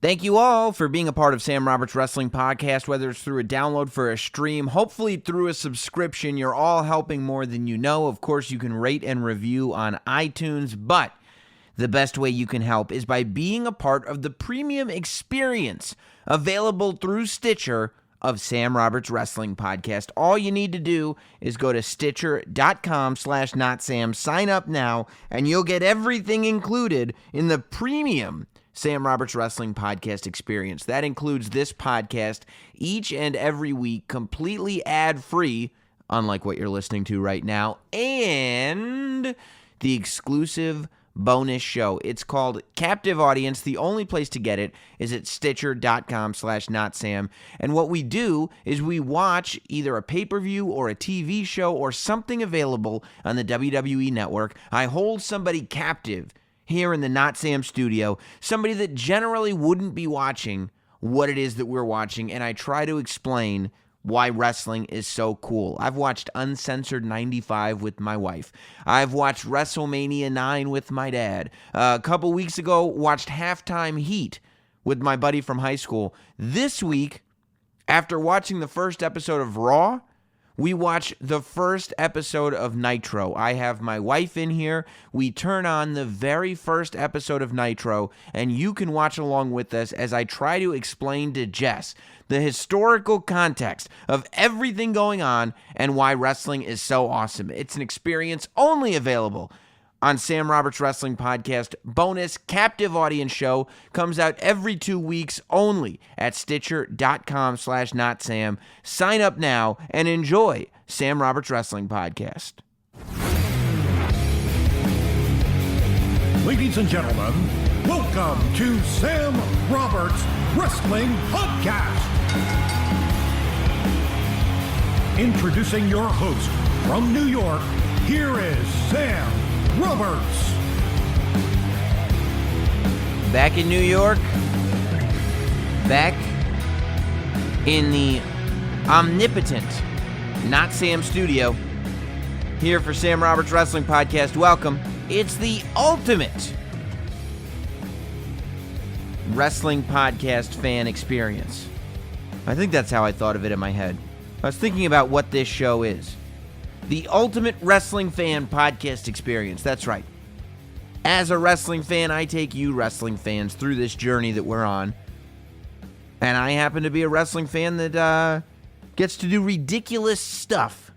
Thank you all for being a part of Sam Roberts Wrestling Podcast, whether it's through a download for a stream, hopefully through a subscription. You're all helping more than you know. Of course, you can rate and review on iTunes, but the best way you can help is by being a part of the premium experience available through Stitcher of Sam Roberts Wrestling Podcast. All you need to do is go to Stitcher.com/notsam, sign up now, and you'll get everything included in the premium Sam Roberts Wrestling Podcast experience. That includes this podcast each and every week, completely ad-free, unlike what you're listening to right now, and the exclusive bonus show. It's called Captive Audience. The only place to get it is at Stitcher.com/notsam. And what we do is we watch either a pay-per-view or a TV show or something available on the WWE Network. I hold somebody captive here in the Not Sam studio, somebody that generally wouldn't be watching what it is that we're watching, and I try to explain why wrestling is so cool. I've watched Uncensored 95 with my wife. I've watched WrestleMania 9 with my dad. A couple weeks ago, watched Halftime Heat with my buddy from high school. This week, after watching the first episode of Raw, we watch the first episode of Nitro. I have my wife in here. We turn on the very first episode of Nitro, and you can watch along with us as I try to explain to Jess the historical context of everything going on and why wrestling is so awesome. It's an experience only available on Sam Roberts Wrestling Podcast. Bonus Captive Audience show comes out every 2 weeks only at Stitcher.com/notsam. Sign up now and enjoy Sam Roberts Wrestling Podcast. Ladies and gentlemen, welcome to Sam Roberts Wrestling Podcast. Introducing your host from New York, here is Sam Roberts. Back in New York, back in the omnipotent Not Sam studio, here for Sam Roberts Wrestling Podcast. Welcome. It's the ultimate wrestling podcast fan experience. I think that's how I thought of it in my head. I was thinking about what this show is. The ultimate wrestling fan podcast experience. That's right. As a wrestling fan, I take you wrestling fans through this journey that we're on. And I happen to be a wrestling fan that gets to do ridiculous stuff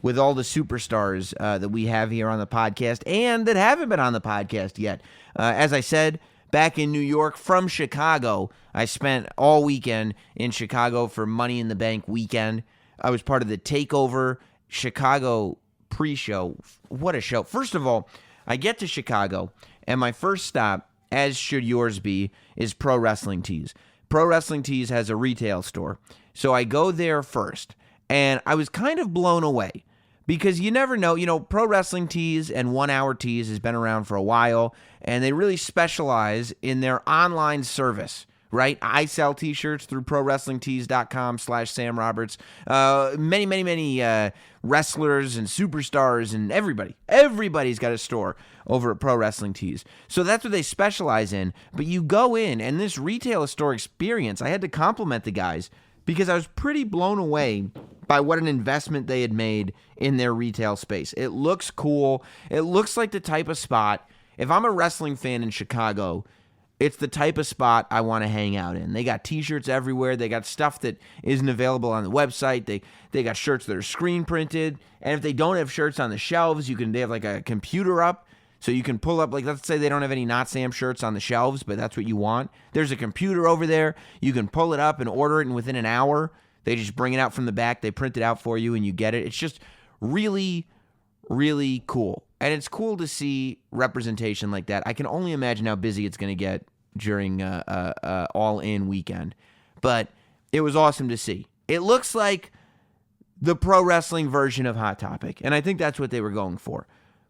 with all the superstars that we have here on the podcast and that haven't been on the podcast yet. As I said, back in New York from Chicago, I spent all weekend in Chicago for Money in the Bank weekend. I was part of the TakeOver Chicago pre-show. What a show. First of all, I get to Chicago, and my first stop, as should yours be, is Pro Wrestling Tees. Pro Wrestling Tees has a retail store, so I go there first, and I was kind of blown away because you never know. You know, Pro Wrestling Tees and 1 Hour Tees has been around for a while, and they really specialize in their online service. Right? I sell t-shirts through ProWrestlingTees.com/Sam Roberts. Many wrestlers and superstars and everybody's got a store over at Pro Wrestling Tees. So that's what they specialize in. But you go in, and this retail store experience, I had to compliment the guys because I was pretty blown away by what an investment they had made in their retail space. It looks cool. It looks like the type of spot, if I'm a wrestling fan in Chicago, it's the type of spot I want to hang out in. They got t-shirts everywhere. They got stuff that isn't available on the website. They got shirts that are screen printed. And if they don't have shirts on the shelves, they have like a computer up. So you can pull up, like, let's say they don't have any Not Sam shirts on the shelves, but that's what you want. There's a computer over there. You can pull it up and order it, and within an hour, they just bring it out from the back. They print it out for you, and you get it. It's just really, really cool. And it's cool to see representation like that. I can only imagine how busy it's going to get during All-In weekend. But it was awesome to see. It looks like the pro wrestling version of Hot Topic. And I think that's what they were going for.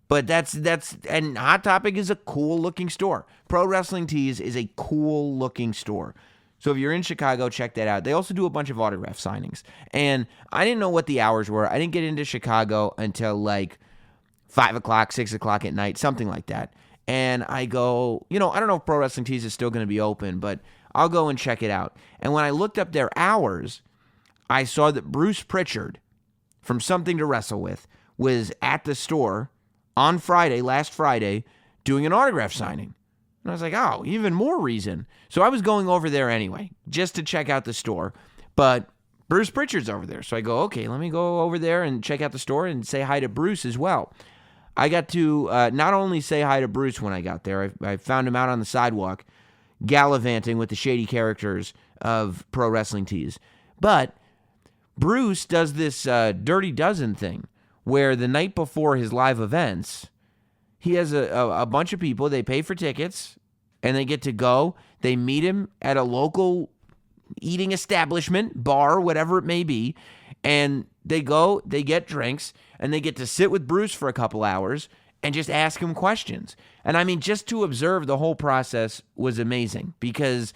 But and Hot Topic is a cool-looking store. Pro Wrestling Tees is a cool-looking store. So if you're in Chicago, check that out. They also do a bunch of autograph signings. And I didn't know what the hours were. I didn't get into Chicago until like 5 o'clock, 6 o'clock at night, something like that. And I go, I don't know if Pro Wrestling Tees is still going to be open, but I'll go and check it out. And when I looked up their hours, I saw that Bruce Prichard from Something to Wrestle With was at the store on last Friday, doing an autograph signing. And I was like, oh, even more reason. So I was going over there anyway, just to check out the store. But Bruce Prichard's over there. So I go, okay, let me go over there and check out the store and say hi to Bruce as well. I got to not only say hi to Bruce when I got there, I found him out on the sidewalk, gallivanting with the shady characters of Pro Wrestling Tees. But Bruce does this Dirty Dozen thing, where the night before his live events, he has a bunch of people, they pay for tickets, and they get to go. They meet him at a local eating establishment, bar, whatever it may be, and they go, they get drinks, and they get to sit with Bruce for a couple hours and just ask him questions. And I mean, just to observe the whole process was amazing, because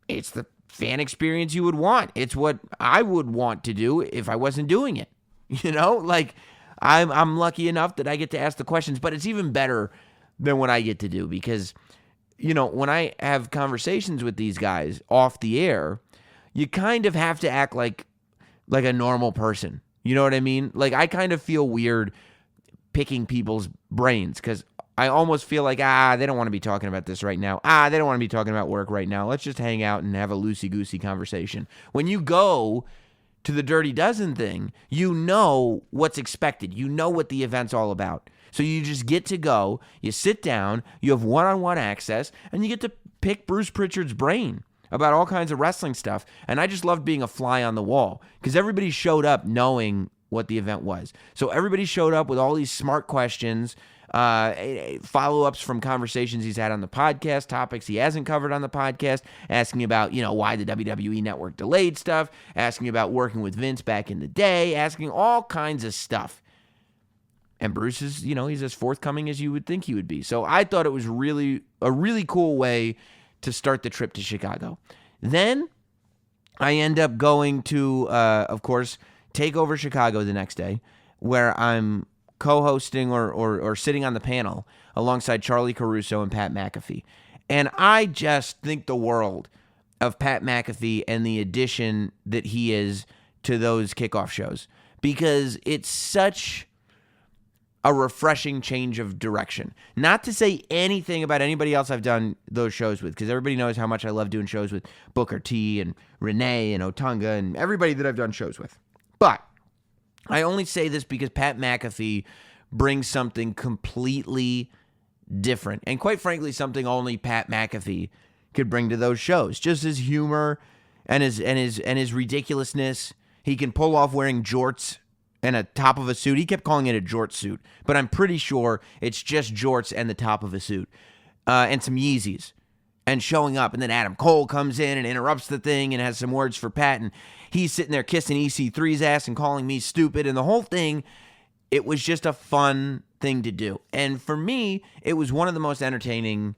it's the fan experience you would want. It's what I would want to do if I wasn't doing it. Like I'm lucky enough that I get to ask the questions, but it's even better than what I get to do, because when I have conversations with these guys off the air, you kind of have to act like a normal person. You know what I mean? Like, I kind of feel weird picking people's brains, because I almost feel like, they don't want to be talking about this right now. They don't want to be talking about work right now. Let's just hang out and have a loosey-goosey conversation. When you go to the Dirty Dozen thing, you know what's expected. You know what the event's all about. So you just get to go, you sit down, you have one-on-one access, and you get to pick Bruce Prichard's brain about all kinds of wrestling stuff. And I just loved being a fly on the wall, because everybody showed up knowing what the event was. So everybody showed up with all these smart questions, follow-ups from conversations he's had on the podcast, topics he hasn't covered on the podcast, asking about, why the WWE Network delayed stuff, asking about working with Vince back in the day, asking all kinds of stuff. And Bruce is, he's as forthcoming as you would think he would be. So I thought it was a really cool way to start the trip to Chicago. Then I end up going to, of course, TakeOver Chicago the next day, where I'm co-hosting or sitting on the panel alongside Charlie Caruso and Pat McAfee. And I just think the world of Pat McAfee and the addition that he is to those kickoff shows, because it's such a refreshing change of direction. Not to say anything about anybody else I've done those shows with, because everybody knows how much I love doing shows with Booker T and Renee and Otunga and everybody that I've done shows with. But I only say this because Pat McAfee brings something completely different, and quite frankly, something only Pat McAfee could bring to those shows. Just his humor and his ridiculousness. He can pull off wearing jorts and a top of a suit. He kept calling it a jort suit, but I'm pretty sure it's just jorts and the top of a suit, and some Yeezys, and showing up. And then Adam Cole comes in and interrupts the thing and has some words for Pat, and he's sitting there kissing EC3's ass and calling me stupid, and the whole thing, it was just a fun thing to do. And for me, it was one of the most entertaining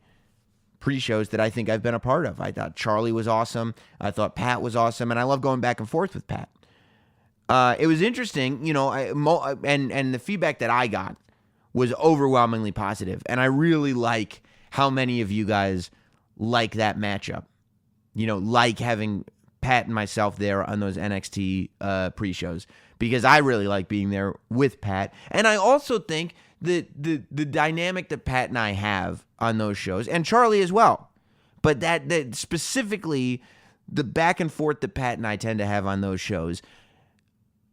pre-shows that I think I've been a part of. I thought Charlie was awesome. I thought Pat was awesome, and I love going back and forth with Pat. It was interesting, and the feedback that I got was overwhelmingly positive, and I really like how many of you guys like that matchup. Like having Pat and myself there on those NXT pre-shows, because I really like being there with Pat. And I also think that the dynamic that Pat and I have on those shows, and Charlie as well, but that specifically the back and forth that Pat and I tend to have on those shows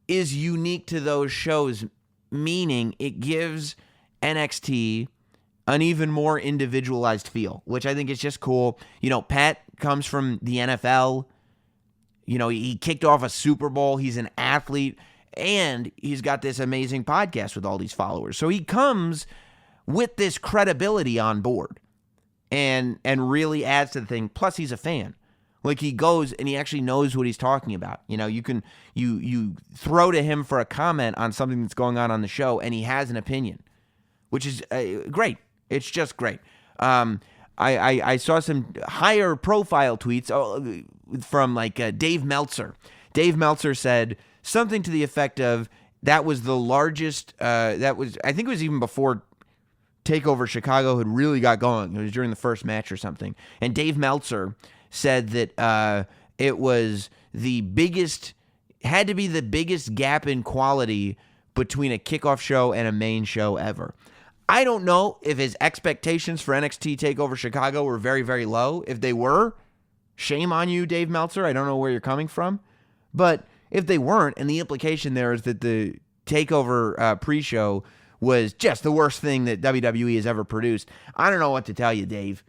is unique to those shows, meaning it gives NXT an even more individualized feel, which I think is just cool. Pat comes from the NFL. He kicked off a Super Bowl. He's an athlete, and he's got this amazing podcast with all these followers. So he comes with this credibility on board and really adds to the thing. Plus, he's a fan. Like, he goes and he actually knows what he's talking about. You throw to him for a comment on something that's going on the show, and he has an opinion, which is great. It's just great. I saw some higher profile tweets from Dave Meltzer. Dave Meltzer said something to the effect of, that was the largest, I think it was even before TakeOver Chicago had really got going. It was during the first match or something. And Dave Meltzer said that it was had to be the biggest gap in quality between a kickoff show and a main show ever. I don't know if his expectations for NXT TakeOver Chicago were very, very low. If they were, shame on you, Dave Meltzer. I don't know where you're coming from. But if they weren't, and the implication there is that the TakeOver pre-show was just the worst thing that WWE has ever produced, I don't know what to tell you, Dave.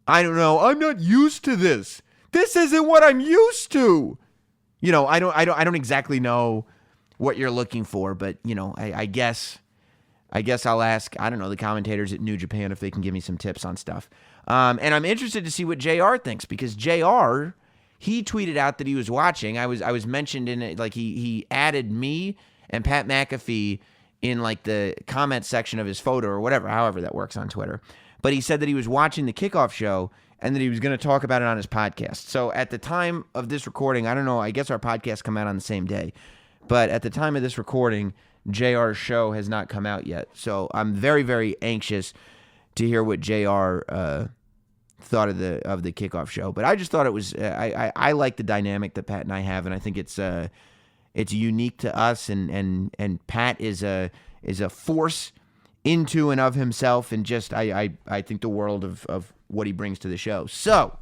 I don't know. I'm not used to this. This isn't what I'm used to. You know, I don't exactly know what you're looking for, but you know, I guess I'll ask, I don't know, the commentators at New Japan if they can give me some tips on stuff. And I'm interested to see what JR thinks, because JR, he tweeted out that he was watching. I was mentioned in it, like he added me and Pat McAfee in like the comment section of his photo or whatever, however that works on Twitter. But he said that he was watching the kickoff show and that he was going to talk about it on his podcast. So at the time of this recording, I don't know, I guess our podcasts come out on the same day. But at the time of this recording, JR's show has not come out yet. So I'm very, very anxious to hear what JR thought of the kickoff show. But I just thought it was I like the dynamic that Pat and I have, and I think it's unique to us, and Pat is a force into and of himself, and just I think the world of what he brings to the show. So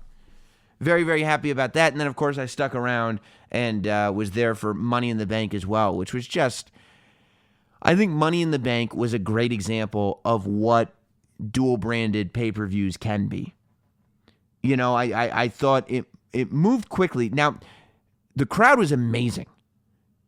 very, very happy about that. And then of course I stuck around and was there for Money in the Bank as well, which was just, I think Money in the Bank was a great example of what dual-branded pay-per-views can be. You know, I thought it moved quickly. Now, the crowd was amazing.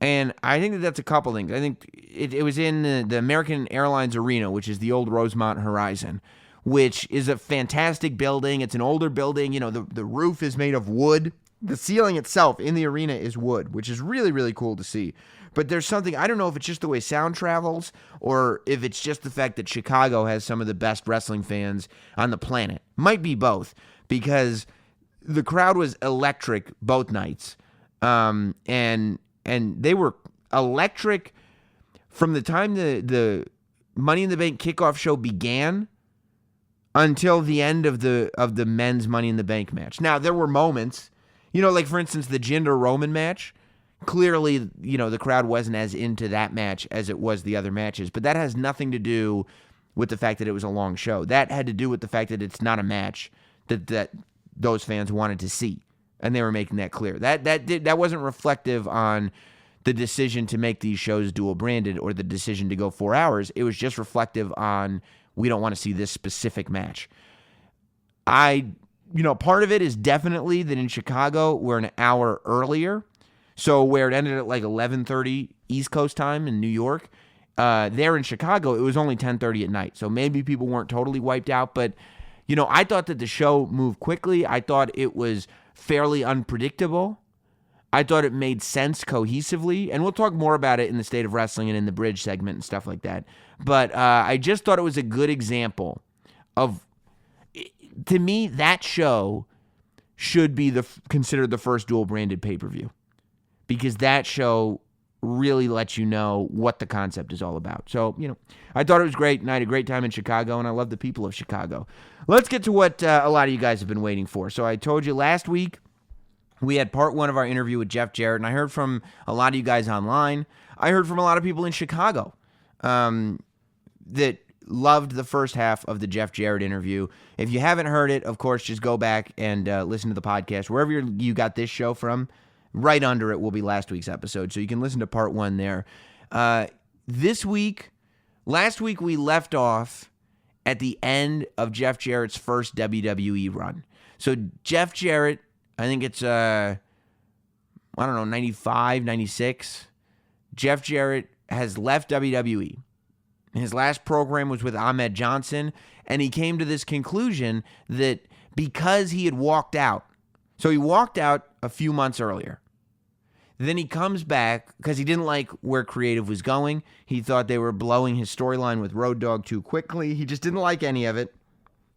And I think that's a couple things. I think it was in the American Airlines Arena, which is the old Rosemont Horizon, which is a fantastic building. It's an older building. You know, the roof is made of wood. The ceiling itself in the arena is wood, which is really, really cool to see. But there's something, I don't know if it's just the way sound travels or if it's just the fact that Chicago has some of the best wrestling fans on the planet. Might be both, because the crowd was electric both nights. And they were electric from the time the Money in the Bank kickoff show began until the end of the men's Money in the Bank match. Now, there were moments, you know, like for instance, the Jinder Roman match. Clearly, you know, the crowd wasn't as into that match as it was the other matches, but that has nothing to do with the fact that it was a long show. That had to do with the fact that it's not a match that those fans wanted to see, and they were making that clear. That wasn't reflective on the decision to make these shows dual branded or the decision to go 4 hours. It was just reflective on, we don't want to see this specific match. Part of it is definitely that in Chicago we're an hour earlier. So where it ended at like 11:30 East Coast time in New York, there in Chicago, it was only 10:30 at night. So maybe people weren't totally wiped out. But, you know, I thought that the show moved quickly. I thought it was fairly unpredictable. I thought it made sense cohesively. And we'll talk more about it in the State of Wrestling and in the Bridge segment and stuff like that. But I just thought it was a good example of, to me, that show should be considered the first dual-branded pay-per-view. Because that show really lets you know what the concept is all about. So, you know, I thought it was great, and I had a great time in Chicago, and I love the people of Chicago. Let's get to what a lot of you guys have been waiting for. So I told you last week we had part one of our interview with Jeff Jarrett, and I heard from a lot of you guys online. I heard from a lot of people in Chicago that loved the first half of the Jeff Jarrett interview. If you haven't heard it, of course, just go back and listen to the podcast. Wherever you got this show from, right under it will be last week's episode, so you can listen to part one there. Last week we left off at the end of Jeff Jarrett's first WWE run. So Jeff Jarrett, I think it's, 95, 96. Jeff Jarrett has left WWE. His last program was with Ahmed Johnson, and he came to this conclusion that because he had walked out, so he walked out a few months earlier. Then he comes back because he didn't like where creative was going. He thought they were blowing his storyline with Road Dogg too quickly. He just didn't like any of it.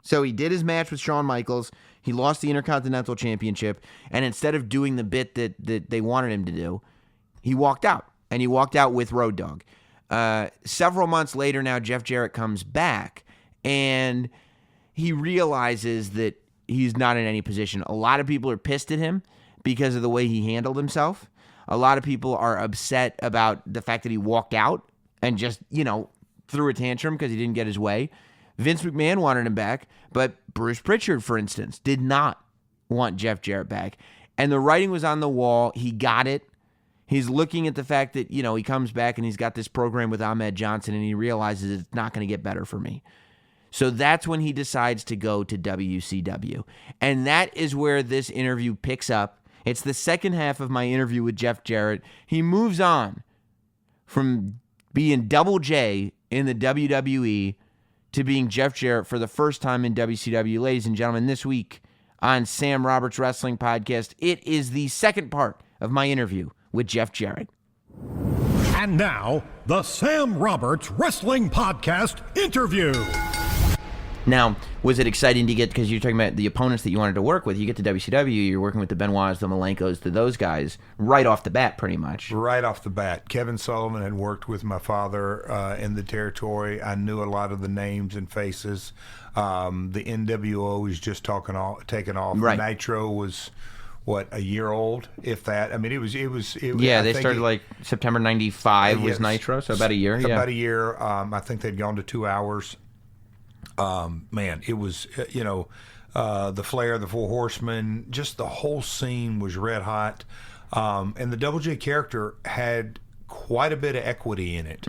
So he did his match with Shawn Michaels. He lost the Intercontinental Championship. And instead of doing the bit that they wanted him to do, he walked out. And he walked out with Road Dogg. Several months later now, Jeff Jarrett comes back. and he realizes that he's not in any position. A lot of people are pissed at him because of the way he handled himself. A lot of people are upset about the fact that he walked out and just, threw a tantrum because he didn't get his way. Vince McMahon wanted him back, but Bruce Prichard, for instance, did not want Jeff Jarrett back. And the writing was on the wall. He got it. He's looking at the fact that, he comes back and he's got this program with Ahmed Johnson, and he realizes it's not going to get better for me. So that's when he decides to go to WCW. And that is where this interview picks up. It's the second half of my interview with Jeff Jarrett. He moves on from being Double J in the WWE to being Jeff Jarrett for the first time in WCW. Ladies and gentlemen, this week on Sam Roberts Wrestling Podcast, it is the second part of my interview with Jeff Jarrett. And now, the Sam Roberts Wrestling Podcast interview. Now, was it exciting to get, because you're talking about the opponents that you wanted to work with, you get to WCW, you're working with the Benoits, the Malenkos, those guys, right off the bat, pretty much. Right off the bat. Kevin Sullivan had worked with my father in the territory. I knew a lot of the names and faces. The NWO was just taking off. Right. Nitro was, a year old, if that. I mean, it was. Yeah, they started like September 95 was Nitro, so about a year. About a year. I think they'd gone to 2 hours. Man, it was, the Flair, the Four Horsemen, just the whole scene was red hot. And the Double J character had quite a bit of equity in it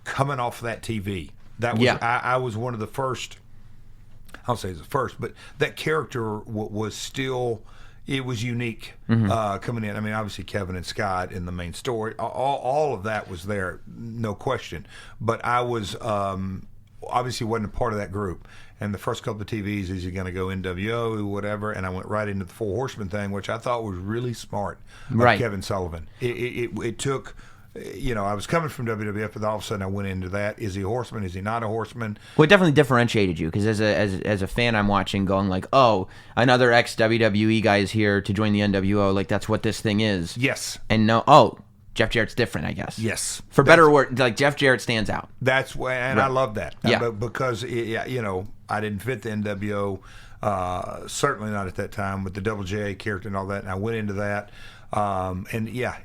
coming off that TV. That was, I was one of the first, I'll say the first, but that character was still, it was unique coming in. I mean, obviously Kevin and Scott in the main story, all of that was there, no question. But I was, obviously wasn't a part of that group. And the first couple of TVs, is he going to go NWO, whatever, and I went right into the Four Horsemen thing, which I thought was really smart of Kevin Sullivan. It took, I was coming from WWF, but all of a sudden I went into that. Is he a horseman? Is he not a horseman? Well, it definitely differentiated you, because as a fan, I'm watching going like, oh, another ex-WWE guy is here to join the NWO, like that's what this thing is. Yes. And Jeff Jarrett's different, I guess. Yes. For better or worse, like Jeff Jarrett stands out. That's why, and right. I love that. Yeah. Because, I didn't fit the NWO, certainly not at that time, with the Double J character and all that, and I went into that.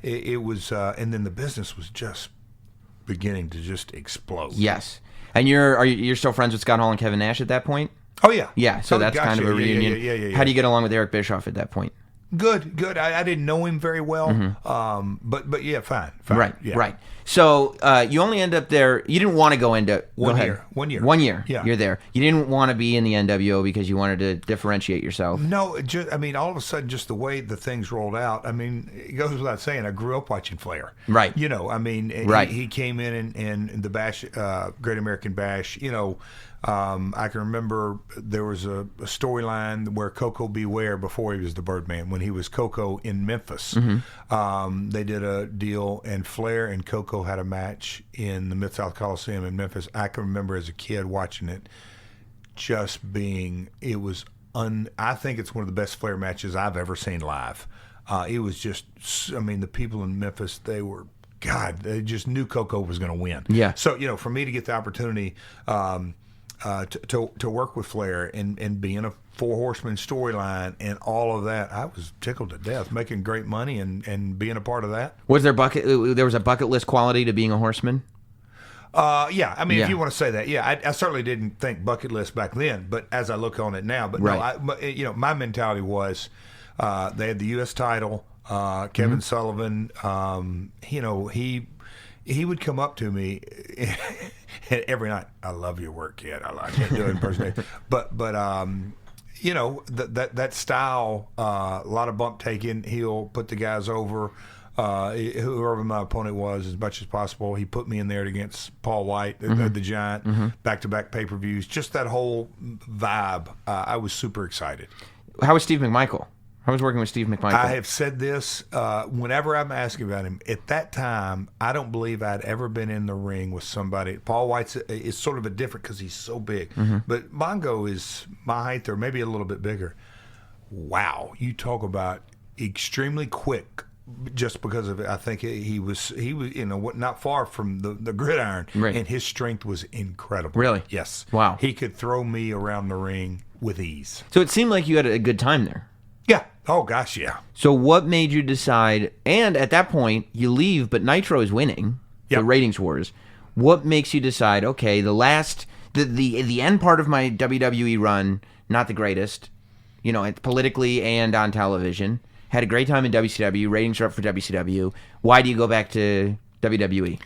It was, and then the business was just beginning to just explode. Yes. And you're still friends with Scott Hall and Kevin Nash at that point? Oh, yeah. Yeah, so that's kind of a reunion. Yeah. How do you get along with Eric Bischoff at that point? Good. I didn't know him very well, but yeah, fine. Right, yeah. right. So you only end up there. You didn't want to go into 1 year. 1 year. Yeah, you're there. You didn't want to be in the NWO because you wanted to differentiate yourself. No, all of a sudden, just the way the things rolled out. I mean, it goes without saying. I grew up watching Flair. Right. Right. He came in the Bash, Great American Bash. I can remember there was a storyline where Coco Beware, before he was the Birdman, when he was Coco in Memphis, they did a deal, and Flair and Coco had a match in the Mid-South Coliseum in Memphis. I can remember as a kid watching it, just being, I think it's one of the best Flair matches I've ever seen live. It was just, the people in Memphis, they just knew Coco was going to win. Yeah. So, for me to get the opportunity to work with Flair and be in a Four Horsemen storyline and all of that, I was tickled to death, making great money and being a part of that. Was there was a bucket list quality to being a horseman? Yeah. If you want to say that, yeah. I certainly didn't think bucket list back then, but as I look on it now, but right. no, my mentality was they had the U.S. title. Kevin Sullivan, he would come up to me every night. I love your work, kid. I can't do it impersonation. But that style, a lot of bump taking. He'll put the guys over, whoever my opponent was, as much as possible. He put me in there against Paul White, the Giant, back-to-back pay-per-views. Just that whole vibe. I was super excited. How was Steve McMichael? I was working with Steve McMichael. I have said this whenever I'm asking about him. At that time, I don't believe I'd ever been in the ring with somebody. Paul White's is sort of a different because he's so big. But Mongo is my height or maybe a little bit bigger. Wow. You talk about extremely quick just because of it. I think he was not far from the gridiron, right. and his strength was incredible. Really? Yes. Wow. He could throw me around the ring with ease. So it seemed like you had a good time there. Yeah. Oh gosh, yeah. So what made you decide? And at that point, you leave, but Nitro is winning the ratings wars. What makes you decide? Okay, the end part of my WWE run, not the greatest, politically and on television. Had a great time in WCW. Ratings are up for WCW. Why do you go back to WWE?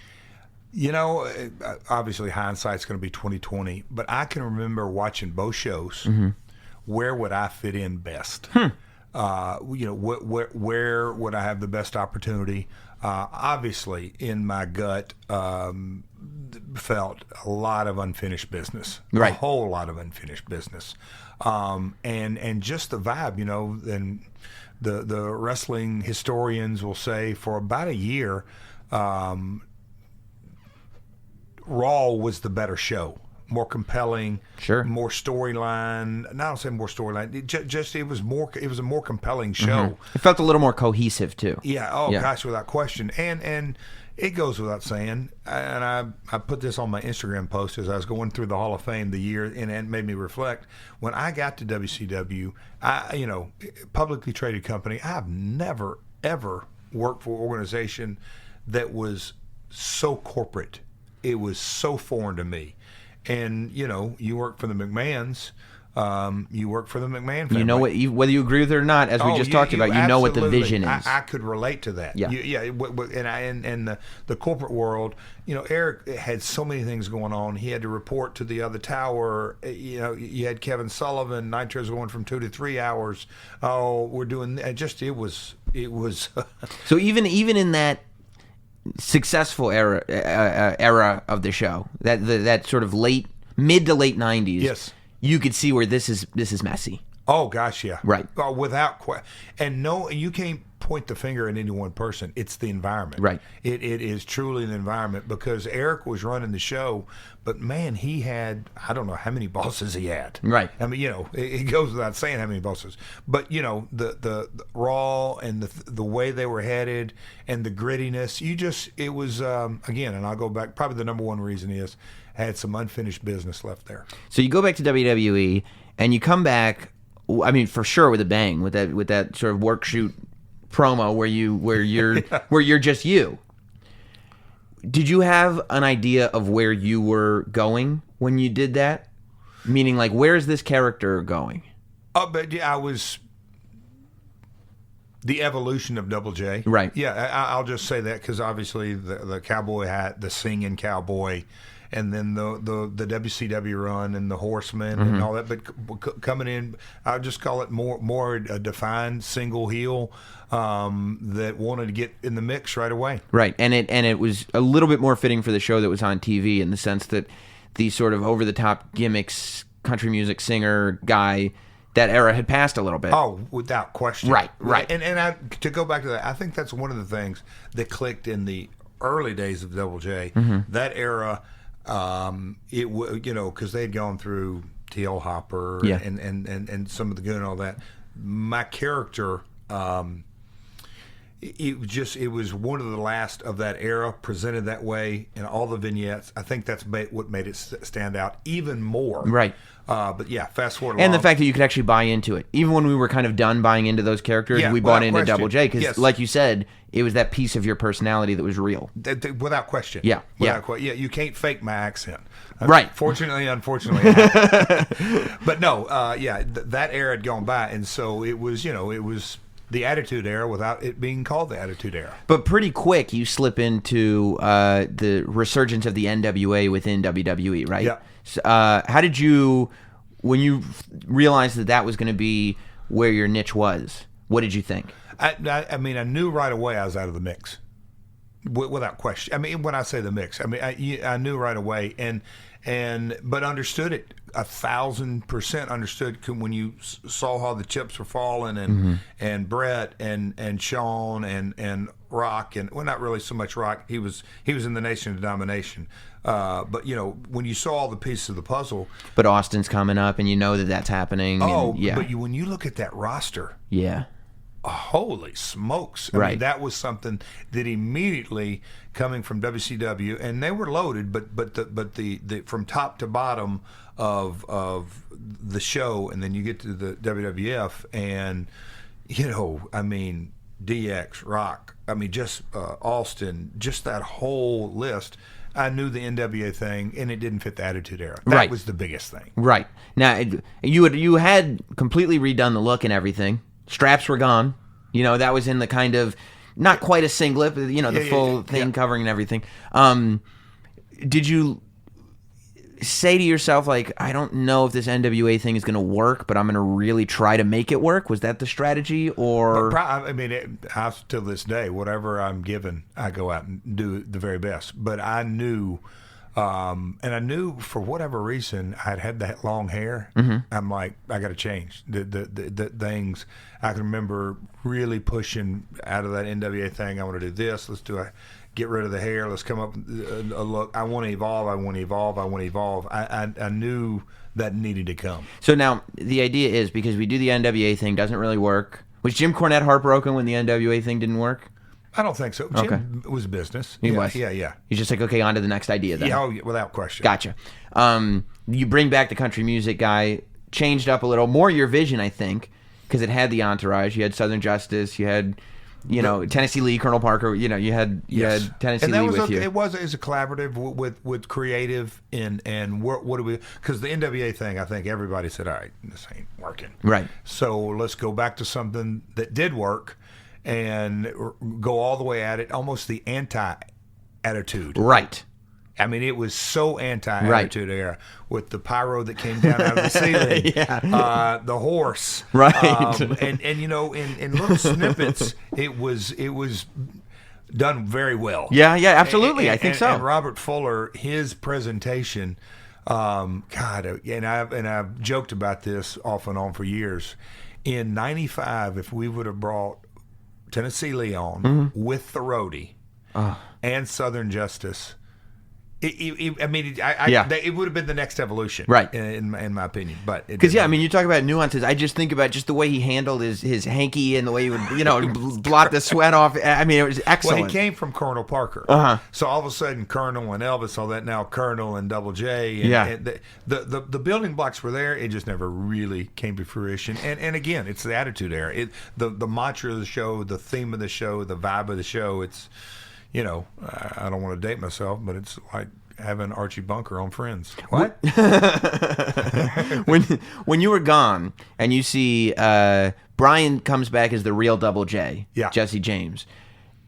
Obviously hindsight's going to be 2020, but I can remember watching both shows. Where would I fit in best? Where would I have the best opportunity? Obviously, in my gut, felt a lot of unfinished business, right. A whole lot of unfinished business, and just the vibe, and the wrestling historians will say for about a year, Raw was the better show. More compelling, sure. More storyline. I don't say more storyline. It was more. It was a more compelling show. It felt a little more cohesive too. Yeah. Oh gosh, without question. And it goes without saying. And I put this on my Instagram post as I was going through the Hall of Fame the year, and it made me reflect. When I got to WCW, publicly traded company. I've never ever worked for an organization that was so corporate. It was so foreign to me. And, you work for the McMahons, you work for the McMahon family. You know what, whether you agree with it or not, as we just talked about, you know what the vision is. I could relate to that. Yeah. And the corporate world, Eric had so many things going on. He had to report to the other tower. You had Kevin Sullivan, Nitro's going from 2 to 3 hours. Oh, we're doing, it was. So even in that successful era of the show, that sort of mid to late 90s. Yes, you could see where this is messy. Oh gosh, yeah, right. Without question, and no, you can't point the finger at any one person. It's the environment. Right. It is truly an environment because Eric was running the show, but man, he had, I don't know how many bosses he had. Right. I mean, it goes without saying how many bosses, but the Raw and the way they were headed and the grittiness, it was again, and I'll go back. Probably the number one reason is I had some unfinished business left there. So you go back to WWE and you come back. I mean, for sure with a bang, with that sort of work shoot promo where you're just you. Did you have an idea of where you were going when you did that? Meaning, like, where is this character going? Oh, but yeah, I was the evolution of Double J. Right. Yeah, I'll just say that because obviously the cowboy hat, the singing cowboy, and then the WCW run and the Horsemen and all that. But coming in, I'll just call it more a defined single heel that wanted to get in the mix right away. Right, and it was a little bit more fitting for the show that was on TV in the sense that the sort of over the top gimmicks, country music singer guy, that era had passed a little bit. Oh, without question. Right. And to go back to that, I think that's one of the things that clicked in the early days of Double J. That era. Because they had gone through T.L. Hopper and some of the good and all that. My character, it was one of the last of that era presented that way in all the vignettes. I think that's what made it stand out even more. Right. But yeah, fast forward and along. the fact that you could actually buy into it. Even when we were kind of done buying into those characters, we bought into Double J because, like you said, it was that piece of your personality that was real. Without question. Yeah. You can't fake my accent. Right. Fortunately, unfortunately. But no, that era had gone by, and so it was the Attitude Era without it being called the Attitude Era. But pretty quick, you slip into the resurgence of the NWA within WWE, right? Yeah. So, how did you, when you realized that was going to be where your niche was, what did you think? I mean, I knew right away I was out of the mix, without question. I mean, when I say the mix, I mean I knew right away, but understood it 1,000%. Understood when you saw how the chips were falling, and Brett and Shawn and Rock, and not really so much Rock. He was in the Nation of Domination. But when you saw all the pieces of the puzzle, but Austin's coming up, and you know that's happening. Oh, and, yeah. But when you look at that roster, yeah, holy smokes. I mean, that was something that immediately coming from WCW, and they were loaded, but the from top to bottom of the show, and then you get to the WWF, and I mean, DX, Rock, I mean, just Austin, just that whole list. I knew the NWA thing, and it didn't fit the Attitude Era. That was the biggest thing. Right. Now, you had completely redone the look and everything. Straps were gone. That was in the kind of, not quite a singlet, but, the full thing covering and everything. Did you say to yourself, like, I don't know if this NWA thing is going to work, but I'm going to really try to make it work? Was that the strategy? Or I mean, till this day, whatever I'm given, I go out and do the very best. But I knew, and I knew for whatever reason, I'd had that long hair. Mm-hmm. I'm like, I got to change the things. I can remember really pushing out of that NWA thing. I want to do this. Let's get rid of the hair. Let's come up with a look. I want to evolve. I want to evolve. I want to evolve. I knew that needed to come. So now the idea is, because we do the NWA thing, doesn't really work. Was Jim Cornette heartbroken when the NWA thing didn't work? I don't think so. Jim was business. He was. Yeah. He's just like, okay, on to the next idea then. Yeah, without question. Gotcha. You bring back the country music guy, changed up a little. More your vision, I think, because it had the entourage. You had Southern Justice. You had... Tennessee Lee, Colonel Parker. You had Tennessee Lee with you. It was a collaborative with creative and what do we? Because the NWA thing, I think everybody said, all right, this ain't working. Right. So let's go back to something that did work and go all the way at it. Almost the anti-attitude. Right. I mean, it was so anti-attitude era with the pyro that came down out of the ceiling, the horse, right, and in little snippets, it was done very well. Yeah, absolutely. I think so. And Robert Fuller, his presentation, God, and I've joked about this off and on for years. In '95, if we would have brought Tennessee Lee on with the roadie and Southern Justice. It would have been the next evolution, right? In my opinion, but because you talk about nuances. I just think about just the way he handled his hanky and the way he would, blot the sweat off. I mean, it was excellent. Well, he came from Colonel Parker, so all of a sudden Colonel and Elvis, all that now Colonel and Double J, and the building blocks were there. It just never really came to fruition. And again, it's the Attitude Era. The mantra of the show, the theme of the show, the vibe of the show. It's I don't want to date myself, but it's like having Archie Bunker on Friends. What? when you were gone and you see Brian comes back as the real Double J, Jesse James,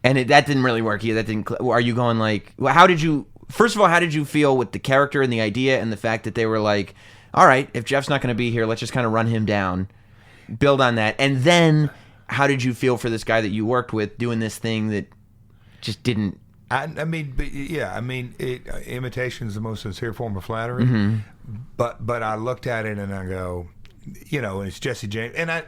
and that didn't really work either. That didn't. Are you going like? Well, how did you? First of all, how did you feel with the character and the idea and the fact that they were like, all right, if Jeff's not going to be here, let's just kind of run him down, build on that, and then how did you feel for this guy that you worked with doing this thing that just didn't? Imitation is the most sincere form of flattery. But I looked at it and I go, and it's Jesse James. And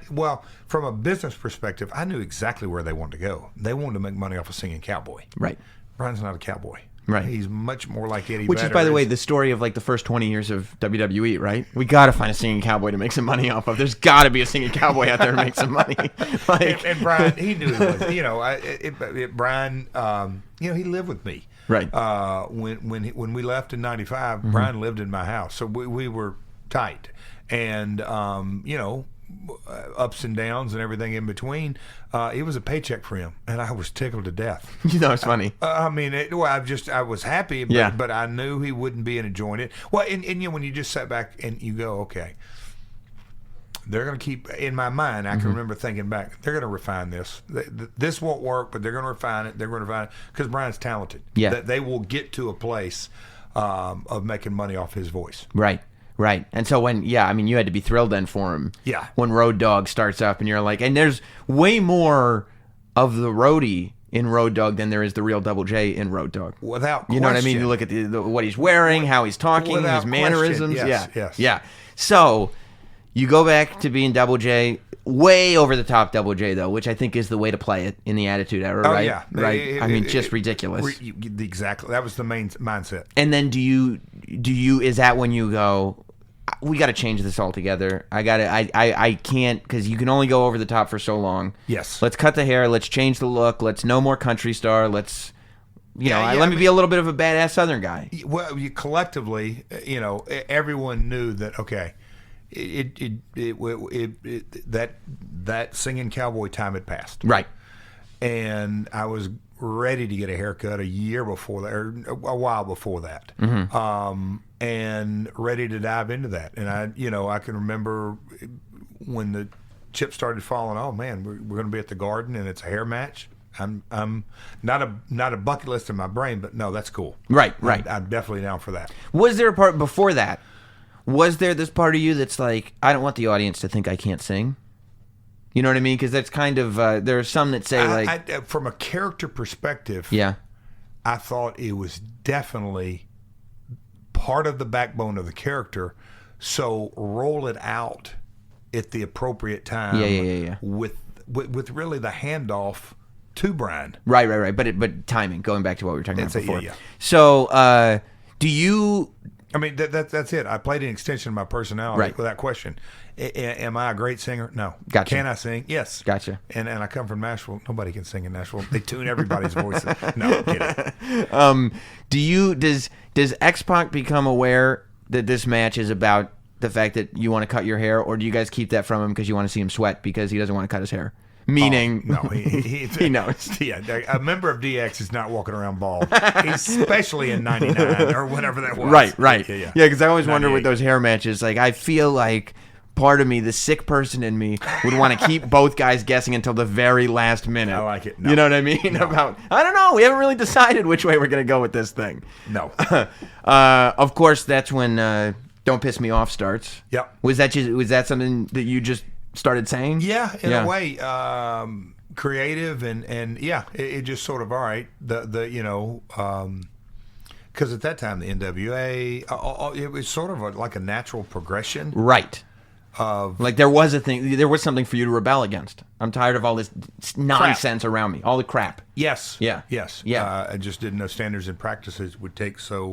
from a business perspective, I knew exactly where they wanted to go. They wanted to make money off of singing cowboy. Right. Brian's not a cowboy. Right. He's much more like Eddie Which Vedder. is, by the way, the story of like the first 20 years of WWE, right? We got to find a singing cowboy to make some money off of. There's got to be a singing cowboy out there to make some money. And Brian, he knew it was. Brian, he lived with me. Right. When we left in '95, Brian lived in my house, so we were tight. And ups and downs and everything in between, it was a paycheck for him, and I was tickled to death. It's funny. I was happy, but I knew he wouldn't be enjoying it. Well, and when you just sat back and you go, okay, they're going to keep, in my mind, I can remember thinking back, they're going to refine this. This won't work, but they're going to refine it. They're going to refine it because Brian's talented. Yeah. That they will get to a place of making money off his voice. Right. Right. And so you had to be thrilled then for him. Yeah. When Road Dogg starts up and you're like, and there's way more of the roadie in Road Dogg than there is the real Double J in Road Dogg. Without question. You know what I mean? You look at what he's wearing, how he's talking, his mannerisms. Yes. Yeah. So you go back to being Double J, way over the top Double J though, which I think is the way to play it in the Attitude Era, right? Yeah. Right. Just ridiculous. Exactly. That was the main mindset. And then is that when you go, we got to change this altogether. I can't, because you can only go over the top for so long. Yes. Let's cut the hair. Let's change the look. Let's no more country star. Let's, let me be a little bit of a badass Southern guy. Well, collectively, everyone knew that. Okay, that singing cowboy time had passed. Right. And I was ready to get a haircut a year before that, or a while before that, and ready to dive into that. And I can remember when the chips started falling. Oh man, we're going to be at the Garden, and it's a hair match. I'm not a bucket list in my brain, but no, that's cool. Right. I'm definitely down for that. Was there a part before that? Was there this part of you that's like, I don't want the audience to think I can't sing? You know what I mean? Because that's kind of there are some that say from a character perspective, yeah, I thought it was definitely part of the backbone of the character. So roll it out at the appropriate time. Yeah. With really the handoff to Brian. Right. But timing. Going back to what we were talking about before. Yeah. So do you? I mean, that's it. I played an extension of my personality without question. Am I a great singer? No. Gotcha. Can I sing? Yes. Gotcha. And I come from Nashville. Nobody can sing in Nashville. They tune everybody's voices. No, I'm kidding. Does X-Pac become aware that this match is about the fact that you want to cut your hair, or do you guys keep that from him because you want to see him sweat because he doesn't want to cut his hair? Meaning, no, he knows. Yeah, a member of DX is not walking around bald, especially in '99 or whenever that was. Right. Yeah. Because I always wonder with 98. those hair matches. Like, I feel like part of me, the sick person in me, would want to keep both guys guessing until the very last minute. I like it. No. You know what I mean? No. I don't know. We haven't really decided which way we're going to go with this thing. No. Of course, that's when "Don't Piss Me Off" starts. Yep. Was that something that you just started saying? Yeah, in a way, creative and yeah, it just sort of all right. Because at that time the NWA, it was sort of like a natural progression, right? Of like there was something for you to rebel against. I'm tired of all this nonsense around me, all the crap. Yes. Yeah. Yes. Yeah. I just didn't know standards and practices would take such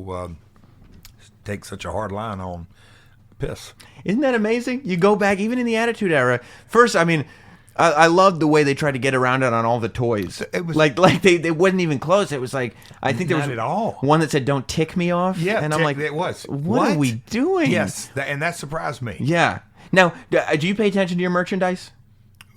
a hard line on piss. Isn't that amazing? You go back, even in the Attitude Era. First, I mean, I loved the way they tried to get around it on all the toys. It was like they wasn't even close. It was like, I think there was at all. One that said "Don't tick me off." Yeah, and I'm like, it was. What are we doing? Yes, and that surprised me. Yeah. Now, do you pay attention to your merchandise?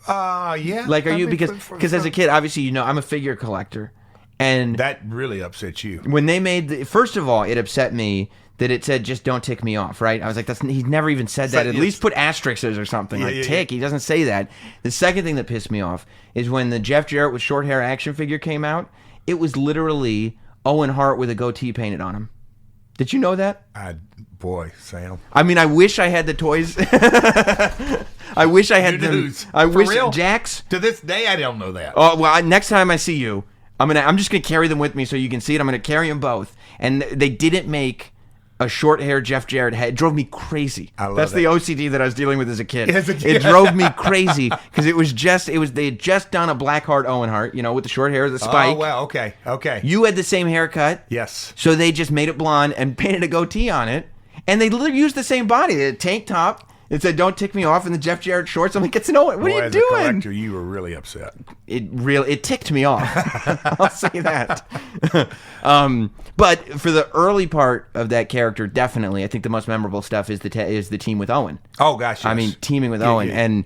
Yeah. Like, are you because as a kid, obviously, I'm a figure collector, and that really upsets you. When they made first of all, it upset me that it said just "Don't tick me off," right? I was like, he's never even said that. At least put asterisks or something tick. He doesn't say that. The second thing that pissed me off is when the Jeff Jarrett with short hair action figure came out. It was literally Owen Hart with a goatee painted on him. Did you know that? Boy, Sam. I mean, I wish I had the toys. I wish I had them. Real? Jax. To this day, I don't know that. Oh well, next time I see you, I'm just gonna carry them with me so you can see it. I'm gonna carry them both. And they didn't make a short hair Jeff Jarrett head. It drove me crazy. That's the OCD that I was dealing with as a kid. It drove me crazy because they had just done a Black Heart Owen Hart, with the short hair, the spike. Oh well, okay. You had the same haircut. Yes. So they just made it blonde and painted a goatee on it, and they literally used the same body. They had a tank top. It said "Don't tick me off" and the Jeff Jarrett shorts. I'm like, it's Owen. What are you as doing? A collector, you were really upset. It ticked me off. I'll say that. But for the early part of that character, definitely, I think the most memorable stuff is the team with Owen. Oh gosh, yes. I mean, teaming with Owen, and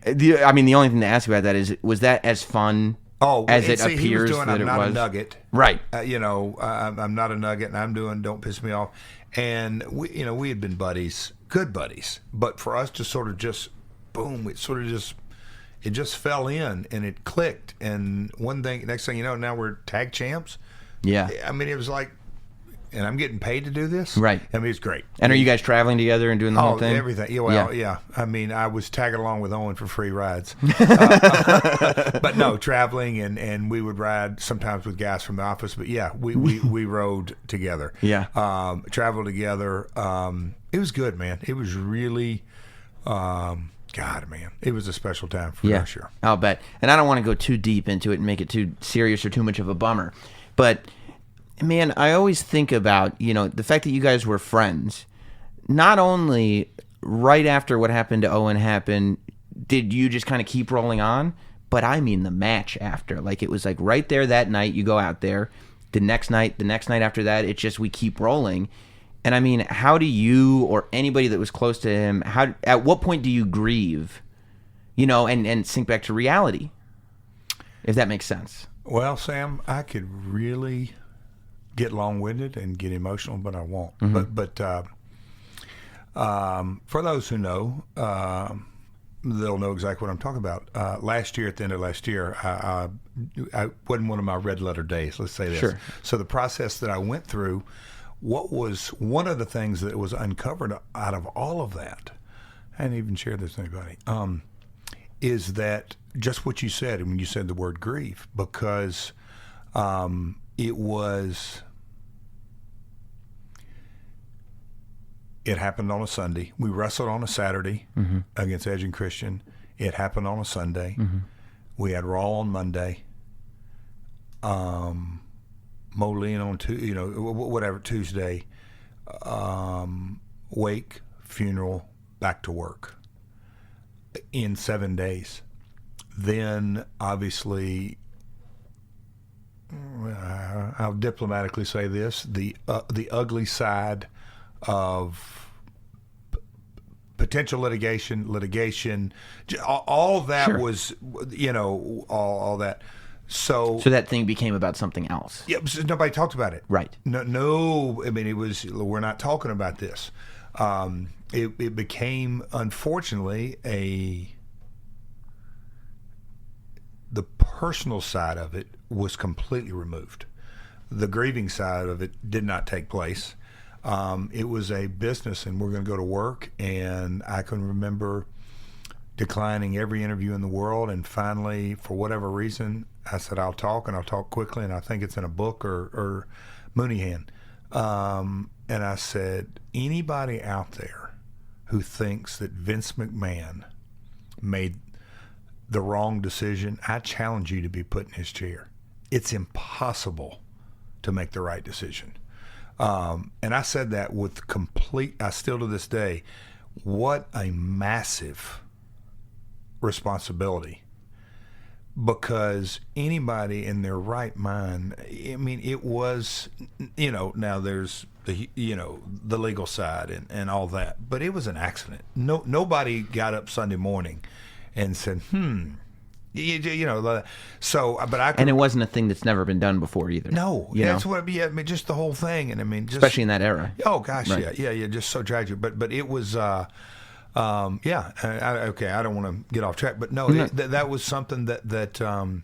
the only thing to ask you about that is, was that as fun? As it appears he was doing, that I'm it not was a nugget, right? I'm not a nugget, and I'm doing "Don't Piss Me Off," and we had been buddies, good buddies, but for us to sort of just boom, it just fell in and it clicked, and next thing you know, now we're tag champs. Yeah, I mean, it was like, and I'm getting paid to do this, right? I mean, it's great. And are you guys traveling together and doing the whole thing? Everything. Yeah, well, yeah. I mean, I was tagging along with Owen for free rides, but no, traveling and we would ride sometimes with guys from the office. But yeah, we rode together. Yeah, traveled together. It was good, man. It was really. God, man, it was a special time for sure. I'll bet. And I don't want to go too deep into it and make it too serious or too much of a bummer, but man, I always think about the fact that you guys were friends. not only right after what happened to Owen happened, did you just kind of keep rolling on? But I mean the match after. Like, it was like right there that night, you go out there. The next night after that, it's just we keep rolling. And I mean, how do you or anybody that was close to him, at what point do you grieve, and sink back to reality, if that makes sense? Well, Sam, I could really get long-winded and get emotional, but I won't. Mm-hmm. But for those who know, they'll know exactly what I'm talking about. Last year, at the end of last year, I wasn't one of my red letter days, let's say this. Sure. So the process that I went through, what was one of the things that was uncovered out of all of that, I hadn't even shared this with anybody, is that just what you said when you said the word grief, because it happened on a Sunday. We wrestled on a Saturday against Edge and Christian. It happened on a Sunday. Mm-hmm. We had Raw on Monday. Moline on Tuesday. Wake, funeral, back to work in 7 days. Then, obviously, I'll diplomatically say this: the ugly side of potential litigation, all that Sure. was, all that. So that thing became about something else. Yeah, nobody talked about it. Right. No. I mean, it was. We're not talking about this. It became, unfortunately, the personal side of it was completely removed. The grieving side of it did not take place. It was a business, and we're going to go to work. And I can remember declining every interview in the world. And finally, for whatever reason, I said, I'll talk, and I'll talk quickly. And I think it's in a book or Mooneyhan. And I said, anybody out there who thinks that Vince McMahon made the wrong decision, I challenge you to be put in his chair. It's impossible to make the right decision. And I said that with I still to this day, what a massive responsibility. Because anybody in their right mind, I mean, it was, now there's the legal side and all that, but it was an accident. Nobody got up Sunday morning and said, so, but and it wasn't a thing that's never been done before either. No, that's what. Yeah, I mean, just the whole thing, and I mean, especially in that era. Oh gosh, right. yeah, just so tragic. But it was, I don't want to get off track, but no, that was something that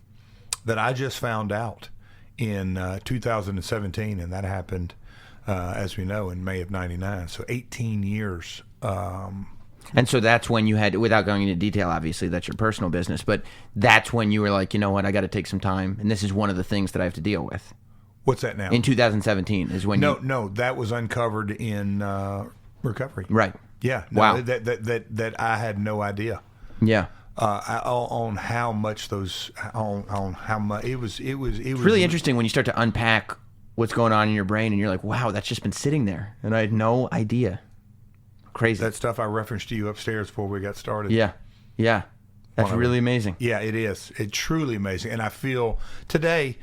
I just found out in 2017, and that happened, as we know, in May of '99. So 18 years. And so that's when you had, without going into detail, obviously, that's your personal business, but that's when you were like, you know what, I got to take some time, and this is one of the things that I have to deal with. What's that now? In 2017 is when No, that was uncovered in recovery. Right. Yeah. No, wow. That I had no idea. Yeah. On how much on how much it was really interesting when you start to unpack what's going on in your brain, and you're like, wow, that's just been sitting there, and I had no idea. Crazy. That stuff I referenced to you upstairs before we got started. Yeah. That's really amazing. Yeah, it is. It's truly amazing. And I feel today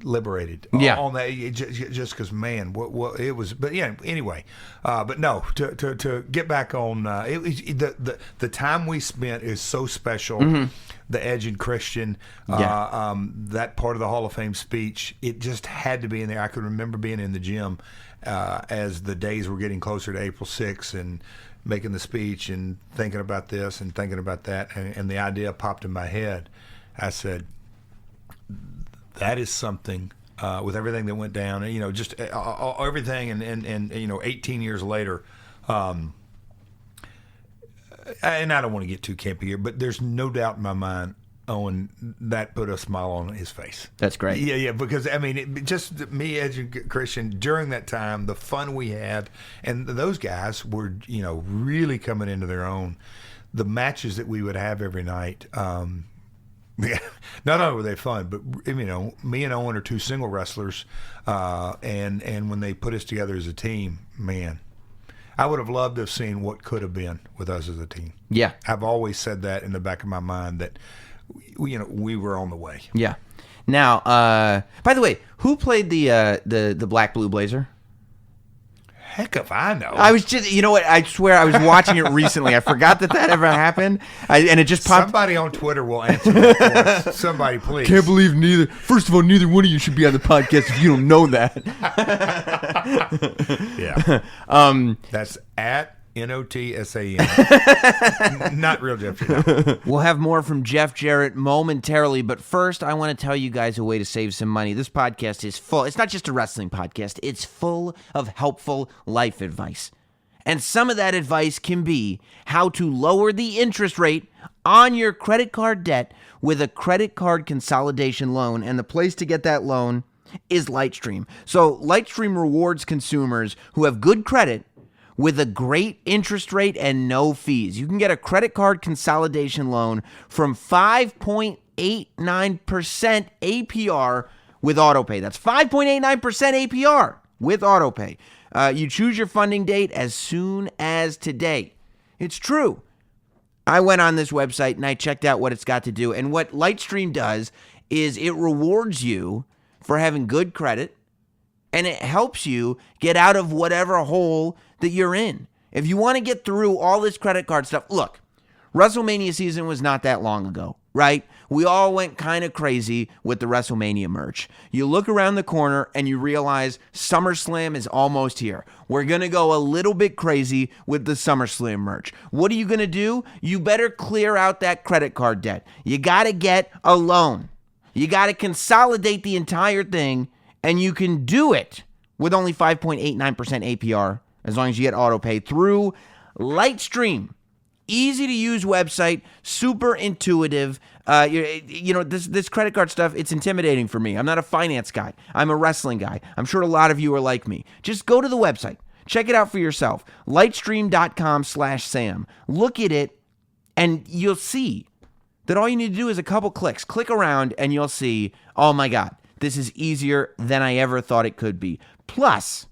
liberated on that, just because, man, what it was. But yeah, anyway. But no, to get back on, the time we spent is so special. Mm-hmm. The Edge and Christian, that part of the Hall of Fame speech, it just had to be in there. I could remember being in the gym as the days were getting closer to April 6th and making the speech and thinking about this and thinking about that, and the idea popped in my head. I said, that is something, with everything that went down, and just everything, and 18 years later, and I don't want to get too campy here, but there's no doubt in my mind, Owen, that put a smile on his face. That's great. Yeah, because, I mean, just me, Edge and Christian, during that time, the fun we had, and those guys were, really coming into their own. The matches that we would have every night, Yeah, not only were they fun, but me and Owen are two single wrestlers, and when they put us together as a team, man, I would have loved to have seen what could have been with us as a team. Yeah, I've always said that in the back of my mind that we were on the way. Yeah. Now, by the way, who played the Black Blue Blazer? Heck if I know. I was just, you know what? I swear I was watching it recently. I forgot that ever happened, and it just popped. Somebody on Twitter will answer that for us. Somebody, please. Can't believe neither. First of all, neither one of you should be on the podcast if you don't know that. Yeah. That's at NOTSAM. Not real Jeff Jarrett. We'll have more from Jeff Jarrett momentarily, but first I want to tell you guys a way to save some money. This podcast is full. It's not just a wrestling podcast. It's full of helpful life advice. And some of that advice can be how to lower the interest rate on your credit card debt with a credit card consolidation loan. And the place to get that loan is LightStream. So LightStream rewards consumers who have good credit with a great interest rate and no fees. You can get a credit card consolidation loan from 5.89% APR with autopay. That's 5.89% APR with autopay. You choose your funding date as soon as today. It's true. I went on this website and I checked out what it's got to do. And what LightStream does is it rewards you for having good credit, and it helps you get out of whatever hole that you're in. If you want to get through all this credit card stuff, look, WrestleMania season was not that long ago, right? We all went kind of crazy with the WrestleMania merch. You look around the corner and you realize SummerSlam is almost here. We're going to go a little bit crazy with the SummerSlam merch. What are you going to do? You better clear out that credit card debt. You got to get a loan. You got to consolidate the entire thing, and you can do it with only 5.89% APR as long as you get autopay through LightStream. Easy to use website, super intuitive. This credit card stuff, it's intimidating for me. I'm not a finance guy. I'm a wrestling guy. I'm sure a lot of you are like me. Just go to the website. Check it out for yourself. Lightstream.com/Sam. Look at it, and you'll see that all you need to do is a couple clicks. Click around, and you'll see, oh my God, this is easier than I ever thought it could be. Plus,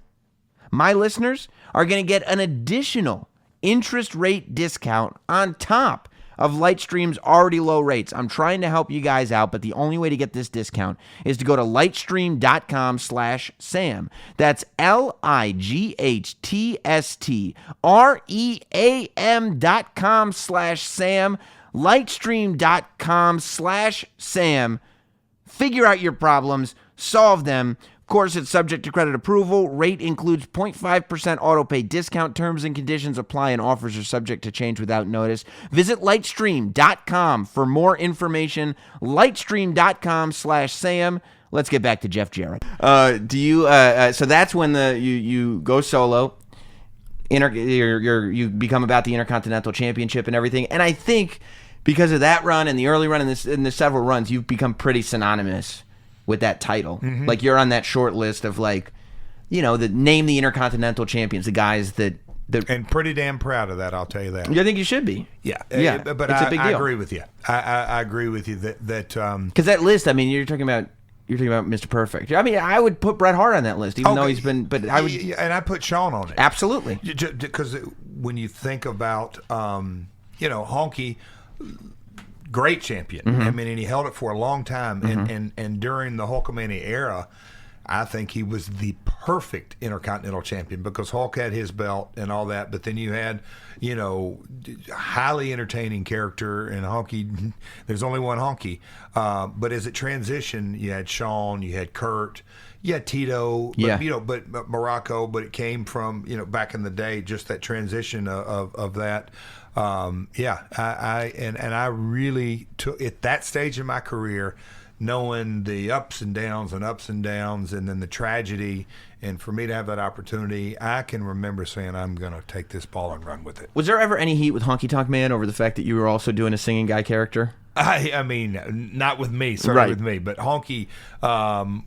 my listeners are going to get an additional interest rate discount on top of LightStream's already low rates. I'm trying to help you guys out, but the only way to get this discount is to go to lightstream.com/Sam. That's lightstream.com/Sam. lightstream.com/Sam. Figure out your problems, solve them. Of course, it's subject to credit approval. Rate includes 0.5% autopay discount. Terms and conditions apply, and offers are subject to change without notice. Visit lightstream.com for more information. lightstream.com/Sam. Let's get back to Jeff Jarrett. So that's when you go solo. You become about the Intercontinental Championship and everything. And I think because of that run and the early run and the several runs, you've become pretty synonymous with that title. Mm-hmm. Like, you're on that short list of, like, name the Intercontinental Champions, the guys that and pretty damn proud of that, I'll tell you that. I think you should be. Yeah. But it's a big deal. I agree with you. I agree with you that because that list, I mean, you're talking about Mr. Perfect. I mean, I would put Bret Hart on that list, even though he's been. But I would, and I put Shawn on it. Absolutely, because when you think about, Honky, great champion. Mm-hmm. I mean, and he held it for a long time. Mm-hmm. And during the Hulkamania era, I think he was the perfect Intercontinental Champion because Hulk had his belt and all that. But then you had, highly entertaining character and Honky. There's only one Honky. But as it transitioned, you had Shawn, you had Kurt, you had Tito, but Morocco. But it came from back in the day, just that transition of that. I really took at that stage in my career, knowing the ups and downs and then the tragedy, and for me to have that opportunity, I can remember saying, I'm going to take this ball and run with it. Was there ever any heat with Honky Tonk Man over the fact that you were also doing a singing guy character? I mean, not with me, certainly with me, but Honky,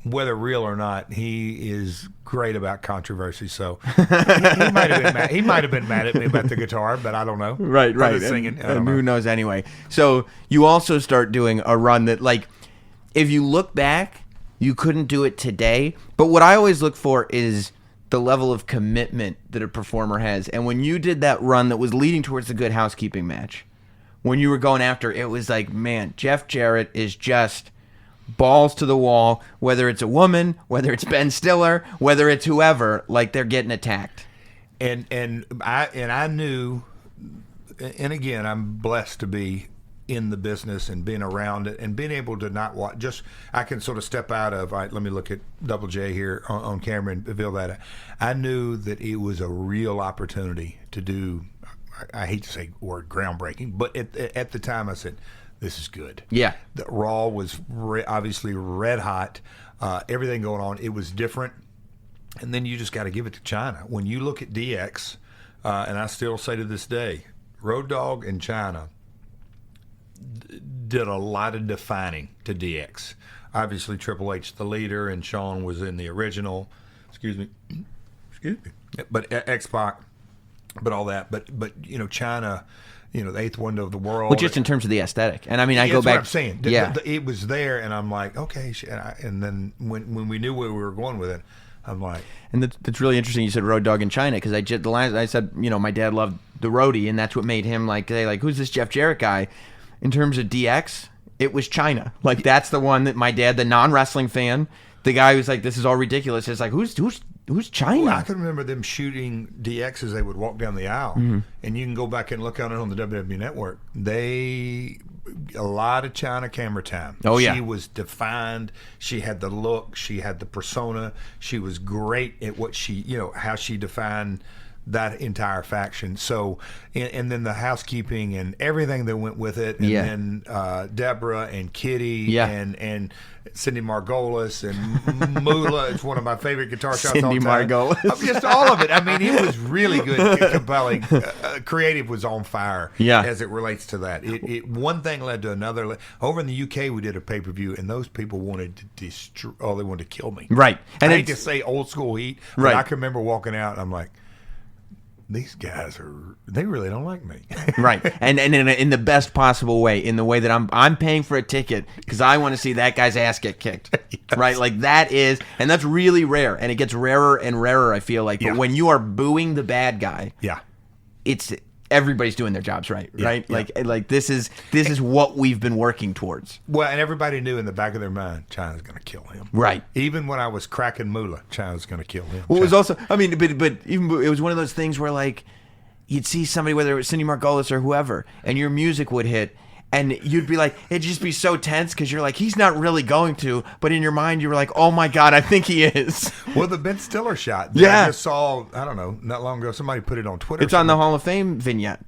whether real or not, he is great about controversy. So he might have been mad. He might have been mad at me about the guitar, but I don't know. Right. Singing, and who knows anyway? So you also start doing a run that, like, if you look back, you couldn't do it today. But what I always look for is the level of commitment that a performer has. And when you did that run that was leading towards the Good Housekeeping match, when you were going after, it was like, man, Jeff Jarrett is just balls to the wall, whether it's a woman, whether it's Ben Stiller, whether it's whoever, like they're getting attacked. And I knew, and again, I'm blessed to be in the business and being around it and being able to not watch, just I can sort of step out of, all right, let me look at Double J here on camera and reveal that. I knew that it was a real opportunity to do, I hate to say the word groundbreaking, but at the time I said, this is good. Yeah. The Raw was obviously red hot. Everything going on, it was different. And then you just got to give it to China. When you look at DX, and I still say to this day, Road Dogg and China did a lot of defining to DX. Obviously, Triple H the leader, and Shawn was in the original. Excuse me. But X-Pac. But all that, but you know, China, you know, the eighth wonder of the world. Well, just in terms of the aesthetic, and I mean, I go back. That's what I'm saying. Yeah, it was there, and I'm like, okay. And then when we knew where we were going with it, I'm like, and that's really interesting. You said Road Dogg in China because I said, you know, my dad loved the roadie, and that's what made him like, say, like, who's this Jeff Jarrett guy? In terms of DX, it was China. Like that's the one that my dad, the non-wrestling fan, the guy who's like, this is all ridiculous. It's like, who's China? Well, I can remember them shooting DX as they would walk down the aisle, and you can go back and look on it on the WWE Network. A lot of China camera time. Oh yeah, she was defined. She had the look. She had the persona. She was great at what she, you know, how she defined that entire faction. So, and then the housekeeping and everything that went with it, and then Deborah and Kitty and Cindy Margolis and Moolah. It's one of my favorite guitar shots Cindy all time. Margolis. Just all of it. I mean, it was really good, compelling. Creative was on fire as it relates to that. One thing led to another. Over in the UK, we did a pay-per-view, and those people wanted to destroy, they wanted to kill me. Right. And I hate to say old school heat, but right. I can remember walking out, and I'm like, these guys they really don't like me. Right. And in the best possible way, in the way that I'm paying for a ticket because I want to see that guy's ass get kicked. Yes. Right? Like that is, and that's really rare, and it gets rarer and rarer, I feel like. But when you are booing the bad guy, it's everybody's doing their jobs right? Like this is what we've been working towards. Well, and everybody knew in the back of their mind China's going to kill him. Right. Even when I was cracking Moolah, China's going to kill him. Well, it was also, I mean, but even it was one of those things where like you'd see somebody, whether it was Cindy Margolis or whoever, and your music would hit, and you'd be like, it'd just be so tense because you're like, he's not really going to, but in your mind you were like, oh my God, I think he is. Well, the Ben Stiller shot that I just saw, I don't know, not long ago, somebody put it on Twitter. It's on the Hall of Fame vignette.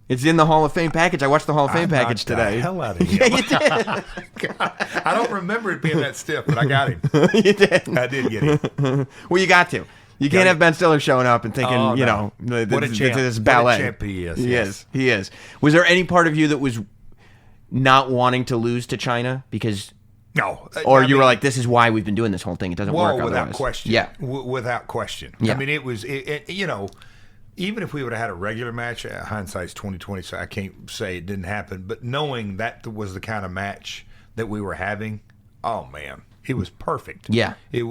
It's in the Hall of Fame package. I watched the Hall of Fame package today. The hell out of him. Yeah, you did. I don't remember it being that stiff, but I got him. You did. I did get him. Well, you got to. You can't have Ben Stiller showing up and thinking, what a champ. This ballet. What a champ he is. He is. Was there any part of you that was not wanting to lose to China because? No. Or you were like, this is why we've been doing this whole thing. It doesn't work otherwise. Without question. Yeah. Without question. Yeah. I mean, it was, you know, even if we would have had a regular match, hindsight's 20/20, so I can't say it didn't happen. But knowing that was the kind of match that we were having, oh man, it was perfect. Yeah, it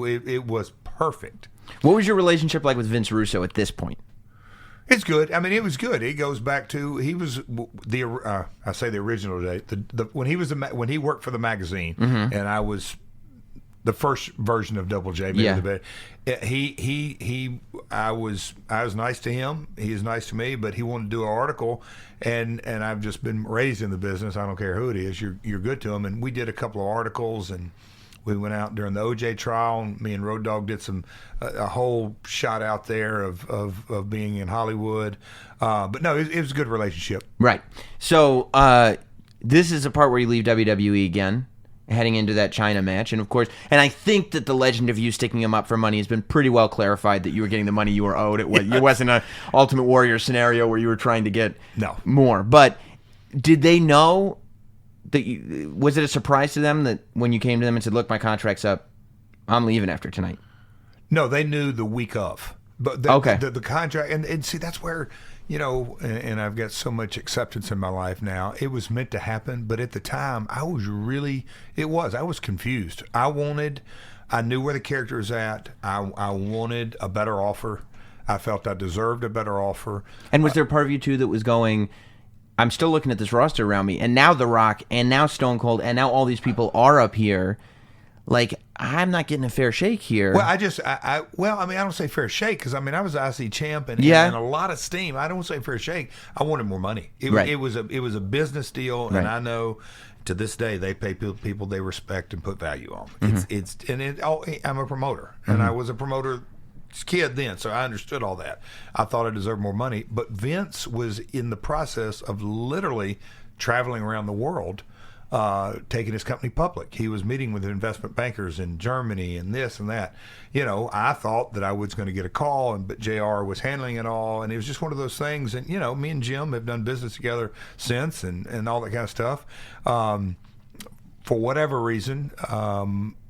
was perfect. What was your relationship like with Vince Russo at this point? It's good. I mean, it was good. It goes back to he was I say the original day. When he worked for the magazine, and I was the first version of Double J. I was nice to him. He was nice to me, but he wanted to do an article, and I've just been raised in the business. I don't care who it is. You're good to him, and we did a couple of articles, and we went out during the OJ trial. And me and Road Dogg did a whole shot out there of being in Hollywood. But no, it was a good relationship. Right. So this is a part where you leave WWE again, heading into that China match, and of course, and I think that the legend of you sticking him up for money has been pretty well clarified that you were getting the money you were owed. It wasn't an Ultimate Warrior scenario where you were trying to get more. But did they know Was it a surprise to them that when you came to them and said, "Look, my contract's up, I'm leaving after tonight"? No, they knew the week of. But the contract, and see, that's where, and I've got so much acceptance in my life now. It was meant to happen, but at the time, I was confused. I knew where the character was at. I wanted a better offer. I felt I deserved a better offer. And was there a part of you, too, that was going, I'm still looking at this roster around me, and now The Rock, and now Stone Cold, and now all these people are up here. Like, I'm not getting a fair shake here. Well, I don't say fair shake because, I was IC champ and a lot of steam. I don't say fair shake. I wanted more money. It was a business deal, and I know to this day they pay people they respect and put value on. I'm a promoter, and I was a promoter kid then, so I understood all that. I thought I deserved more money, but Vince was in the process of literally traveling around the world, taking his company public. He was meeting with investment bankers in Germany and this and that. I thought that I was going to get a call, but JR was handling it all, and it was just one of those things. And me and Jim have done business together since, and all that kind of stuff. For whatever reason,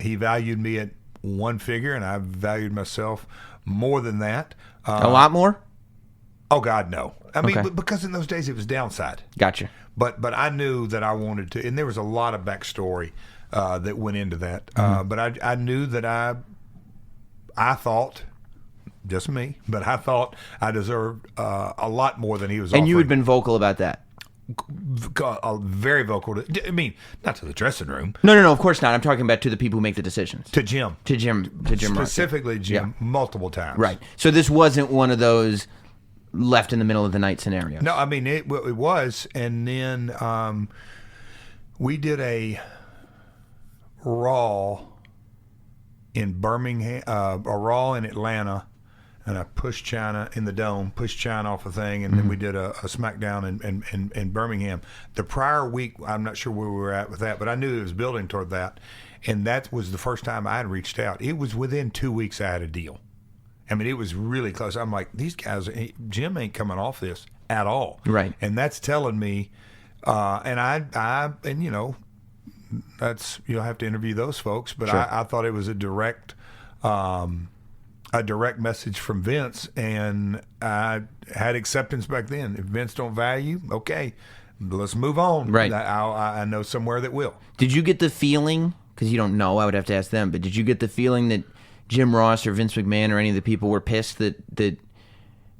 he valued me at one figure, and I valued myself more than that. A lot more? Oh God, no. Because in those days it was downside. Gotcha. But I knew that I wanted to, and there was a lot of backstory that went into that. But I knew that I thought, just me, but I thought I deserved a lot more than he was offering. And you had been vocal about that. Very vocal. Not to the dressing room. No, of course not. I'm talking about to the people who make the decisions. To Jim. Specifically Jim, multiple times. Right. So this wasn't one of those left in the middle of the night scenarios. No, it was. And then we did a Raw in Birmingham, a Raw in Atlanta, and I pushed China in the Dome, pushed China off a thing, and then we did a SmackDown in Birmingham. The prior week, I'm not sure where we were at with that, but I knew it was building toward that, and that was the first time I had reached out. It was within 2 weeks I had a deal. It was really close. I'm like, these guys, Jim ain't coming off this at all. Right. And that's telling me, that's, you'll have to interview those folks, but sure. I thought it was a direct message from Vince, and I had acceptance back then. If Vince don't value, okay, let's move on. Right. I know somewhere that will. Did you get the feeling, because you don't know, I would have to ask them, but did you get the feeling that Jim Ross or Vince McMahon or any of the people were pissed that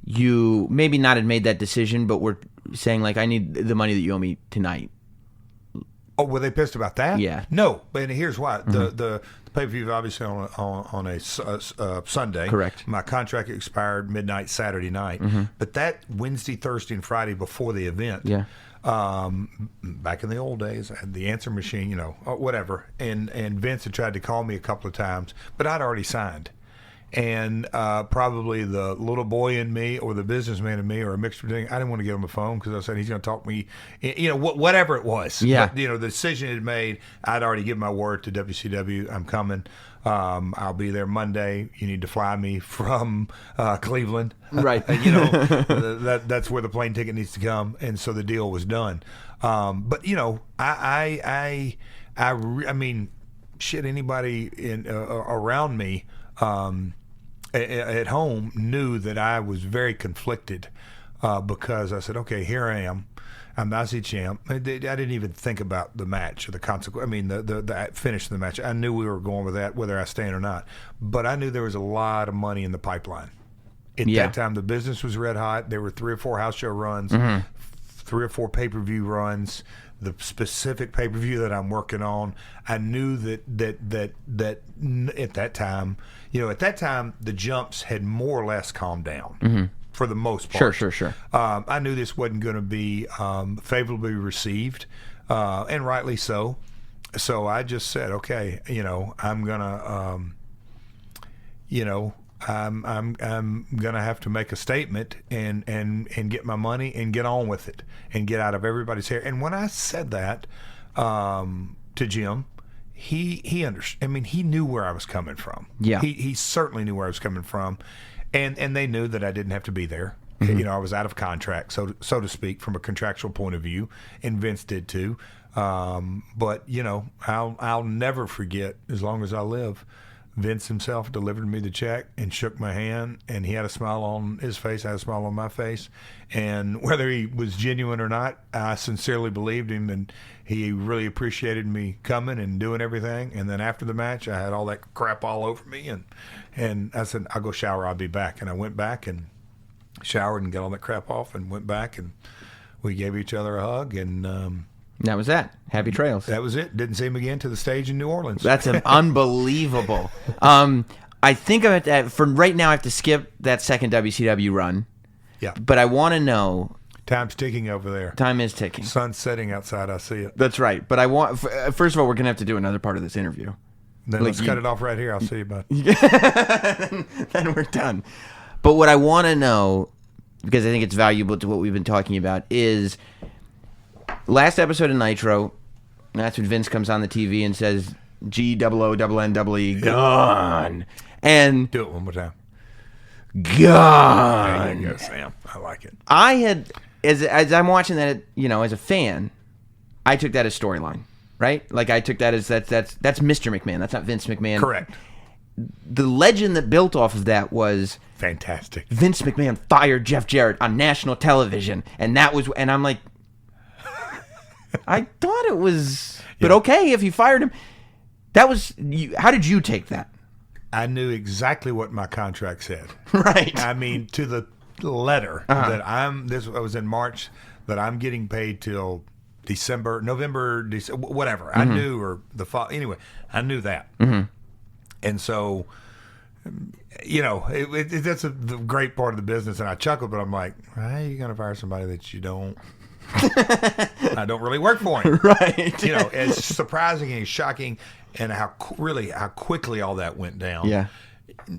you maybe not had made that decision, but were saying, like, I need the money that you owe me tonight? Oh, were they pissed about that? Yeah. No, and here's why. The pay-per-view obviously on a Sunday. Correct. My contract expired midnight Saturday night. But that Wednesday, Thursday, and Friday before the event, back in the old days, I had the answer machine, whatever. And Vince had tried to call me a couple of times, but I'd already signed. And probably the little boy in me or the businessman in me or a mixture thing, I didn't want to get on the phone because I said he's going to talk me, whatever it was. Yeah. But, the decision had made, I'd already given my word to WCW. I'm coming. I'll be there Monday. You need to fly me from Cleveland. Right. That's where the plane ticket needs to come. And so the deal was done. But, anybody around me at home knew that I was very conflicted because I said, okay, here I am. I'm the IC champ. I didn't even think about the match or the consequence. The finish of the match. I knew we were going with that, whether I stand or not. But I knew there was a lot of money in the pipeline. At that time, the business was red hot. There were 3 or 4 house show runs, 3 or 4 pay-per-view runs. The specific pay-per-view that I'm working on, I knew that at that time, the jumps had more or less calmed down for the most part. Sure. I knew this wasn't going to be favorably received, and rightly so. So I just said, okay, I'm gonna, I'm gonna have to make a statement and get my money and get on with it and get out of everybody's hair. And when I said that to Jim, he understood. He knew where I was coming from. Yeah, he certainly knew where I was coming from, and they knew that I didn't have to be there. I was out of contract, so to speak, from a contractual point of view, and Vince did too. But I'll never forget, as long as I live, Vince himself delivered me the check and shook my hand, and he had a smile on his face, I had a smile on my face, and whether he was genuine or not, I sincerely believed him, and he really appreciated me coming and doing everything. And then after the match, I had all that crap all over me, and I said, I'll go shower, I'll be back. And I went back and showered and got all that crap off and went back, and we gave each other a hug, and that was that. Happy trails. that was it. Didn't see him again to the stage in New Orleans. That's unbelievable. I think I'm for right now I have to skip that second WCW run. Yeah. But I want to know. Time's ticking over there. Time is ticking. Sun's setting outside. I see it. That's right. But I want. First of all, we're gonna have to do another part of this interview. Then let's cut it off right here. I'll see you about it. Then we're done. But what I want to know, because I think it's valuable to what we've been talking about, is last episode of Nitro. That's when Vince comes on the TV and says, G-O-O-N-N-E, gone. And Do it one more time. gone. There you go, Sam. I like it. I had, as I'm watching that, as a fan, I took that as storyline, right? Like I took that as that's Mr. McMahon. That's not Vince McMahon. Correct. The legend that built off of that was Fantastic. Vince McMahon fired Jeff Jarrett on national television, and I'm like, I thought it was, but okay, if you fired him, that was you. How did you take that? I knew exactly what my contract said. Right. I mean, to the letter that I was in March, that I'm getting paid till November, December, whatever. I knew, or the fall. Anyway, I knew that. And so, that's the great part of the business. And I chuckled, but I'm like, how are you going to fire somebody that you don't? I don't really work for him. Right. It's surprising and shocking, and how quickly all that went down. Yeah.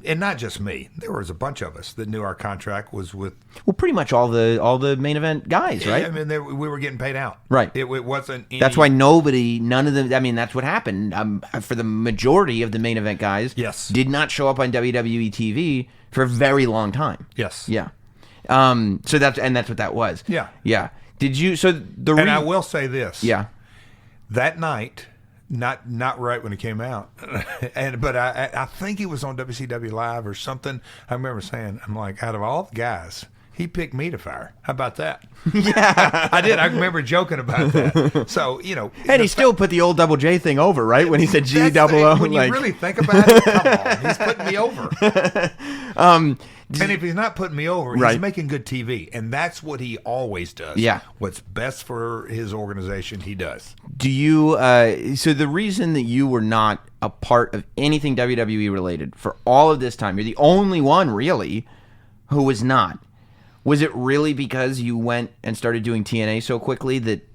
And not just me. There was a bunch of us that knew our contract was with. Well, pretty much all the main event guys, right? I mean, we were getting paid out. Right. It wasn't. That's why none of them. I mean, that's what happened. For the majority of the main event guys, Yes. did not show up on WWE TV for a very long time. Yes. Yeah. So that's what that was. Yeah. Yeah. Did you? So the. And I will say this. Yeah. That night. Not right when it came out, but I think it was on WCW Live or something. I remember saying, I'm like, out of all the guys, he picked me to fire. How about that? Yeah, I did. I remember joking about that. So and he still put the old Double J thing over, right? When he said G-O-O. When you really think about it, come on, he's putting me over. And if he's not putting me over, he's making good TV. And that's what he always does. Yeah. What's best for his organization, he does. Do you, so the reason that you were not a part of anything WWE related for all of this time, you're the only one really who was not. Was it really because you went and started doing TNA so quickly that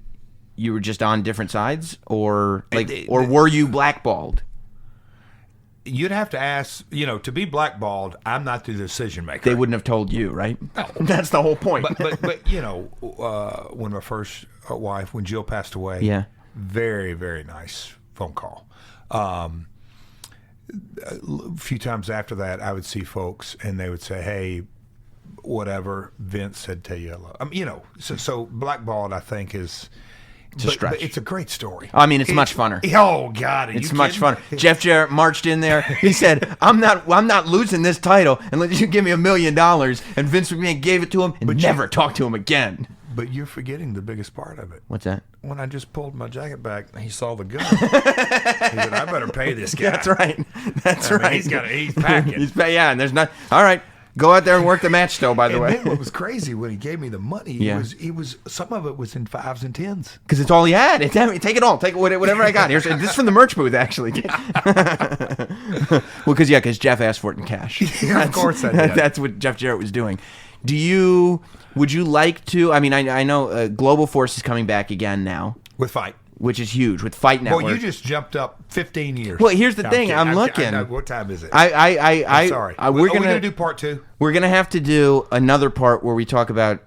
you were just on different sides? Or were you blackballed? You'd have to ask, to be blackballed, I'm not the decision maker. They wouldn't have told you, right? No. That's the whole point. But when my first wife, when Jill passed away, yeah, very, very nice phone call. A few times after that, I would see folks, and they would say, hey, whatever, Vince said tell you hello. So blackballed, I think, is... It's a stretch. But it's a great story. I mean, it's much funner. Oh God, it's much funner. Jeff Jarrett marched in there. He said, "I'm not losing this title unless you give me $1 million." And Vince McMahon gave it to him and never talked to him again. But you're forgetting the biggest part of it. What's that? When I just pulled my jacket back, he saw the gun. He said, "I better pay this guy." That's right. That's right. He's packing. And there's not. All right. Go out there and work the match still, by the way. Then what was crazy when he gave me the money, he was some of it was in 5s and 10s. Because it's all he had. Take it all. Take whatever I got. This is from the merch booth, actually. Well, because Jeff asked for it in cash. Yeah, of course I did. That's what Jeff Jarrett was doing. Would you like to, I mean, I know Global Force is coming back again now. With Fight. Which is huge, with Fight Network. Well, you just jumped up 15 years. Well, here's the thing. I'm looking. I know. What time is it? I'm sorry. We're going to do part 2? We're going to have to do another part where we talk about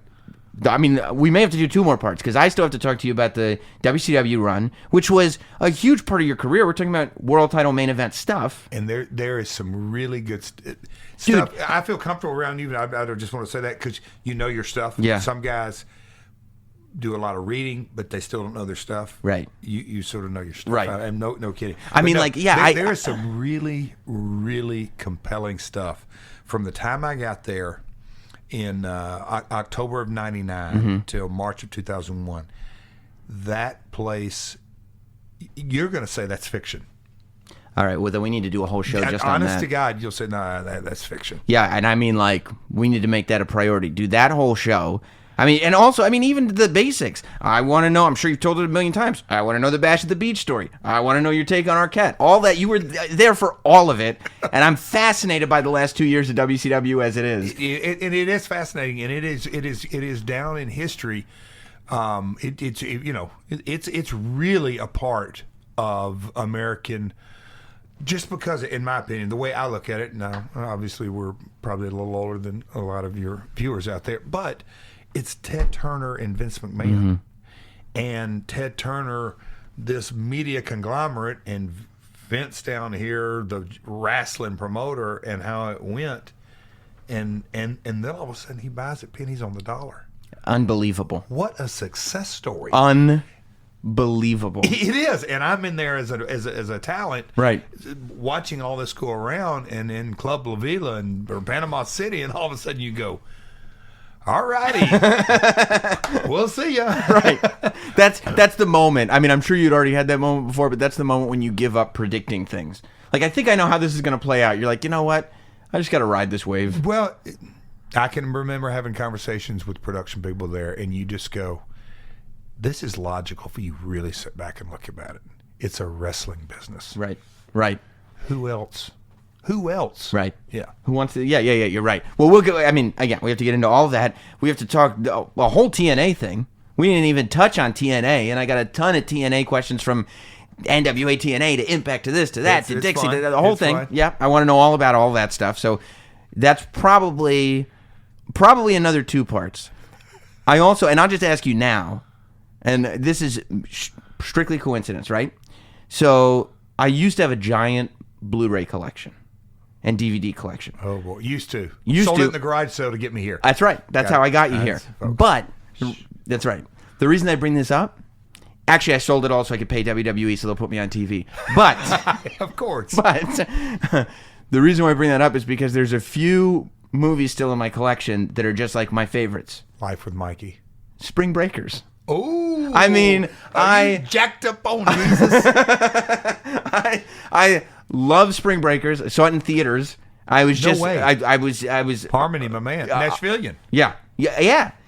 I mean, we may have to do 2 more parts because I still have to talk to you about the WCW run, which was a huge part of your career. We're talking about world title main event stuff. And there is some really good stuff. Dude. I feel comfortable around you. I just want to say that because you know your stuff. Yeah. Some guys do a lot of reading, but they still don't know their stuff. Right. You sort of know your stuff. Right. I'm no kidding. I mean, there is some really, really compelling stuff from the time I got there in October of '99 till March of 2001. That place, you're going to say that's fiction. All right, well, then we need to do a whole show just on that. Honest to God, you'll say, no, that's fiction. Yeah, and I mean, we need to make that a priority. Do that whole show. I mean, and also, even the basics. I want to know, I'm sure you've told it a million times, I want to know the Bash at the Beach story. I want to know your take on Arquette. All that, you were there for all of it, and I'm fascinated by the last 2 years of WCW as it is. And it is fascinating, and it is down in history. It's really a part of American. Just because, in my opinion, the way I look at it, now obviously we're probably a little older than a lot of your viewers out there, but it's Ted Turner and Vince McMahon. And Ted Turner, this media conglomerate, and Vince down here, the wrestling promoter, and how it went. And then all of a sudden he buys it pennies on the dollar. Unbelievable. What a success story. Unbelievable. It is, and I'm in there as a talent, right? Watching all this go around, and in Club La Vila or Panama City, and all of a sudden you go, "All righty, we'll see ya." Right. That's the moment. I mean, I'm sure you'd already had that moment before, but that's the moment when you give up predicting things. Like, I think I know how this is going to play out. You're like, you know what? I just got to ride this wave. Well, I can remember having conversations with production people there, and you just go, this is logical if you really sit back and look about it. It's a wrestling business. Right. Who else? Right. Yeah. Who wants to? Yeah, you're right. Well, we'll go. I mean, again, we have to get into all of that. We have to talk a whole TNA thing. We didn't even touch on TNA, and I got a ton of TNA questions from NWA TNA to Impact to this to that to Dixie to the whole thing. Fine. Yeah, I want to know all about all that stuff. So that's probably another 2 parts. I also, and I'll just ask you now. And this is strictly coincidence, right? So I used to have a giant Blu-ray collection and DVD collection. Oh, boy. Used to. Sold it in the garage sale to get me here. That's right. That's how I got you here. Folks. But, that's right. The reason I bring this up, actually I sold it all so I could pay WWE so they'll put me on TV. But. Of course. But the reason why I bring that up is because there's a few movies still in my collection that are just like my favorites. Life with Mikey. Spring Breakers. Oh, I mean, I jacked up on Jesus. I love Spring Breakers. I saw it in theaters. I was no way. I was Harmony, my man, Nashvilleian. Yeah.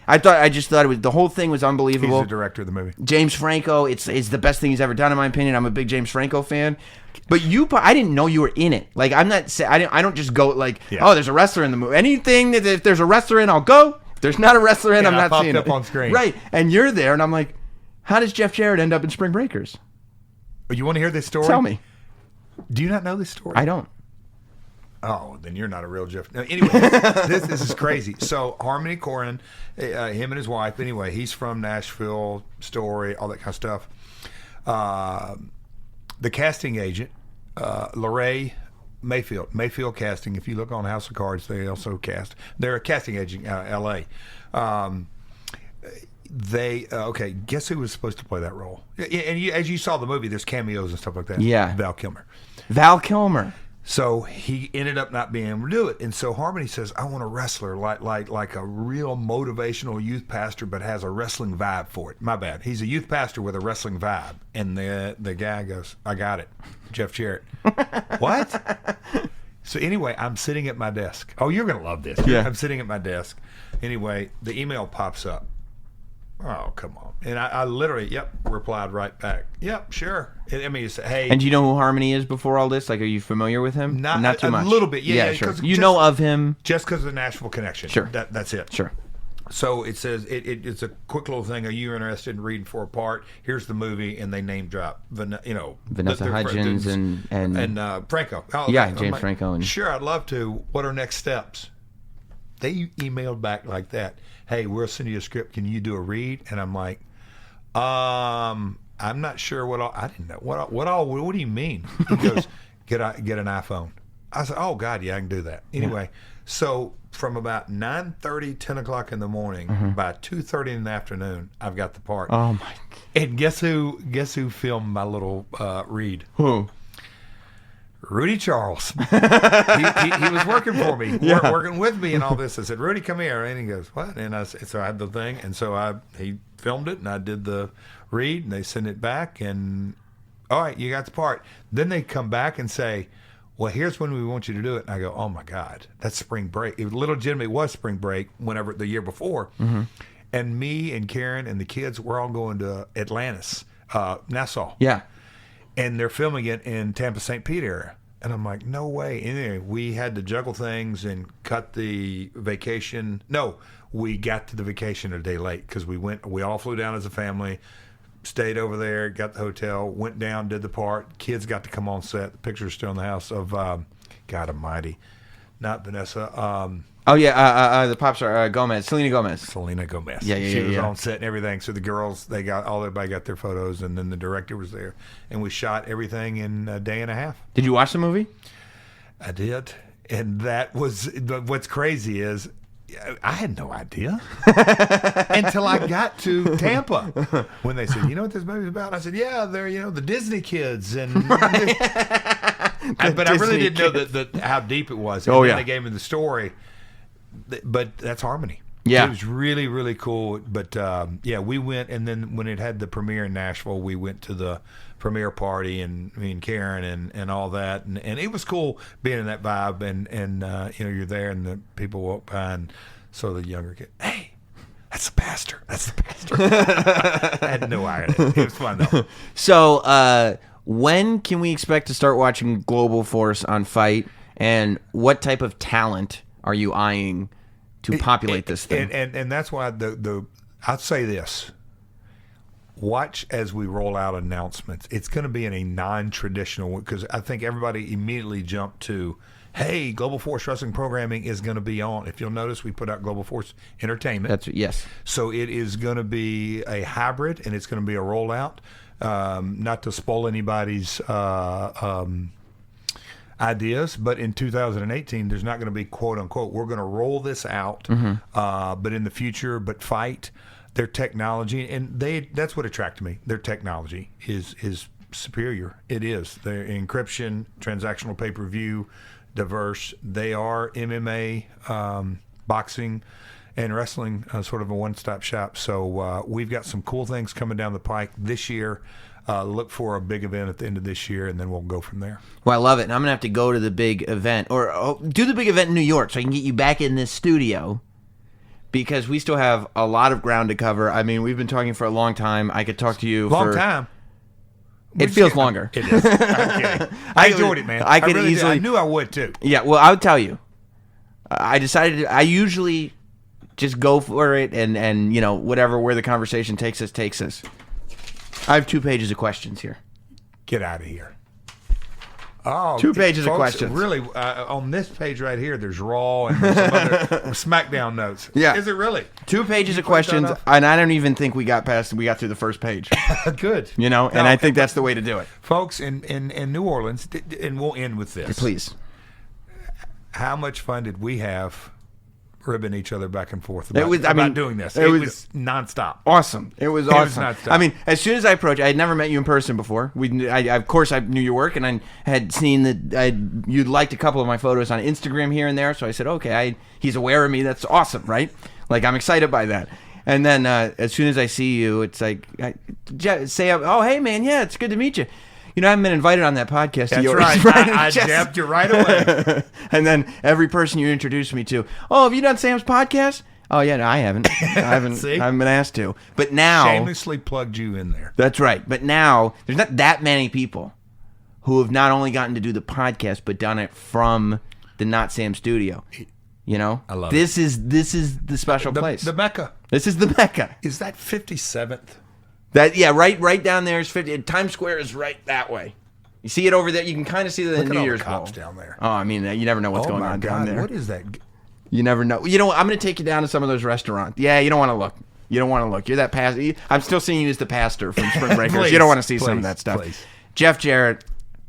I just thought it was, the whole thing was unbelievable. He's the director of the movie. James Franco, it's the best thing he's ever done in my opinion. I'm a big James Franco fan. But I didn't know you were in it. Like, I don't just go like, oh, there's a wrestler in the movie. Anything that if there's a wrestler in, I'll go. If there's not a wrestler in, I'm not seeing it. Popped up on screen. Right. And you're there, and I'm like, how does Jeff Jarrett end up in Spring Breakers? You want to hear this story? Tell me. Do you not know this story? I don't. Oh, then you're not a real Jeff. No, anyway, this is crazy. So Harmony Korine, him and his wife, anyway, he's from Nashville, Story, all that kind of stuff. The casting agent, Lorraine Mayfield Casting, if you look on House of Cards, they also cast. They're a casting agent out of L.A. Guess who was supposed to play that role? And as you saw the movie, there's cameos and stuff like that. Yeah. Val Kilmer. So he ended up not being able to do it. And so Harmony says, I want a wrestler like a real motivational youth pastor, but has a wrestling vibe for it. My bad. He's a youth pastor with a wrestling vibe. And the guy goes, I got it. Jeff Jarrett. What? So anyway, I'm sitting at my desk. Oh, you're going to love this. Yeah. I'm sitting at my desk. Anyway, the email pops up. Oh, come on. And I literally, replied right back. Yep, sure. I mean, it's, hey. And do you know who Harmony is before all this? Like, are you familiar with him? Not too much. A little bit, yeah. Sure. You know of him. Just because of the Nashville connection. Sure. That's it. Sure. So it says, it's a quick little thing. Are you interested in reading for a part? Here's the movie, and they name drop, Vanessa Hudgens and Franco. James Franco. Sure, I'd love to. What are next steps? they emailed back like that. Hey, we'll send you a script. Can you do a read? And I'm like, I'm not sure what all. I didn't know what do you mean? He goes, get an iPhone. I said, oh God, yeah, I can do that. Anyway, so from about 9:30, 10 o'clock in the morning, by 2:30 in the afternoon, I've got the part. Oh my! And guess who filmed my little read? Who? Rudy Charles. he was working for me, working with me and all this. I said, Rudy, come here. And he goes, what? And so I had the thing. And so he filmed it, and I did the read, and they sent it back. And, all right, you got the part. Then they come back and say, well, here's when we want you to do it. And I go, oh, my God, that's spring break. It legitimately was spring break whenever the year before. Mm-hmm. And me and Karen and the kids, we're all going to Atlantis, Nassau. Yeah. And they're filming it in Tampa, St. Pete area. And I'm like, no way. Anyway, we had to juggle things and cut the vacation. No, we got to the vacation a day late because we all flew down as a family, stayed over there, got the hotel, went down, did the part. Kids got to come on set. The picture's still in the house of, God almighty, not Vanessa. The pop star Selena Gomez. Yeah. She was on set and everything. So the girls, everybody got their photos, and then the director was there, and we shot everything in a day and a half. Did you watch the movie? I did, and that was what's crazy is I had no idea until I got to Tampa when they said, "You know what this movie's about?" I said, "Yeah, they're the Disney kids," and but I really didn't know how deep it was. And then they gave me the story. But that's Harmony. Yeah. It was really, really cool. But, we went, and then when it had the premiere in Nashville, we went to the premiere party, and me and Karen and all that. And it was cool being in that vibe, and you're there, and the people walk by, and so the younger kid, hey, that's the pastor. I had no idea. It was fun, though. So when can we expect to start watching Global Force on Fight, and what type of talent are you eyeing to populate this thing? And that's why I'd say this. Watch as we roll out announcements. It's going to be in a non-traditional, because I think everybody immediately jumped to, hey, Global Force Wrestling Programming is going to be on. If you'll notice, we put out Global Force Entertainment. Yes. So it is going to be a hybrid, and it's going to be a rollout. Not to spoil anybody's ideas, but in 2018 there's not going to be quote unquote we're going to roll this out, but in the future, but Fight, their technology, and that's what attracted me. Their technology is superior. It is. Their encryption, transactional pay-per-view, diverse. They are MMA, boxing, and wrestling, sort of a one-stop shop. So we've got some cool things coming down the pike this year. Look for a big event at the end of this year, and then we'll go from there. Well, I love it. And I'm going to have to go to the big event, or do the big event in New York so I can get you back in this studio, because we still have a lot of ground to cover. I mean, we've been talking for a long time. I could talk to you long time. It feels longer. It is. I'm kidding. I enjoyed it, man. I could really easily. I knew I would, too. Yeah, well, I would tell you. I decided I usually just go for it, and whatever, where the conversation takes us. I have 2 pages of questions here. Get out of here. Oh, 2 pages folks, of questions. Really, on this page right here, there's Raw and there's some other SmackDown notes. Yeah. Is it really? 2 pages of questions, and I don't even think we got through the first page. Good. And I think that's the way to do it. Folks, in New Orleans, and we'll end with this. Please. How much fun did we have ribbing each other back and forth about doing this? It was nonstop. Awesome. It was awesome. Nonstop. I mean, as soon as I approached, I had never met you in person before. Of course, I knew your work, and I had seen that you'd liked a couple of my photos on Instagram here and there. So I said, okay, he's aware of me. That's awesome, right? Like, I'm excited by that. And then as soon as I see you, it's like, oh, hey, man, yeah, it's good to meet you. I haven't been invited on that podcast. That's right. I jabbed you right away. And then every person you introduced me to, oh, have you done Sam's podcast? Oh, yeah, no, I haven't. I haven't been asked to. But now... Shamelessly plugged you in there. That's right. But now, there's not that many people who have not only gotten to do the podcast, but done it from the Not Sam studio. I love this is the special place. The Mecca. This is the Mecca. Is that 57th? Right down there is 50. Times Square is right that way. You see it over there. You can kind of see the New Year's cops Bowl down there. Oh, I mean, you never know what's going on down there. What is that? You never know. You know what? I'm going to take you down to some of those restaurants. Yeah, you don't want to look. You don't want to look. You're that pastor. I'm still seeing you as the pastor from Spring Breakers. Please, you don't want to see some of that stuff. Please. Jeff Jarrett,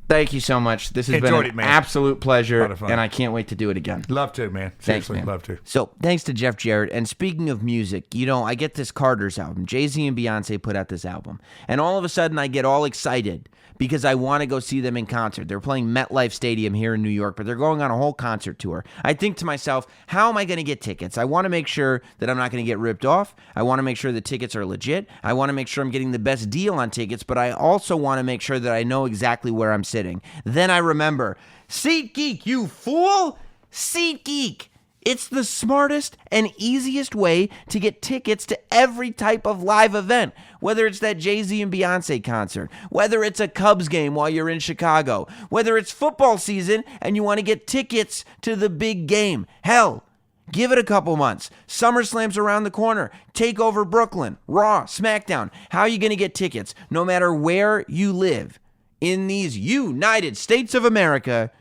thank you so much. This has been an absolute pleasure, and I can't wait to do it again. Love to, man. Seriously, Thanks, man. Love to. So thanks to Jeff Jarrett. And speaking of music, you know, I get this Carter's album. Jay-Z and Beyonce put out this album. And all of a sudden I get all excited because I want to go see them in concert. They're playing MetLife Stadium here in New York, but they're going on a whole concert tour. I think to myself, how am I going to get tickets? I want to make sure that I'm not going to get ripped off. I want to make sure the tickets are legit. I want to make sure I'm getting the best deal on tickets, but I also want to make sure that I know exactly where I'm sitting. Then I remember, SeatGeek, you fool! SeatGeek! It's the smartest and easiest way to get tickets to every type of live event, whether it's that Jay-Z and Beyonce concert, whether it's a Cubs game while you're in Chicago, whether it's football season and you want to get tickets to the big game. Hell, give it a couple months. SummerSlam's around the corner. TakeOver Brooklyn, Raw, SmackDown. How are you going to get tickets? No matter where you live in these United States of America,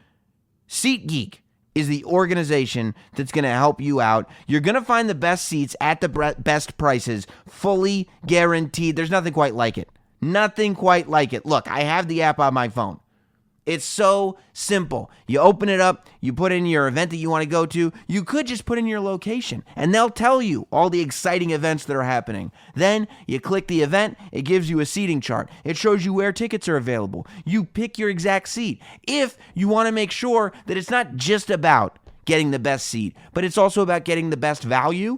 SeatGeek is the organization that's going to help you out. You're going to find the best seats at the best prices, fully guaranteed. There's nothing quite like it. Nothing quite like it. Look, I have the app on my phone. It's so simple. You open it up, you put in your event that you want to go to. You could just put in your location, and they'll tell you all the exciting events that are happening. Then you click the event, it gives you a seating chart. It shows you where tickets are available. You pick your exact seat. If you want to make sure that it's not just about getting the best seat, but it's also about getting the best value,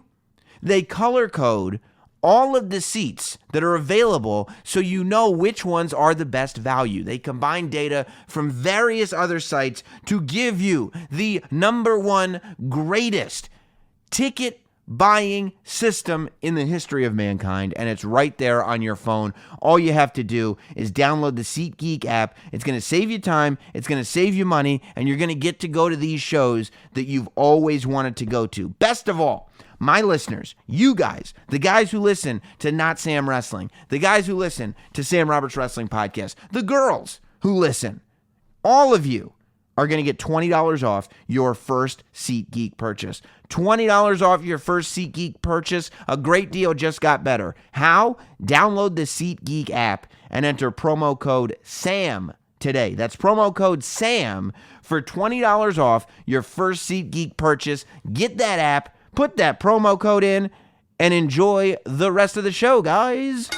they color code all of the seats that are available so you know which ones are the best value. They combine data from various other sites to give you the number one greatest ticket buying system in the history of mankind, and it's right there on your phone. All you have to do is download the SeatGeek app. It's going to save you time, it's going to save you money, and you're going to get to go to these shows that you've always wanted to go to. Best of all, my listeners, you guys, the guys who listen to Not Sam Wrestling, the guys who listen to Sam Roberts Wrestling Podcast, the girls who listen, all of you are going to get $20 off your first SeatGeek purchase. $20 off your first SeatGeek purchase. A great deal just got better. How? Download the SeatGeek app and enter promo code SAM today. That's promo code SAM for $20 off your first SeatGeek purchase. Get that app. Put that promo code in and enjoy the rest of the show, guys.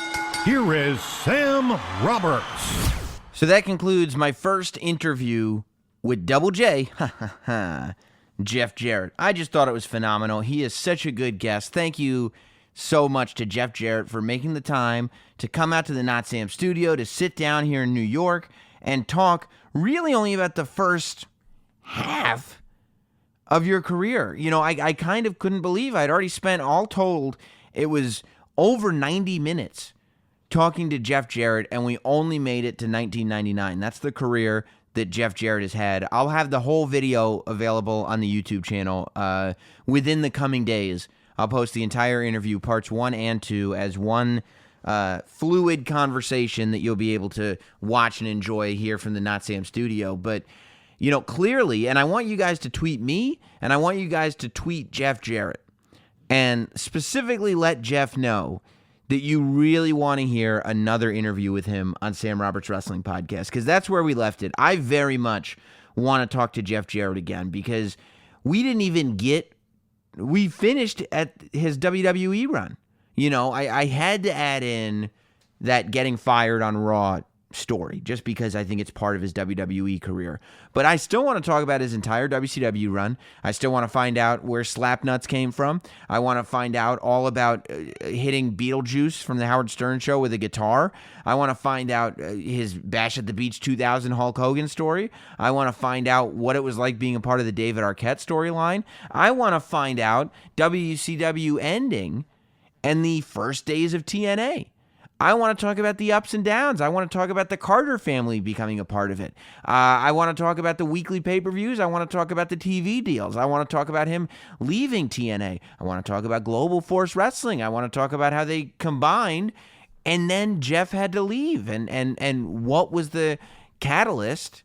Here is Sam Roberts. So that concludes my first interview with Double J, Jeff Jarrett. I just thought it was phenomenal. He is such a good guest. Thank you so much to Jeff Jarrett for making the time to come out to the Not Sam studio, to sit down here in New York and talk really only about the first half of your career. You know, I kind of couldn't believe I'd already spent, all told, it was over 90 minutes talking to Jeff Jarrett, and we only made it to 1999. That's the career that Jeff Jarrett has had. I'll have the whole video available on the YouTube channel within the coming days. I'll post the entire interview, parts 1 and 2, as one fluid conversation that you'll be able to watch and enjoy here from the Not Sam studio. But you know, clearly, and I want you guys to tweet me, and I want you guys to tweet Jeff Jarrett, and specifically let Jeff know that you really want to hear another interview with him on Sam Roberts Wrestling Podcast, because that's where we left it. I very much want to talk to Jeff Jarrett again, because we didn't even we finished at his WWE run. You know, I had to add in that getting fired on Raw story, just because I think it's part of his WWE career. But I still want to talk about his entire WCW run. I still want to find out where Slapnuts came from. I want to find out all about hitting Beetlejuice from the Howard Stern show with a guitar. I want to find out his Bash at the Beach 2000 Hulk Hogan story. I want to find out what it was like being a part of the David Arquette storyline. I want to find out WCW ending and the first days of TNA. I want to talk about the ups and downs. I want to talk about the Carter family becoming a part of it. I want to talk about the weekly pay-per-views. I want to talk about the TV deals. I want to talk about him leaving TNA. I want to talk about Global Force Wrestling. I want to talk about how they combined, and then Jeff had to leave, and what was the catalyst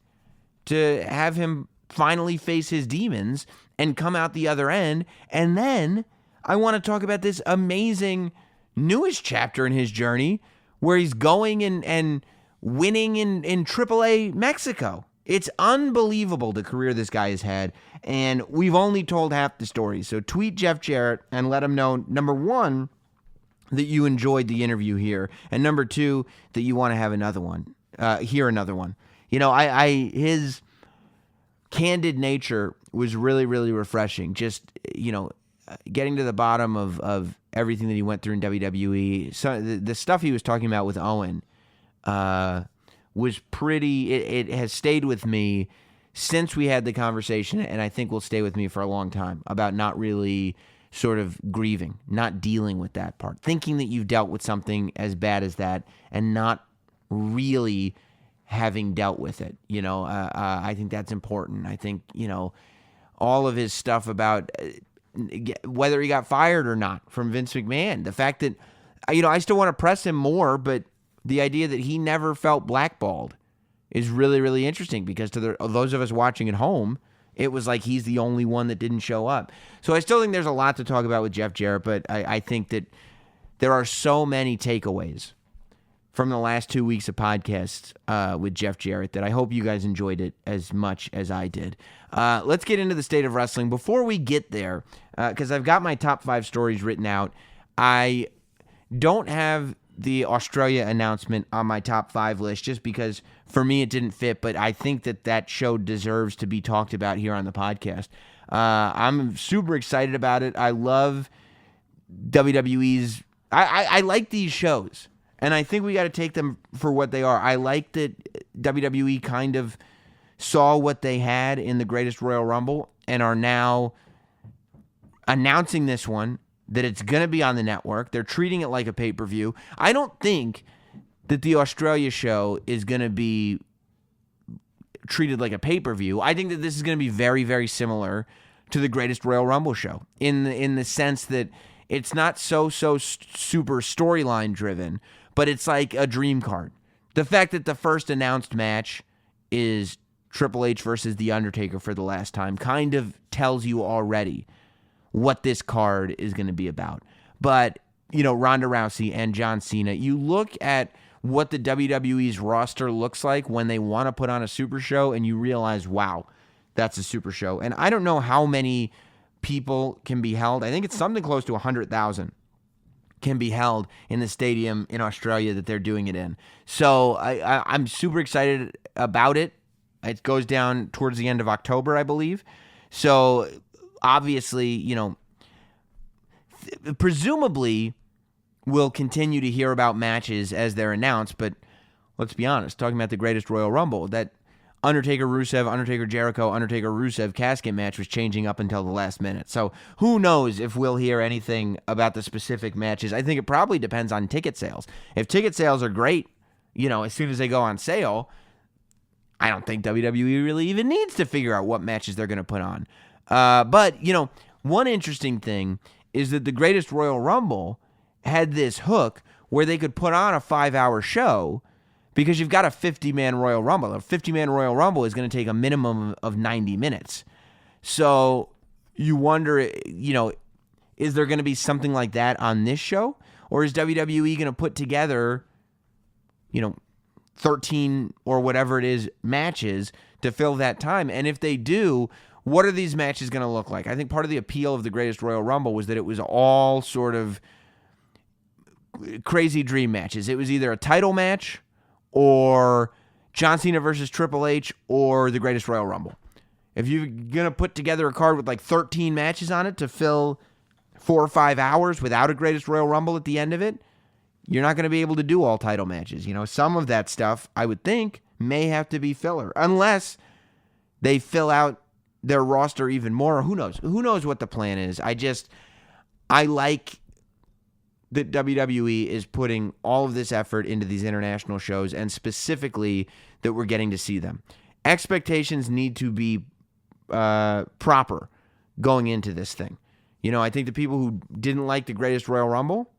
to have him finally face his demons and come out the other end. And then I want to talk about this amazing newest chapter in his journey where he's going and winning in AAA Mexico. It's unbelievable the career this guy has had, and we've only told half the story. So tweet Jeff Jarrett and let him know, number one, that you enjoyed the interview here, and number two, that you want to have another one, hear another one. You know, his candid nature was really, really refreshing. Just, you know, getting to the bottom of everything that he went through in WWE. So the stuff he was talking about with Owen was pretty, it has stayed with me since we had the conversation, and I think will stay with me for a long time, about not really sort of grieving, not dealing with that part, thinking that you've dealt with something as bad as that and not really having dealt with it. You know, I think that's important. I think, you know, all of his stuff about whether he got fired or not from Vince McMahon, the fact that, you know, I still want to press him more, but the idea that he never felt blackballed is really, really interesting, because to those of us watching at home, it was like he's the only one that didn't show up. So I still think there's a lot to talk about with Jeff Jarrett, but I think that there are so many takeaways from the last 2 weeks of podcasts with Jeff Jarrett that I hope you guys enjoyed it as much as I did. Let's get into the state of wrestling. Before we get there, because I've got my top 5 stories written out, I don't have the Australia announcement on my top 5 list just because for me it didn't fit, but I think that show deserves to be talked about here on the podcast. I'm super excited about it. I love WWE's... I like these shows, and I think we got to take them for what they are. I like that WWE kind of saw what they had in the Greatest Royal Rumble and are now announcing this one, that it's going to be on the network. They're treating it like a pay-per-view. I don't think that the Australia show is going to be treated like a pay-per-view. I think that this is going to be very, very similar to the Greatest Royal Rumble show in the sense that it's not so super storyline driven, but it's like a dream card. The fact that the first announced match is Triple H versus The Undertaker for the last time kind of tells you already what this card is going to be about. But, you know, Ronda Rousey and John Cena, you look at what the WWE's roster looks like when they want to put on a super show, and you realize, wow, that's a super show. And I don't know how many people can be held. I think it's something close to 100,000 can be held in the stadium in Australia that they're doing it in. So I'm super excited about it. It goes down towards the end of October, I believe. So obviously, you know, presumably we'll continue to hear about matches as they're announced, but let's be honest, talking about the Greatest Royal Rumble, that Undertaker-Rusev, Undertaker-Jericho, Undertaker-Rusev casket match was changing up until the last minute. So who knows if we'll hear anything about the specific matches. I think it probably depends on ticket sales. If ticket sales are great, you know, as soon as they go on sale, I don't think WWE really even needs to figure out what matches they're going to put on. But, you know, one interesting thing is that the Greatest Royal Rumble had this hook where they could put on a 5-hour show because you've got a 50-man Royal Rumble. A 50-man Royal Rumble is going to take a minimum of 90 minutes. So you wonder, you know, is there going to be something like that on this show? Or is WWE going to put together, you know, 13 or whatever it is matches to fill that time? And if they do, what are these matches going to look like? I think part of the appeal of the Greatest Royal Rumble was that it was all sort of crazy dream matches. It was either a title match or John Cena versus Triple H or the Greatest Royal Rumble. If you're going to put together a card with like 13 matches on it to fill 4 or 5 hours without a Greatest Royal Rumble at the end of it, you're not going to be able to do all title matches. You know, some of that stuff, I would think, may have to be filler, unless they fill out their roster even more. Who knows? Who knows what the plan is? I like that WWE is putting all of this effort into these international shows, and specifically that we're getting to see them. Expectations need to be proper going into this thing. You know, I think the people who didn't like the Greatest Royal Rumble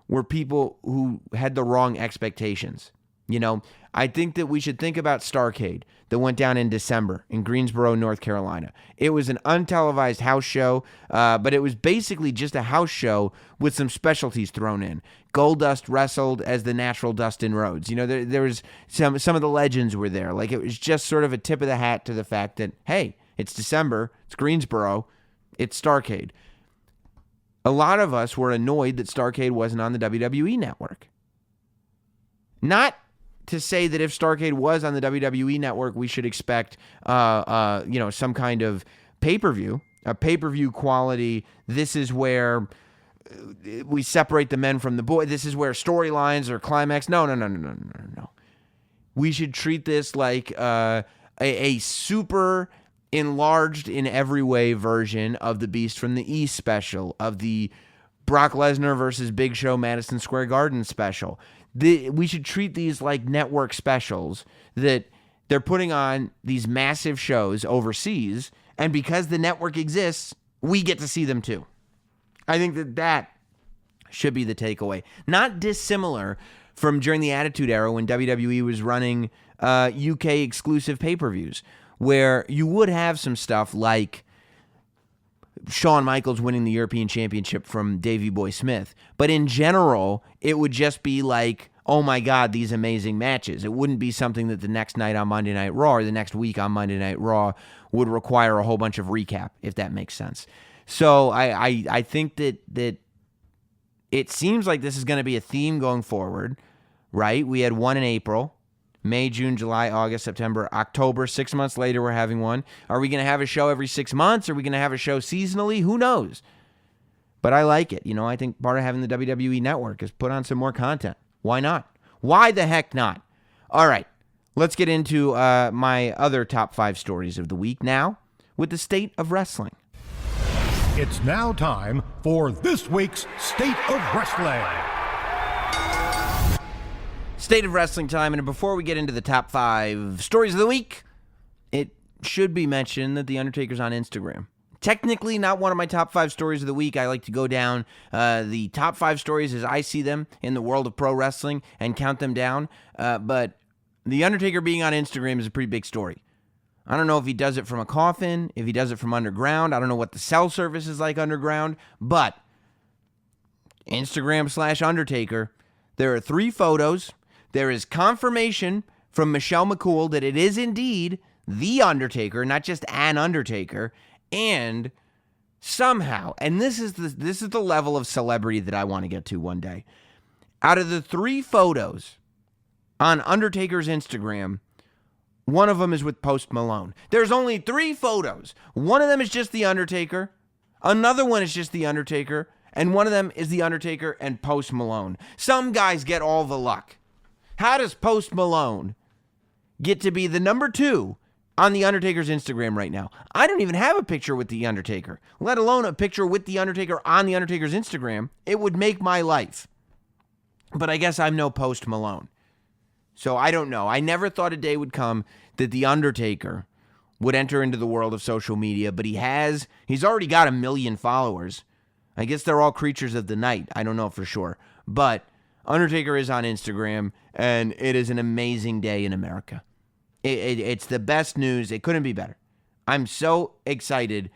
were people who had the wrong expectations. I think that we should think about Starrcade that went down in December in Greensboro, North Carolina. It was an untelevised house show, but it was basically just a house show with some specialties thrown in. Goldust wrestled as the natural Dustin Rhodes. There was some of the legends were there. Like, it was just sort of a tip of the hat to the fact that, hey, it's December, it's Greensboro, it's Starrcade. A lot of us were annoyed that Starrcade wasn't on the WWE network. Not to say that if Starrcade was on the WWE network, we should expect, some kind of pay-per-view, a pay-per-view quality. This is where we separate the men from the boys. This is where storylines are climax. No. We should treat this like a super enlarged in every way version of the Beast from the East special, of the Brock Lesnar versus Big Show Madison Square Garden special. We should treat these like network specials that they're putting on these massive shows overseas, and because the network exists, we get to see them too. I think that should be the takeaway. Not dissimilar from during the Attitude Era when WWE was running UK exclusive pay-per-views, where you would have some stuff like Shawn Michaels winning the European Championship from Davey Boy Smith. But in general, it would just be like, oh my God, these amazing matches. It wouldn't be something that the next night on Monday Night Raw or the next week on Monday Night Raw would require a whole bunch of recap, if that makes sense. So I think that it seems like this is going to be a theme going forward, right? We had one in April. May, June, July, August, September, October. 6 months later, we're having one. Are we going to have a show every 6 months? Are we going to have a show seasonally? Who knows? But I like it. I think part of having the WWE Network is put on some more content. Why not? Why the heck not? All right, let's get into my other top 5 stories of the week now with the state of wrestling. It's now time for this week's State of Wrestling. State of wrestling time, and before we get into the top 5 stories of the week, it should be mentioned that The Undertaker's on Instagram. Technically not one of my top 5 stories of the week. I like to go down the top 5 stories as I see them in the world of pro wrestling and count them down, but The Undertaker being on Instagram is a pretty big story. I don't know if he does it from a coffin, if he does it from underground. I don't know what the cell service is like underground, but Instagram/Undertaker, there are 3 photos. There is confirmation from Michelle McCool that it is indeed The Undertaker, not just an Undertaker, and somehow, and this is the level of celebrity that I want to get to one day. Out of the 3 photos on Undertaker's Instagram, one of them is with Post Malone. There's only 3 photos. One of them is just The Undertaker, another one is just The Undertaker, and one of them is The Undertaker and Post Malone. Some guys get all the luck. How does Post Malone get to be the number 2 on The Undertaker's Instagram right now? I don't even have a picture with The Undertaker, let alone a picture with The Undertaker on The Undertaker's Instagram. It would make my life. But I guess I'm no Post Malone. So I don't know. I never thought a day would come that The Undertaker would enter into the world of social media, but he's already got 1 million followers. I guess they're all creatures of the night. I don't know for sure. But Undertaker is on Instagram, and it is an amazing day in America. It's the best news. It couldn't be better. I'm so excited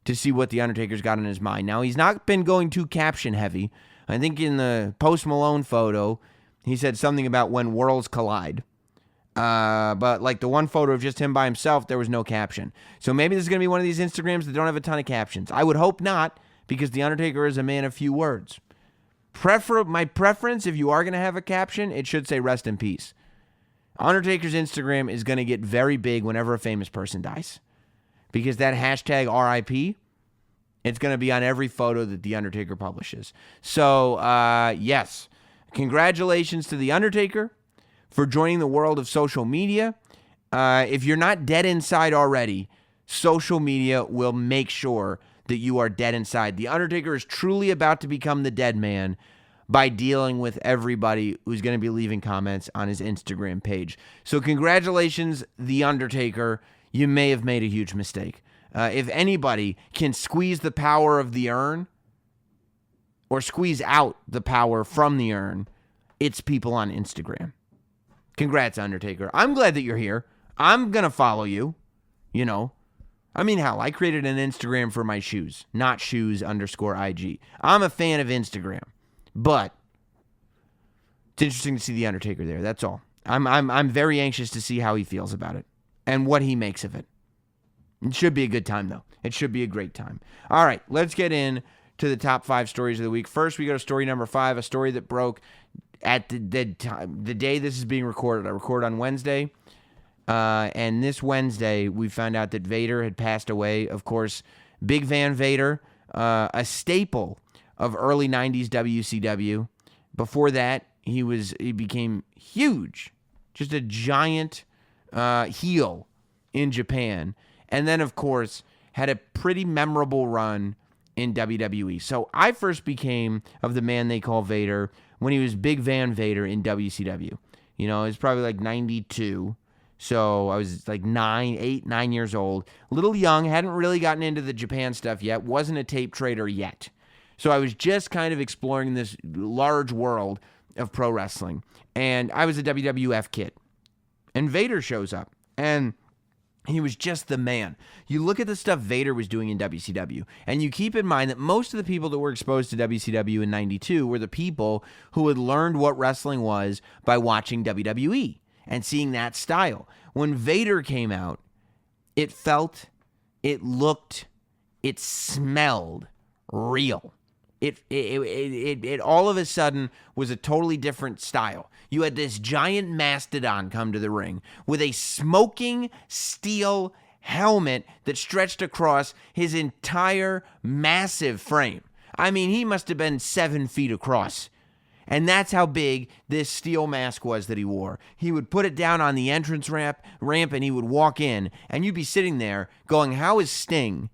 to see what The Undertaker's got on his mind. Now, he's not been going too caption heavy. I think in the Post Malone photo, he said something about when worlds collide. But like the one photo of just him by himself, there was no caption. So maybe this is going to be one of these Instagrams that don't have a ton of captions. I would hope not, because The Undertaker is a man of few words. My preference, if you are going to have a caption, it should say rest in peace. Undertaker's Instagram is going to get very big whenever a famous person dies, because that hashtag RIP, it's going to be on every photo that The Undertaker publishes. So, yes, congratulations to The Undertaker for joining the world of social media. If you're not dead inside already, social media will make sure that you are dead inside. The Undertaker is truly about to become the dead man by dealing with everybody who's going to be leaving comments on his Instagram page. So congratulations, The Undertaker. You may have made a huge mistake. If anybody can squeeze the power of the urn or squeeze out the power from the urn, it's people on Instagram. Congrats, Undertaker. I'm glad that you're here. I'm going to follow you, you know. I mean, hell, I created an Instagram for my shoes, not shoes_IG. I'm a fan of Instagram, but it's interesting to see the Undertaker there. That's all. I'm very anxious to see how he feels about it and what he makes of it. It should be a good time, though. It should be a great time. All right, let's get in to the top 5 stories of the week. First, we go to story number 5, a story that broke at the day this is being recorded. I record on Wednesday, and this Wednesday, we found out that Vader had passed away. Of course, Big Van Vader, a staple of early 90s WCW. Before that, he became huge, just a giant heel in Japan. And then, of course, had a pretty memorable run in WWE. So I first became of the man they call Vader when he was Big Van Vader in WCW. You know, it was probably like 92. So I was like 9 years old. A little young, hadn't really gotten into the Japan stuff yet, wasn't a tape trader yet. So I was just kind of exploring this large world of pro wrestling. And I was a WWF kid. And Vader shows up. And he was just the man. You look at the stuff Vader was doing in WCW, and you keep in mind that most of the people that were exposed to WCW in 92 were the people who had learned what wrestling was by watching WWE and seeing that style. When Vader came out, it felt, it looked, it smelled real. It all of a sudden was a totally different style. You had this giant mastodon come to the ring with a smoking steel helmet that stretched across his entire massive frame. I mean, he must have been 7 feet across. And that's how big this steel mask was that he wore. He would put it down on the entrance ramp and he would walk in, and you'd be sitting there going, how is Sting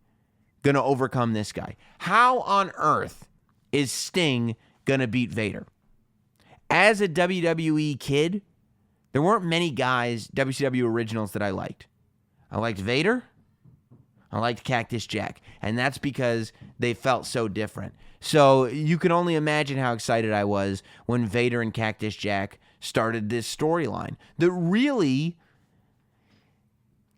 going to overcome this guy? How on earth is Sting going to beat Vader? As a WWE kid, there weren't many guys, WCW originals, that I liked. I liked Vader. I liked Cactus Jack. And that's because they felt so different. So you can only imagine how excited I was when Vader and Cactus Jack started this storyline that really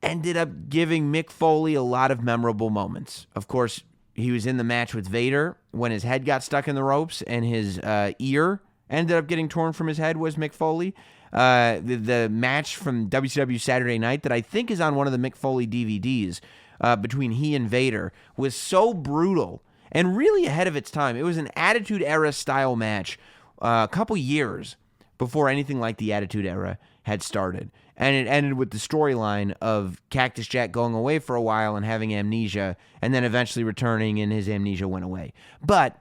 ended up giving Mick Foley a lot of memorable moments. Of course, he was in the match with Vader when his head got stuck in the ropes and his ear ended up getting torn from his head was Mick Foley. The match from WCW Saturday Night that I think is on one of the Mick Foley DVDs between he and Vader was so brutal and really ahead of its time. It was an Attitude Era style match a couple years before anything like the Attitude Era had started. And it ended with the storyline of Cactus Jack going away for a while and having amnesia, and then eventually returning and his amnesia went away. But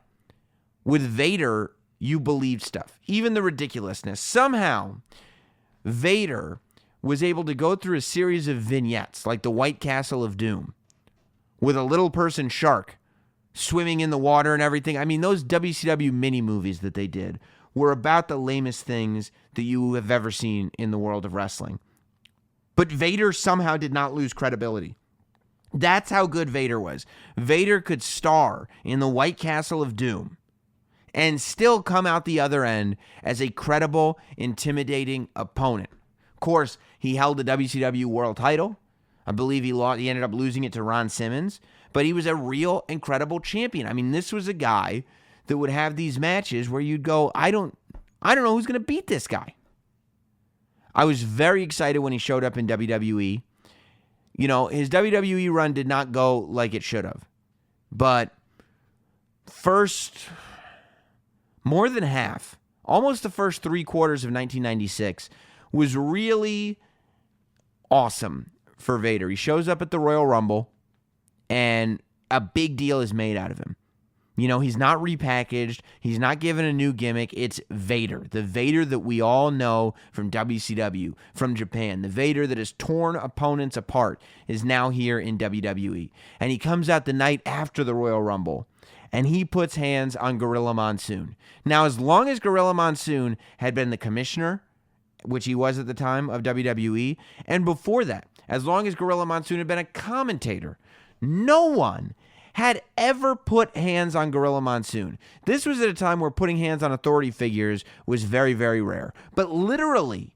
with Vader, you believed stuff, even the ridiculousness. Somehow, Vader was able to go through a series of vignettes, like the White Castle of Doom, with a little person shark swimming in the water and everything. I mean, those WCW mini-movies that they did were about the lamest things that you have ever seen in the world of wrestling. But Vader somehow did not lose credibility. That's how good Vader was. Vader could star in the White Castle of Doom and still come out the other end as a credible, intimidating opponent. Of course, he held the WCW World title. I believe he ended up losing it to Ron Simmons, but he was a real, incredible champion. I mean, this was a guy that would have these matches where you'd go, I don't know who's going to beat this guy. I was very excited when he showed up in WWE. You know, his WWE run did not go like it should have. But more than half, almost the first 3 quarters of 1996 was really awesome for Vader. He shows up at the Royal Rumble, and a big deal is made out of him. You know, he's not repackaged. He's not given a new gimmick. It's Vader, the Vader that we all know from WCW, from Japan. The Vader that has torn opponents apart is now here in WWE. And he comes out the night after the Royal Rumble, and he puts hands on Gorilla Monsoon. Now, as long as Gorilla Monsoon had been the commissioner, which he was at the time of WWE, and before that, as long as Gorilla Monsoon had been a commentator, no one had ever put hands on Gorilla Monsoon. This was at a time where putting hands on authority figures was very, very rare. But literally,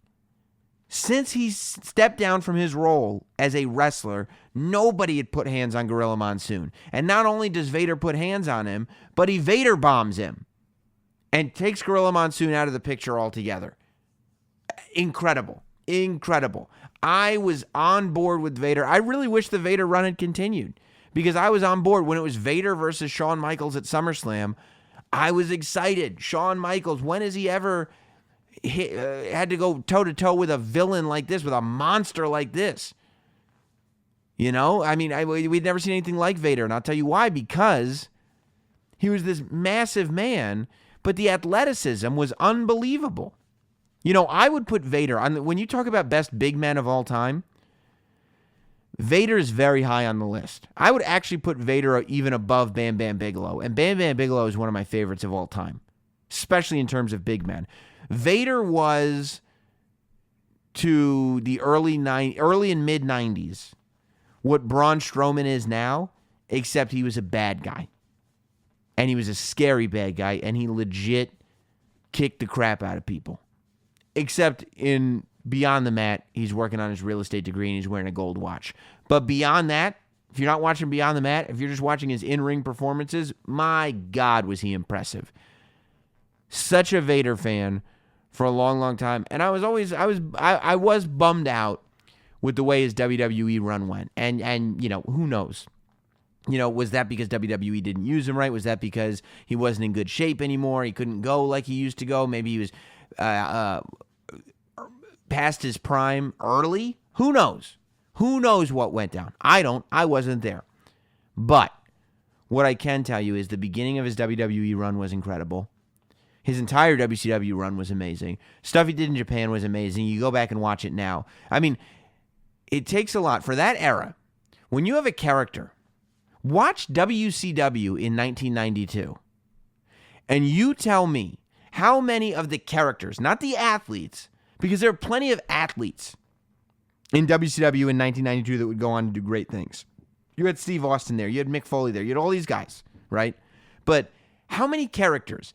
Since he stepped down from his role as a wrestler, nobody had put hands on Gorilla Monsoon. And not only does Vader put hands on him, but he Vader bombs him and takes Gorilla Monsoon out of the picture altogether. Incredible. Incredible. I was on board with Vader. I really wish the Vader run had continued because I was on board when it was Vader versus Shawn Michaels at SummerSlam. I was excited. Shawn Michaels, when has he ever had to go toe-to-toe with a villain like this, with a monster like this? You know, I mean, we'd never seen anything like Vader, and I'll tell you why. Because he was this massive man, but the athleticism was unbelievable. You know, I would put Vader on when you talk about best big men of all time. Vader is very high on the list. I would actually put Vader even above Bam Bam Bigelow, and Bam Bam Bigelow is one of my favorites of all time, especially in terms of big men. Vader was to the early and mid 90s what Braun Strowman is now, except he was a bad guy. And he was a scary bad guy, and he legit kicked the crap out of people. Except in Beyond the Mat, he's working on his real estate degree and he's wearing a gold watch. But beyond that, if you're not watching Beyond the Mat, if you're just watching his in-ring performances, my God, was he impressive. Such a Vader fan for a long, long time. And I was bummed out with the way his WWE run went. And you know, who knows? You know, was that because WWE didn't use him right? Was that because he wasn't in good shape anymore? He couldn't go like he used to go? Maybe he was past his prime early? Who knows? Who knows what went down? I don't. I wasn't there. But what I can tell you is the beginning of his WWE run was incredible. His entire WCW run was amazing. Stuff he did in Japan was amazing. You go back and watch it now. I mean, it takes a lot. For that era, when you have a character, watch WCW in 1992, and you tell me how many of the characters, not the athletes, because there are plenty of athletes in WCW in 1992 that would go on to do great things. You had Steve Austin there. You had Mick Foley there. You had all these guys, right? But how many characters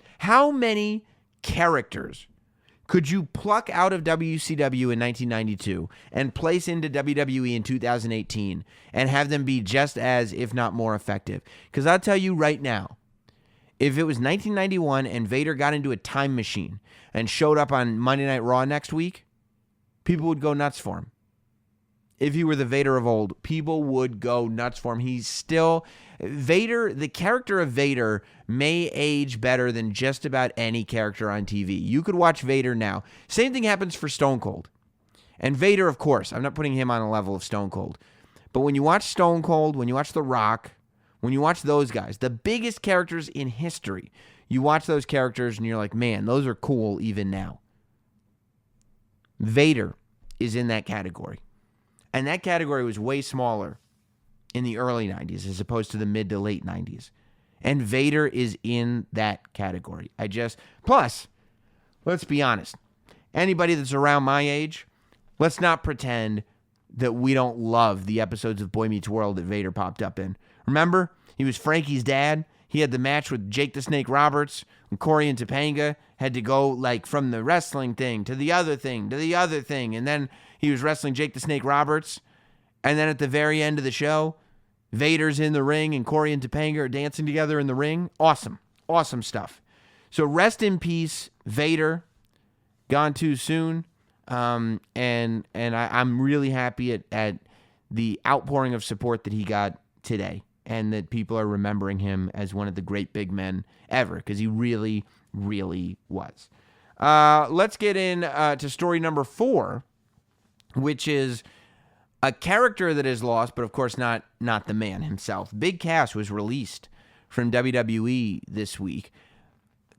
could you pluck out of WCW in 1992 and place into WWE in 2018 and have them be just as, if not more effective? Because I'll tell you right now, if it was 1991 and Vader got into a time machine and showed up on Monday Night Raw next week, people would go nuts for him. If he were the Vader of old, people would go nuts for him. He's still... Vader, the character of Vader may age better than just about any character on TV. You could watch Vader now. Same thing happens for Stone Cold. And Vader, of course, I'm not putting him on a level of Stone Cold. But when you watch Stone Cold, when you watch The Rock, when you watch those guys, the biggest characters in history, you watch those characters and you're like, man, those are cool even now. Vader is in that category. And that category was way smaller in the early 90s as opposed to the mid to late 90s. And Vader is in that category. Plus, let's be honest. Anybody that's around my age, let's not pretend that we don't love the episodes of Boy Meets World that Vader popped up in. Remember? He was Frankie's dad. He had the match with Jake the Snake Roberts and Corey and Topanga had to go like from the wrestling thing to the other thing to the other thing. And then he was wrestling Jake the Snake Roberts. And then at the very end of the show, Vader's in the ring and Corey and Topanga are dancing together in the ring. Awesome. Awesome stuff. So rest in peace, Vader. Gone too soon. And I'm really happy at the outpouring of support that he got today. And that people are remembering him as one of the great big men ever. Because he really, really was. Let's get in to story number 4. Which is a character that is lost, but of course not the man himself. Big Cass was released from WWE this week.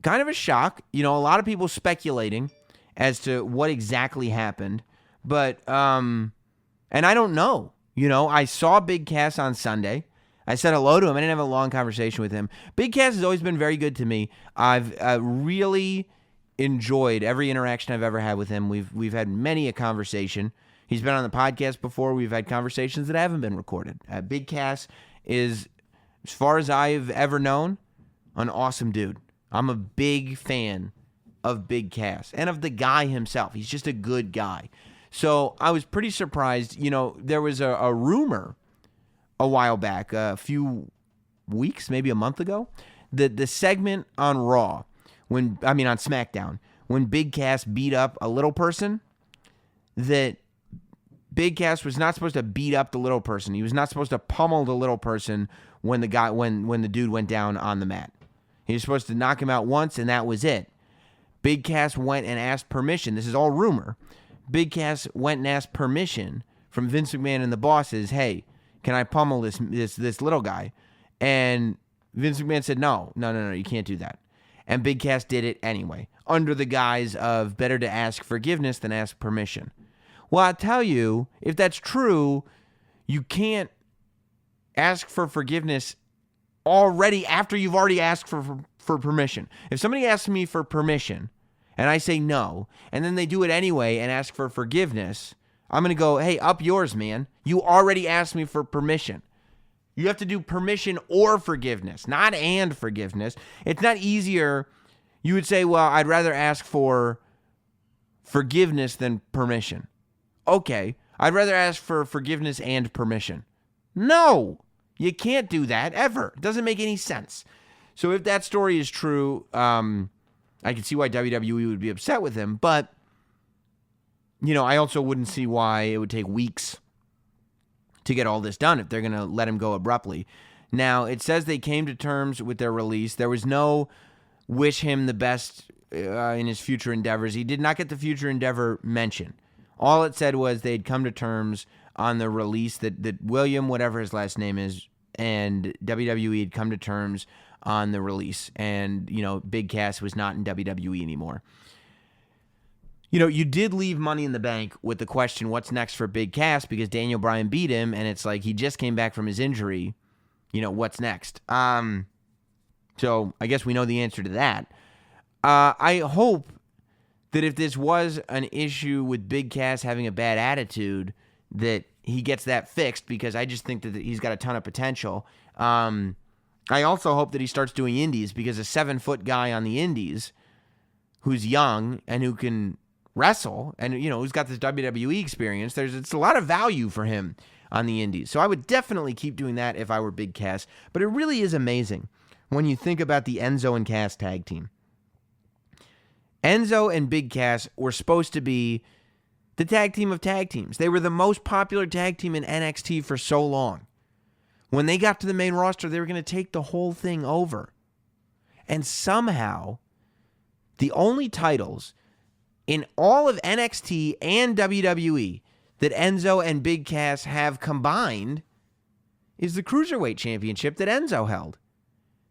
Kind of a shock. You know, a lot of people speculating as to what exactly happened. But, and I don't know. You know, I saw Big Cass on Sunday. I said hello to him. I didn't have a long conversation with him. Big Cass has always been very good to me. I've really enjoyed every interaction I've ever had with him. We've had many a conversation. He's been on the podcast before. We've had conversations that haven't been recorded. Big Cass is, as far as I've ever known, an awesome dude. I'm a big fan of Big Cass and of the guy himself. He's just a good guy. So I was pretty surprised. There was a rumor a while back, a few weeks, maybe a month ago, that the segment on Raw, on SmackDown, when Big Cass beat up a little person, that Big Cass was not supposed to beat up the little person. He was not supposed to pummel the little person when the dude went down on the mat. He was supposed to knock him out once, and that was it. Big Cass went and asked permission. This is all rumor. Big Cass went and asked permission from Vince McMahon and the bosses. Hey, can I pummel this little guy? And Vince McMahon said, no, you can't do that. And Big Cass did it anyway, under the guise of better to ask forgiveness than ask permission. Well, I tell you, if that's true, you can't ask for forgiveness already after you've already asked for permission. If somebody asks me for permission and I say no, and then they do it anyway and ask for forgiveness, I'm going to go, hey, up yours, man. You already asked me for permission. You have to do permission or forgiveness, not and forgiveness. It's not easier. You would say, well, I'd rather ask for forgiveness than permission. Okay, I'd rather ask for forgiveness and permission. No, you can't do that ever. It doesn't make any sense. So if that story is true, I can see why WWE would be upset with him. But, I also wouldn't see why it would take weeks to get all this done if they're going to let him go abruptly. Now, it says they came to terms with their release. There was no wish him the best in his future endeavors. He did not get the future endeavor mention. All it said was they'd come to terms on the release that William, whatever his last name is, and WWE had come to terms on the release. And, Big Cass was not in WWE anymore. You did leave Money in the Bank with the question, what's next for Big Cass? Because Daniel Bryan beat him, and it's like he just came back from his injury. What's next? So I guess we know the answer to that. I hope that if this was an issue with Big Cass having a bad attitude, that he gets that fixed, because I just think that he's got a ton of potential. I also hope that he starts doing indies, because a 7-foot guy on the indies who's young and who can wrestle and, who's got this WWE experience, it's a lot of value for him on the indies. So I would definitely keep doing that if I were Big Cass. But it really is amazing when you think about the Enzo and Cass tag team. Enzo and Big Cass were supposed to be the tag team of tag teams. They were the most popular tag team in NXT for so long. When they got to the main roster, they were going to take the whole thing over. And somehow, the only titles in all of NXT and WWE that Enzo and Big Cass have combined is the Cruiserweight Championship that Enzo held.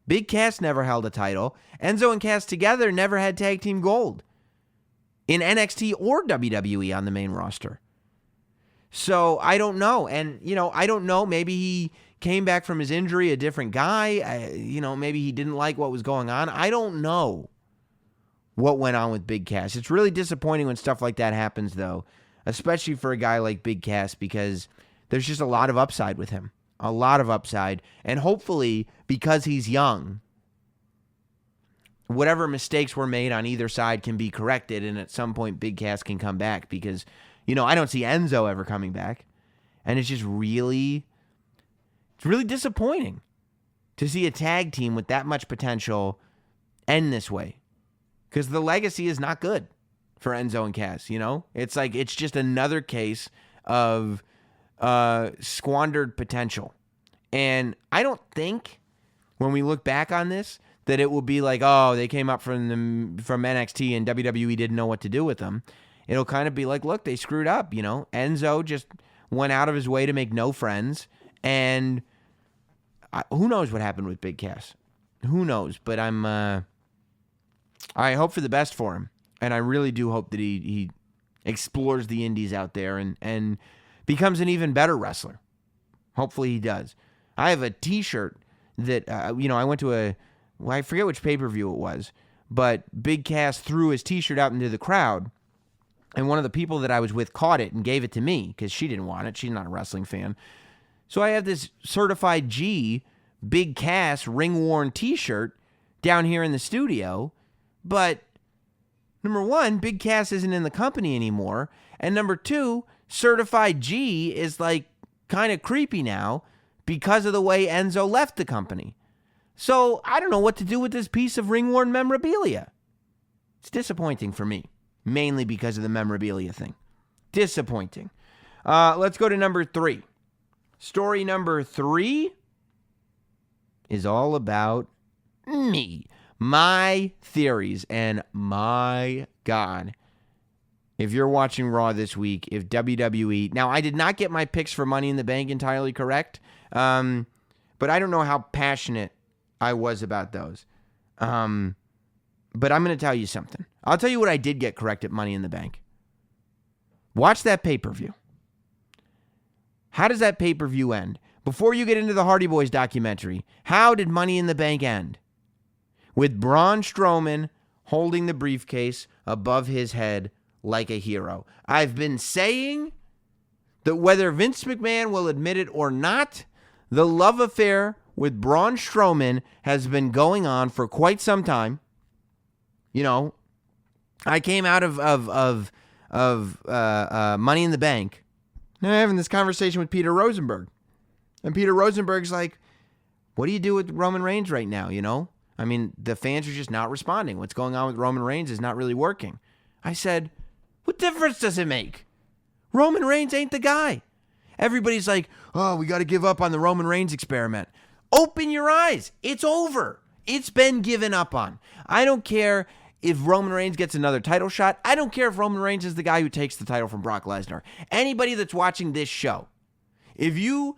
Big Cass never held a title. Enzo and Cass together never had tag team gold in NXT or WWE on the main roster. So I don't know. And, I don't know. Maybe he came back from his injury a different guy. Maybe he didn't like what was going on. I don't know what went on with Big Cass. It's really disappointing when stuff like that happens, though, especially for a guy like Big Cass, because there's just a lot of upside with him. A lot of upside. And hopefully, because he's young, whatever mistakes were made on either side can be corrected, and at some point Big Cass can come back, because, I don't see Enzo ever coming back. And it's just really disappointing to see a tag team with that much potential end this way. Because the legacy is not good for Enzo and Cass, It's like, it's just another case of squandered potential. And I don't think, when we look back on this, that it will be like, oh, they came up from NXT and WWE didn't know what to do with them. It'll kind of be like, look, they screwed up, Enzo just went out of his way to make no friends. And who knows what happened with Big Cass? Who knows? But I hope for the best for him. And I really do hope that he explores the indies out there and becomes an even better wrestler. Hopefully he does. I have a T-shirt that, I went to I forget which pay-per-view it was, but Big Cass threw his T-shirt out into the crowd, and one of the people that I was with caught it and gave it to me, because she didn't want it. She's not a wrestling fan. So I have this Certified G Big Cass ring-worn T-shirt down here in the studio, but Number one, Big Cass isn't in the company anymore. And number two, Certified G is like kind of creepy now because of the way Enzo left the company. So I don't know what to do with this piece of ring-worn memorabilia. It's disappointing for me, mainly because of the memorabilia thing. Disappointing. Let's go to number 3. Story number 3 is all about me, my theories, and my God. If you're watching Raw this week, if WWE... Now, I did not get my picks for Money in the Bank entirely correct, but I don't know how passionate I was about those. But I'm going to tell you something. I'll tell you what I did get correct at Money in the Bank. Watch that pay-per-view. How does that pay-per-view end? Before you get into the Hardy Boys documentary, how did Money in the Bank end? With Braun Strowman holding the briefcase above his head like a hero. I've been saying that whether Vince McMahon will admit it or not, the love affair with Braun Strowman has been going on for quite some time. You know, I came out of Money in the Bank, and I'm having this conversation with Peter Rosenberg. And Peter Rosenberg's like, what do you do with Roman Reigns right now, you know? I mean, the fans are just not responding. What's going on with Roman Reigns is not really working. I said, what difference does it make? Roman Reigns ain't the guy. Everybody's like, oh, we got to give up on the Roman Reigns experiment. Open your eyes. It's over. It's been given up on. I don't care if Roman Reigns gets another title shot. I don't care if Roman Reigns is the guy who takes the title from Brock Lesnar. Anybody that's watching this show, if you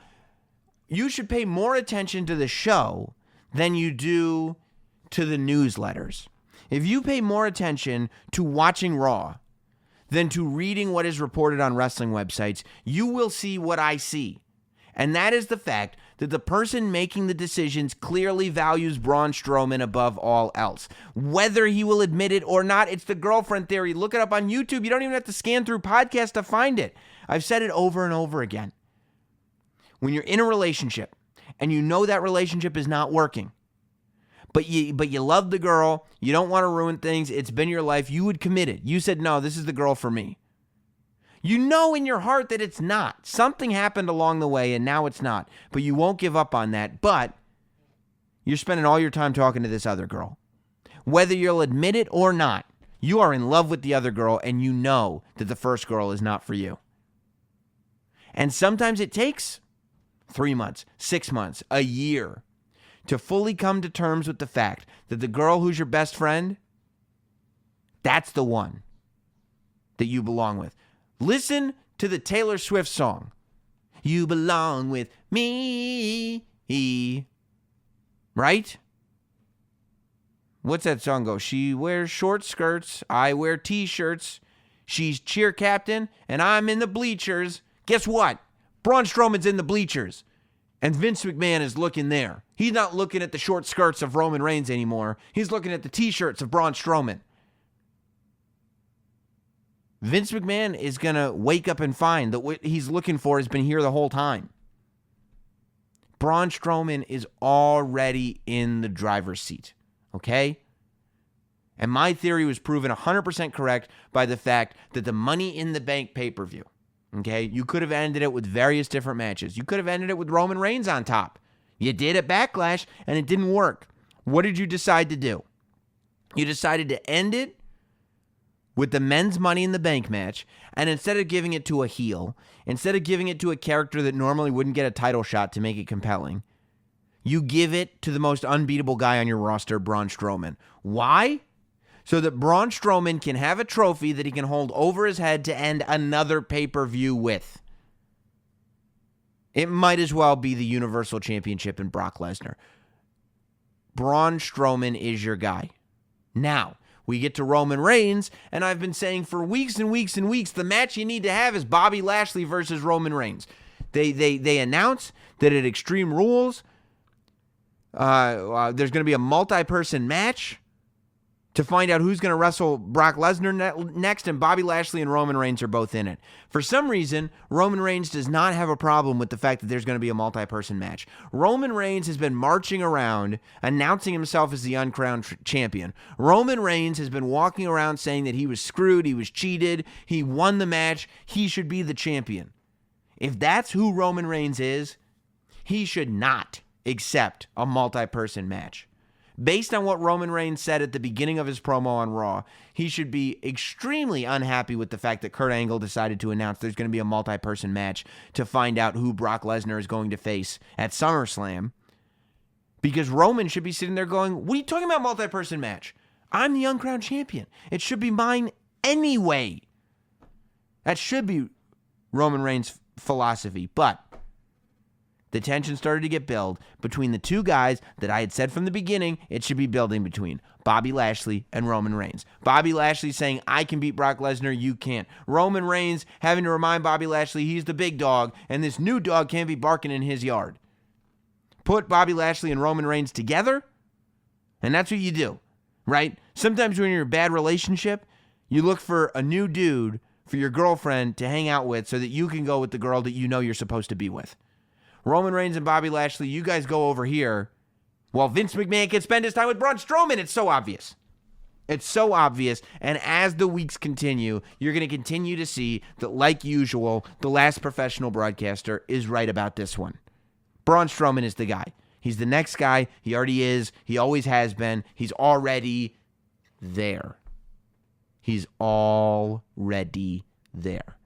should pay more attention to the show than you do to the newsletters. If you pay more attention to watching Raw than to reading what is reported on wrestling websites, you will see what I see. And that is the fact that the person making the decisions clearly values Braun Strowman above all else. Whether he will admit it or not, it's the girlfriend theory. Look it up on YouTube. You don't even have to scan through podcasts to find it. I've said it over and over again. When you're in a relationship and you know that relationship is not working, but you love the girl, you don't want to ruin things, it's been your life, you would commit it. You said, no, this is the girl for me. You know in your heart that it's not. Something happened along the way and now it's not. But you won't give up on that. But you're spending all your time talking to this other girl. Whether you'll admit it or not, you are in love with the other girl and you know that the first girl is not for you. And sometimes it takes 3 months, 6 months, a year to fully come to terms with the fact that the girl who's your best friend, that's the one that you belong with. Listen to the Taylor Swift song, You Belong With Me, right? What's that song go? She wears short skirts, I wear t-shirts, she's cheer captain, and I'm in the bleachers. Guess what? Braun Strowman's in the bleachers, and Vince McMahon is looking there. He's not looking at the short skirts of Roman Reigns anymore. He's looking at the t-shirts of Braun Strowman. Vince McMahon is going to wake up and find that what he's looking for has been here the whole time. Braun Strowman is already in the driver's seat, okay? And my theory was proven 100% correct by the fact that the Money in the Bank pay-per-view, okay, you could have ended it with various different matches. You could have ended it with Roman Reigns on top. You did at Backlash, and it didn't work. What did you decide to do? You decided to end it with the men's Money in the Bank match, and instead of giving it to a heel, instead of giving it to a character that normally wouldn't get a title shot to make it compelling, you give it to the most unbeatable guy on your roster, Braun Strowman. Why? So that Braun Strowman can have a trophy that he can hold over his head to end another pay-per-view with. It might as well be the Universal Championship in Brock Lesnar. Braun Strowman is your guy. Now, we get to Roman Reigns, and I've been saying for weeks and weeks and weeks, the match you need to have is Bobby Lashley versus Roman Reigns. They announce that at Extreme Rules, there's going to be a multi-person match to find out who's going to wrestle Brock Lesnar next, and Bobby Lashley and Roman Reigns are both in it. For some reason, Roman Reigns does not have a problem with the fact that there's going to be a multi-person match. Roman Reigns has been marching around, announcing himself as the uncrowned champion. Roman Reigns has been walking around saying that he was screwed, he was cheated, he won the match, he should be the champion. If that's who Roman Reigns is, he should not accept a multi-person match. Based on what Roman Reigns said at the beginning of his promo on Raw, he should be extremely unhappy with the fact that Kurt Angle decided to announce there's going to be a multi-person match to find out who Brock Lesnar is going to face at SummerSlam. Because Roman should be sitting there going, what are you talking about, multi-person match? I'm the uncrowned champion. It should be mine anyway. That should be Roman Reigns' philosophy. But the tension started to get built between the two guys that I had said from the beginning it should be building between, Bobby Lashley and Roman Reigns. Bobby Lashley saying, I can beat Brock Lesnar, you can't. Roman Reigns having to remind Bobby Lashley he's the big dog, and this new dog can't be barking in his yard. Put Bobby Lashley and Roman Reigns together, and that's what you do, right? Sometimes when you're in a bad relationship, you look for a new dude for your girlfriend to hang out with so that you can go with the girl that you know you're supposed to be with. Roman Reigns and Bobby Lashley, you guys go over here while Vince McMahon can spend his time with Braun Strowman. It's so obvious. It's so obvious. And as the weeks continue, you're going to continue to see that, like usual, the last professional broadcaster is right about this one. Braun Strowman is the guy. He's the next guy. He already is. He always has been. He's already there. He's already there.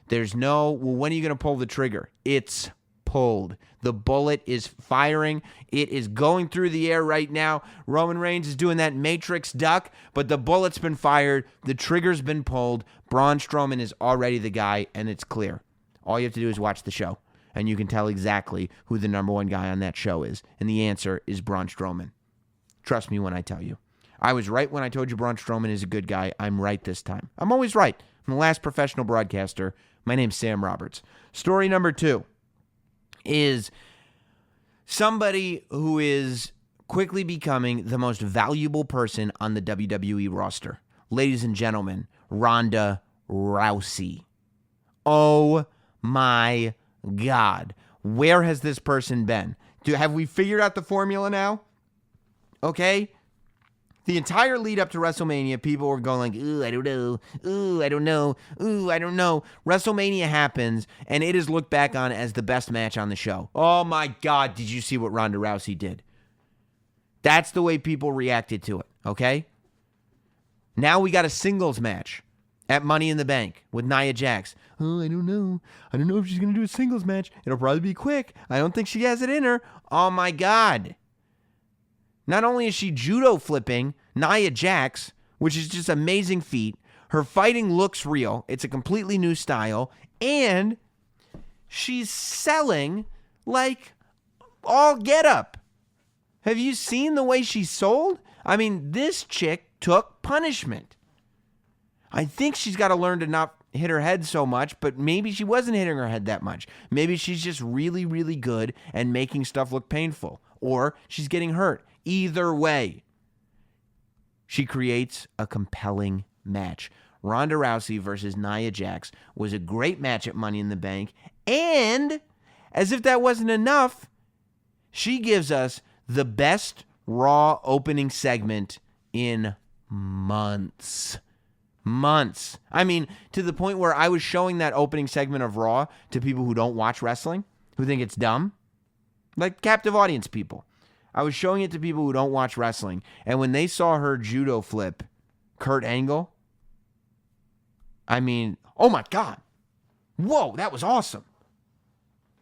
There's no, well, when are you going to pull the trigger? It's pulled. The bullet is firing. It is going through the air right now. Roman Reigns is doing that Matrix duck, but the bullet's been fired. The trigger's been pulled. Braun Strowman is already the guy, and it's clear. All you have to do is watch the show, and you can tell exactly who the number one guy on that show is. And the answer is Braun Strowman. Trust me when I tell you. I was right when I told you Braun Strowman is a good guy. I'm right this time. I'm always right. I'm the last professional broadcaster. My name's Sam Roberts. Story number 2 is somebody who is quickly becoming the most valuable person on the WWE roster. Ladies and gentlemen, Ronda Rousey. Oh my God. Where has this person been? Have we figured out the formula now? Okay. The entire lead up to WrestleMania, people were going like, ooh, I don't know. Ooh, I don't know. Ooh, I don't know. WrestleMania happens, and it is looked back on as the best match on the show. Oh, my God, did you see what Ronda Rousey did? That's the way people reacted to it, okay? Now we got a singles match at Money in the Bank with Nia Jax. Oh, I don't know. I don't know if she's going to do a singles match. It'll probably be quick. I don't think she has it in her. Oh, my God. Not only is she judo flipping Nia Jax, which is just amazing feat, her fighting looks real. It's a completely new style. And she's selling like all get up. Have you seen the way she sold? I mean, this chick took punishment. I think she's got to learn to not hit her head so much, but maybe she wasn't hitting her head that much. Maybe she's just really, really good and making stuff look painful. Or she's getting hurt. Either way, she creates a compelling match. Ronda Rousey versus Nia Jax was a great match at Money in the Bank. And as if that wasn't enough, she gives us the best Raw opening segment in months. Months. I mean, to the point where I was showing that opening segment of Raw to people who don't watch wrestling, who think it's dumb. Like captive audience people. I was showing it to people who don't watch wrestling, and when they saw her judo flip Kurt Angle, I mean, oh my God. Whoa, that was awesome.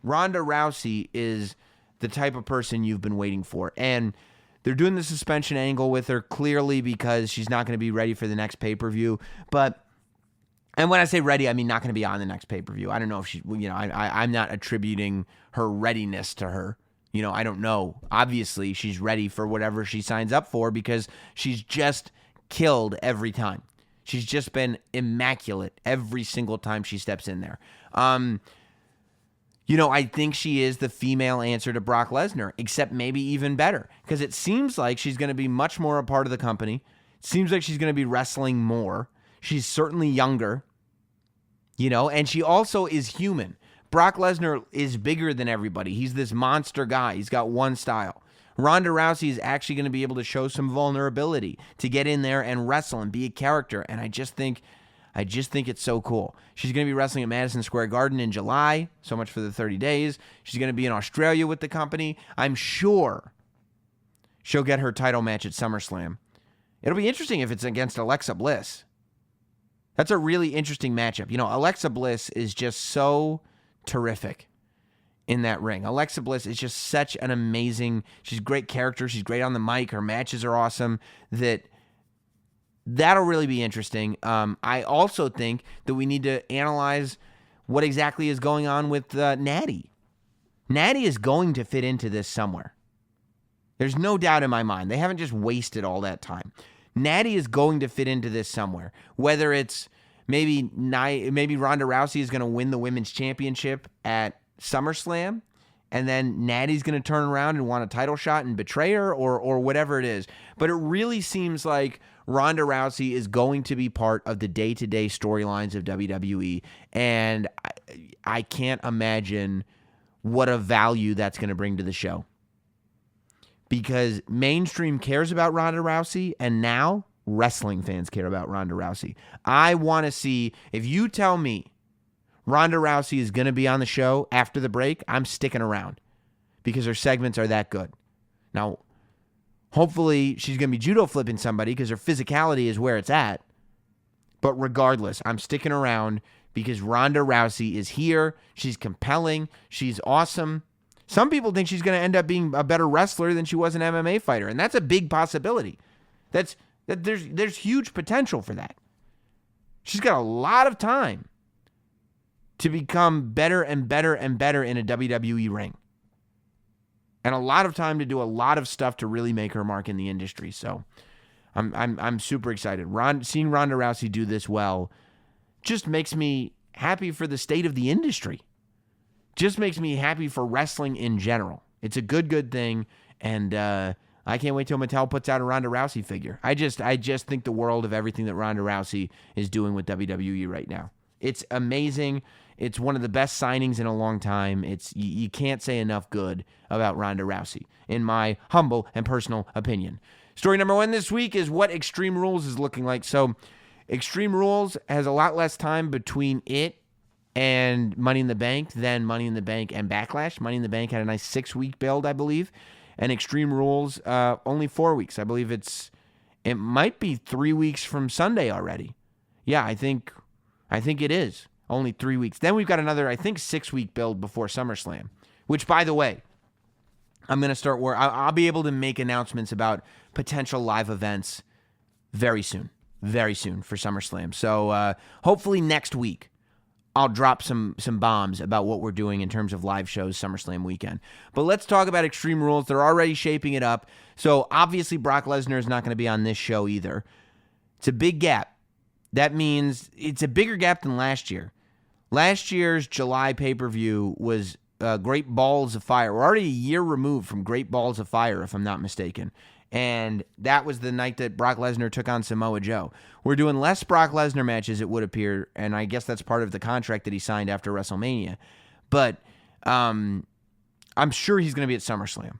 Ronda Rousey is the type of person you've been waiting for, and they're doing the suspension angle with her clearly because she's not going to be ready for the next pay-per-view, and when I say ready, I mean not going to be on the next pay-per-view. I don't know if she, I'm not attributing her readiness to her. I don't know. Obviously, she's ready for whatever she signs up for because she's just killed every time. She's just been immaculate every single time she steps in there. I think she is the female answer to Brock Lesnar, except maybe even better because it seems like she's going to be much more a part of the company. Seems like she's going to be wrestling more. She's certainly younger, and she also is human. Brock Lesnar is bigger than everybody. He's this monster guy. He's got one style. Ronda Rousey is actually going to be able to show some vulnerability to get in there and wrestle and be a character. And I just think it's so cool. She's going to be wrestling at Madison Square Garden in July. So much for the 30 days. She's going to be in Australia with the company. I'm sure she'll get her title match at SummerSlam. It'll be interesting if it's against Alexa Bliss. That's a really interesting matchup. Alexa Bliss is just so terrific in that ring. Alexa Bliss is just such an amazing, she's a great character. She's great on the mic. Her matches are awesome. That'll really be interesting. I also think that we need to analyze what exactly is going on with Natty. Natty is going to fit into this somewhere. There's no doubt in my mind. They haven't just wasted all that time. Natty is going to fit into this somewhere. Whether it's maybe Ronda Rousey is going to win the women's championship at SummerSlam, and then Natty's going to turn around and want a title shot and betray her, or whatever it is. But it really seems like Ronda Rousey is going to be part of the day-to-day storylines of WWE, and I can't imagine what a value that's going to bring to the show. Because mainstream cares about Ronda Rousey, and now wrestling fans care about Ronda Rousey. I want to see, if you tell me Ronda Rousey is going to be on the show after the break, I'm sticking around because her segments are that good. Now, hopefully she's going to be judo flipping somebody because her physicality is where it's at. But regardless, I'm sticking around because Ronda Rousey is here. She's compelling. She's awesome. Some people think she's going to end up being a better wrestler than she was an MMA fighter, and that's a big possibility. There's huge potential for that. She's got a lot of time to become better and better and better in a WWE ring, and a lot of time to do a lot of stuff to really make her mark in the industry. So, I'm super excited. Seeing Ronda Rousey do this well just makes me happy for the state of the industry. Just makes me happy for wrestling in general. It's a good thing, and I can't wait till Mattel puts out a Ronda Rousey figure. I just think the world of everything that Ronda Rousey is doing with WWE right now. It's amazing. It's one of the best signings in a long time. You can't say enough good about Ronda Rousey, in my humble and personal opinion. Story number 1 this week is what Extreme Rules is looking like. So Extreme Rules has a lot less time between it and Money in the Bank than Money in the Bank and Backlash. Money in the Bank had a nice 6-week build, I believe. And Extreme Rules, only 4 weeks. I believe it might be 3 weeks from Sunday already. Yeah, I think it is. Only 3 weeks. Then we've got another, 6-week build before SummerSlam. Which, by the way, I'm going to start where I'll be able to make announcements about potential live events very soon for SummerSlam. So hopefully next week, I'll drop some bombs about what we're doing in terms of live shows SummerSlam weekend. But let's talk about Extreme Rules. They're already shaping it up. So obviously Brock Lesnar is not going to be on this show either. It's a big gap. That means it's a bigger gap than last year. Last year's July pay-per-view was Great Balls of Fire. We're already a year removed from Great Balls of Fire, if I'm not mistaken. And that was the night that Brock Lesnar took on Samoa Joe. We're doing less Brock Lesnar matches, it would appear, and I guess that's part of the contract that he signed after WrestleMania. But I'm sure he's going to be at SummerSlam.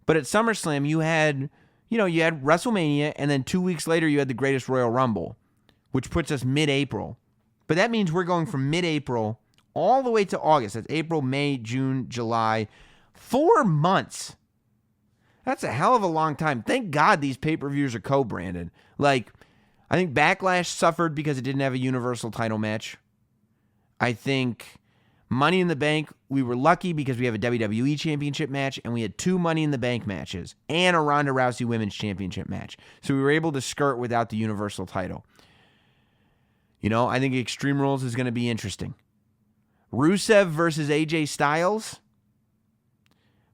But at SummerSlam, you had WrestleMania, and then 2 weeks later, you had the Greatest Royal Rumble, which puts us mid-April. But that means we're going from mid-April all the way to August. That's April, May, June, July. 4 months. That's a hell of a long time. Thank God these pay-per-views are co-branded. I think Backlash suffered because it didn't have a Universal title match. I think Money in the Bank, we were lucky because we have a WWE Championship match, and we had 2 Money in the Bank matches and a Ronda Rousey Women's Championship match. So we were able to skirt without the Universal title. I think Extreme Rules is going to be interesting. Rusev versus AJ Styles.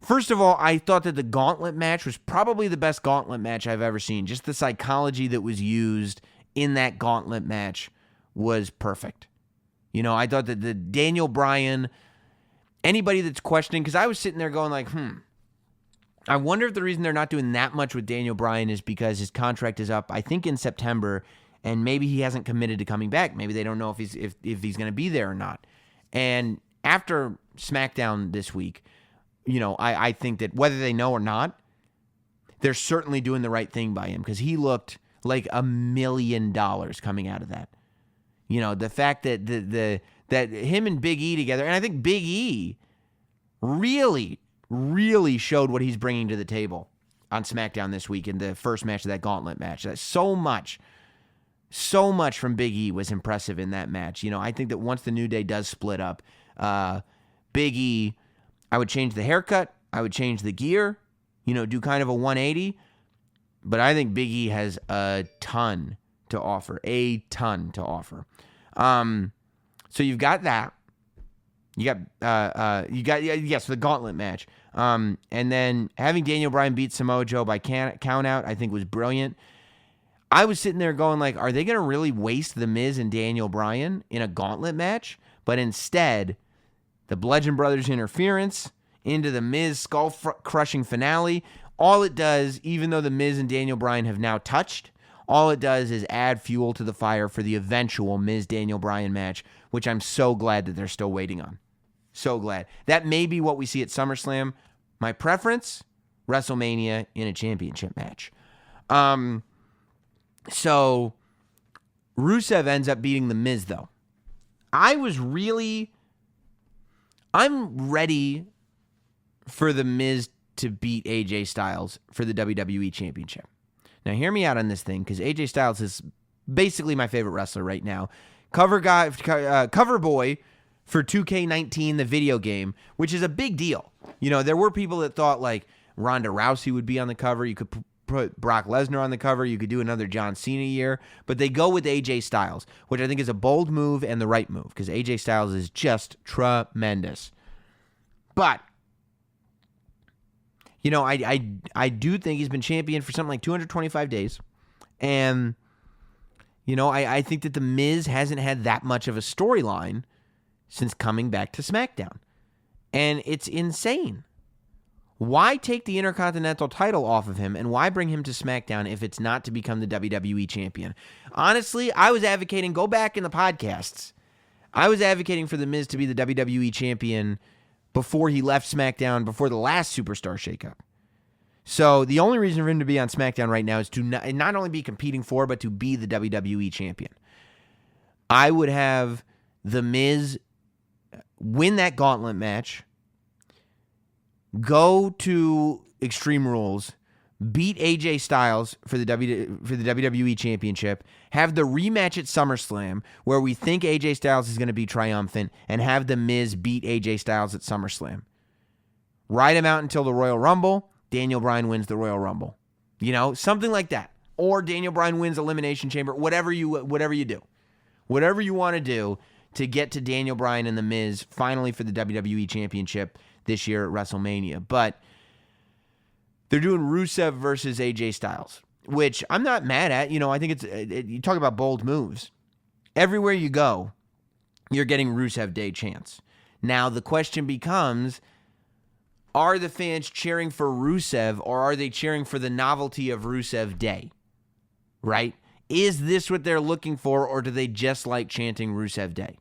First of all, I thought that the gauntlet match was probably the best gauntlet match I've ever seen. Just the psychology that was used in that gauntlet match was perfect. I thought that the Daniel Bryan, anybody that's questioning, because I was sitting there going I wonder if the reason they're not doing that much with Daniel Bryan is because his contract is up, I think, in September, and maybe he hasn't committed to coming back. Maybe they don't know if he's going to be there or not. And after SmackDown this week, I think that whether they know or not, they're certainly doing the right thing by him because he looked like $1 million coming out of that. The fact that that him and Big E together, and I think Big E really, really showed what he's bringing to the table on SmackDown this week in the first match of that gauntlet match. That so much from Big E was impressive in that match. I think that once the New Day does split up, Big E, I would change the haircut, I would change the gear, do kind of a 180. But I think Big E has a ton to offer. So you've got that. You got the gauntlet match. And then having Daniel Bryan beat Samoa Joe by count out, I think was brilliant. I was sitting there going like, are they going to really waste The Miz and Daniel Bryan in a gauntlet match? But instead, the Bludgeon Brothers interference into the Miz skull-crushing finale. All it does, even though The Miz and Daniel Bryan have now touched, all it does is add fuel to the fire for the eventual Miz-Daniel Bryan match, which I'm so glad that they're still waiting on. So glad. That may be what we see at SummerSlam. My preference, WrestleMania in a championship match. So Rusev ends up beating The Miz, though. I'm ready for The Miz to beat AJ Styles for the WWE Championship. Now, hear me out on this thing, because AJ Styles is basically my favorite wrestler right now. Cover boy for 2K19, the video game, which is a big deal. There were people that thought like Ronda Rousey would be on the cover. You could put Brock Lesnar on the cover. You could do another John Cena year. But they go with AJ Styles, which I think is a bold move and the right move, because AJ Styles is just tremendous. But I do think he's been champion for something like 225 days. And, I think that The Miz hasn't had that much of a storyline since coming back to SmackDown. And it's insane. Why take the Intercontinental title off of him and why bring him to SmackDown if it's not to become the WWE champion? Honestly, I was advocating, go back in the podcasts, I was advocating for The Miz to be the WWE champion before he left SmackDown, before the last Superstar shakeup. So the only reason for him to be on SmackDown right now is to not only be competing for, but to be the WWE champion. I would have The Miz win that gauntlet match, go to Extreme Rules, beat AJ Styles for the WWE Championship, have the rematch at SummerSlam where we think AJ Styles is going to be triumphant, and have The Miz beat AJ Styles at SummerSlam. Ride him out until the Royal Rumble. Daniel Bryan wins the Royal Rumble. Something like that. Or Daniel Bryan wins Elimination Chamber. Whatever you do. Whatever you want to do to get to Daniel Bryan and The Miz finally for the WWE Championship this year at WrestleMania. But they're doing Rusev versus AJ Styles, which I'm not mad at. I think you talk about bold moves. Everywhere you go, you're getting Rusev Day chants. Now, the question becomes, are the fans cheering for Rusev, or are they cheering for the novelty of Rusev Day? Right? Is this what they're looking for, or do they just like chanting Rusev Day?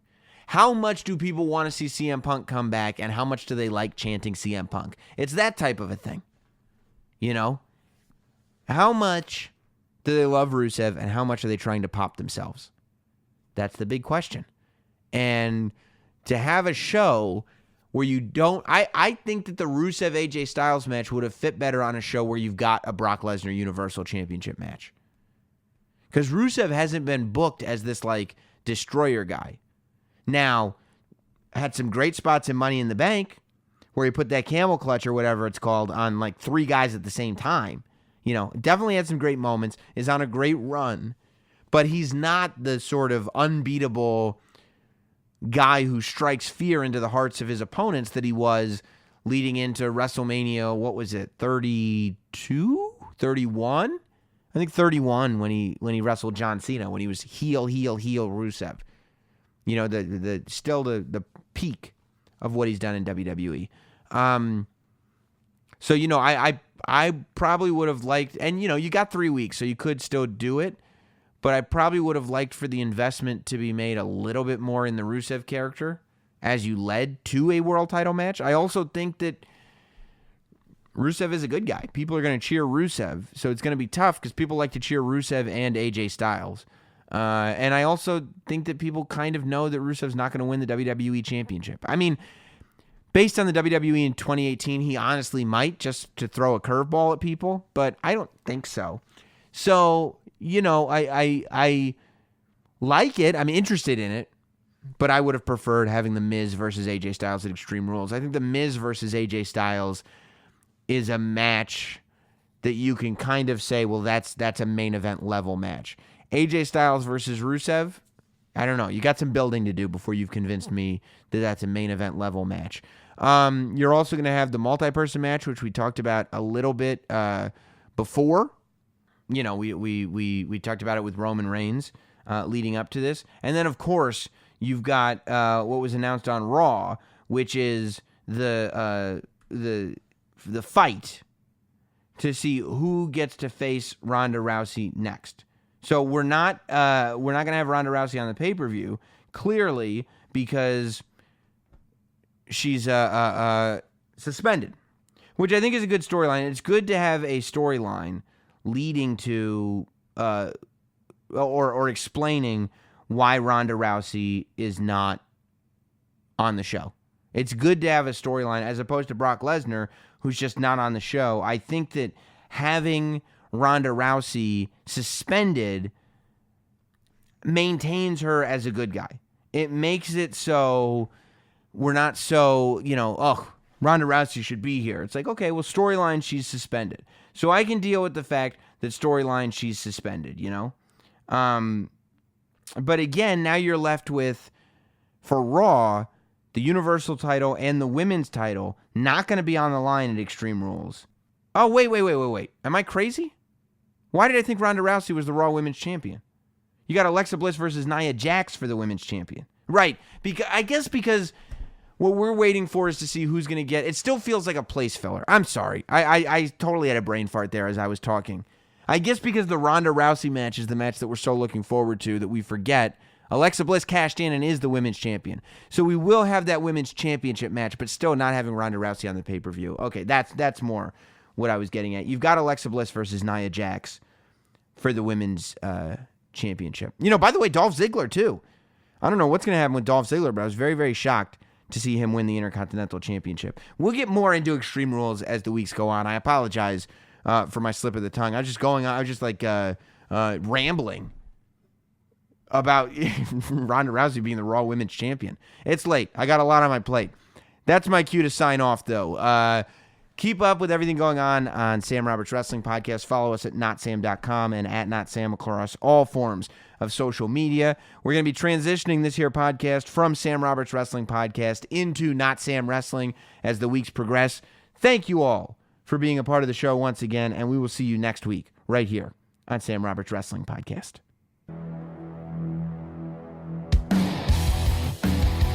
How much do people want to see CM Punk come back, and how much do they like chanting CM Punk? It's that type of a thing. How much do they love Rusev, and how much are they trying to pop themselves? That's the big question. And to have a show where you don't... I think that the Rusev AJ Styles match would have fit better on a show where you've got a Brock Lesnar Universal Championship match. Because Rusev hasn't been booked as this, destroyer guy. Now, had some great spots in Money in the Bank where he put that camel clutch or whatever it's called on, 3 guys at the same time. Definitely had some great moments, is on a great run. But he's not the sort of unbeatable guy who strikes fear into the hearts of his opponents that he was leading into WrestleMania, what was it, 32? 31? I think 31 when he wrestled John Cena, when he was heel Rusev. The peak of what he's done in WWE. So, I probably would have liked, and you got 3 weeks, so you could still do it, but I probably would have liked for the investment to be made a little bit more in the Rusev character as you led to a world title match. I also think that Rusev is a good guy. People are going to cheer Rusev, so it's going to be tough because people like to cheer Rusev and AJ Styles. And I also think that people kind of know that Rusev's not going to win the WWE Championship. I mean, based on the WWE in 2018, he honestly might, just to throw a curveball at people, but I don't think so. So, I like it. I'm interested in it, but I would have preferred having The Miz versus AJ Styles at Extreme Rules. I think The Miz versus AJ Styles is a match that you can kind of say, well, that's a main event level match. AJ Styles versus Rusev, I don't know. You got some building to do before you've convinced me that that's a main event level match. You're also going to have the multi-person match, which we talked about a little bit before. We talked about it with Roman Reigns leading up to this. And then, of course, you've got what was announced on Raw, which is the fight to see who gets to face Ronda Rousey next. So we're not going to have Ronda Rousey on the pay-per-view, clearly, because she's suspended, which I think is a good storyline. It's good to have a storyline leading to or explaining why Ronda Rousey is not on the show. It's good to have a storyline as opposed to Brock Lesnar, who's just not on the show. I think that having Ronda Rousey suspended maintains her as a good guy. It makes it so we're not so, Ronda Rousey should be here. It's like, okay, well, storyline, she's suspended. So I can deal with the fact that storyline, she's suspended, But again, now you're left with, for Raw, the Universal title and the Women's title not going to be on the line at Extreme Rules. Oh, wait. Am I crazy? Why did I think Ronda Rousey was the Raw Women's Champion? You got Alexa Bliss versus Nia Jax for the Women's Champion. Right. Because what we're waiting for is to see who's going to get... It still feels like a place filler. I'm sorry. I totally had a brain fart there as I was talking. I guess because the Ronda Rousey match is the match that we're so looking forward to that we forget Alexa Bliss cashed in and is the Women's Champion. So we will have that Women's Championship match, but still not having Ronda Rousey on the pay-per-view. Okay, that's more what I was getting at. You've got Alexa Bliss versus Nia Jax for the Women's Championship. By the way, Dolph Ziggler, too. I don't know what's going to happen with Dolph Ziggler, but I was very, very shocked to see him win the Intercontinental Championship. We'll get more into Extreme Rules as the weeks go on. I apologize for my slip of the tongue. I was just rambling about Ronda Rousey being the Raw Women's Champion. It's late. I got a lot on my plate. That's my cue to sign off, though. Keep up with everything going on Sam Roberts Wrestling Podcast. Follow us at notsam.com and at notsam across all forms of social media. We're going to be transitioning this here podcast from Sam Roberts Wrestling Podcast into Not Sam Wrestling as the weeks progress. Thank you all for being a part of the show once again, and we will see you next week right here on Sam Roberts Wrestling Podcast.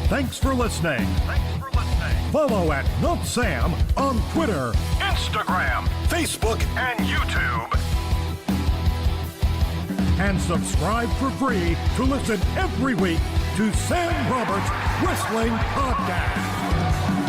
Thanks for listening. Follow at notsam on Twitter, Instagram, Facebook, and YouTube. And subscribe for free to listen every week to Sam Roberts Wrestling Podcast.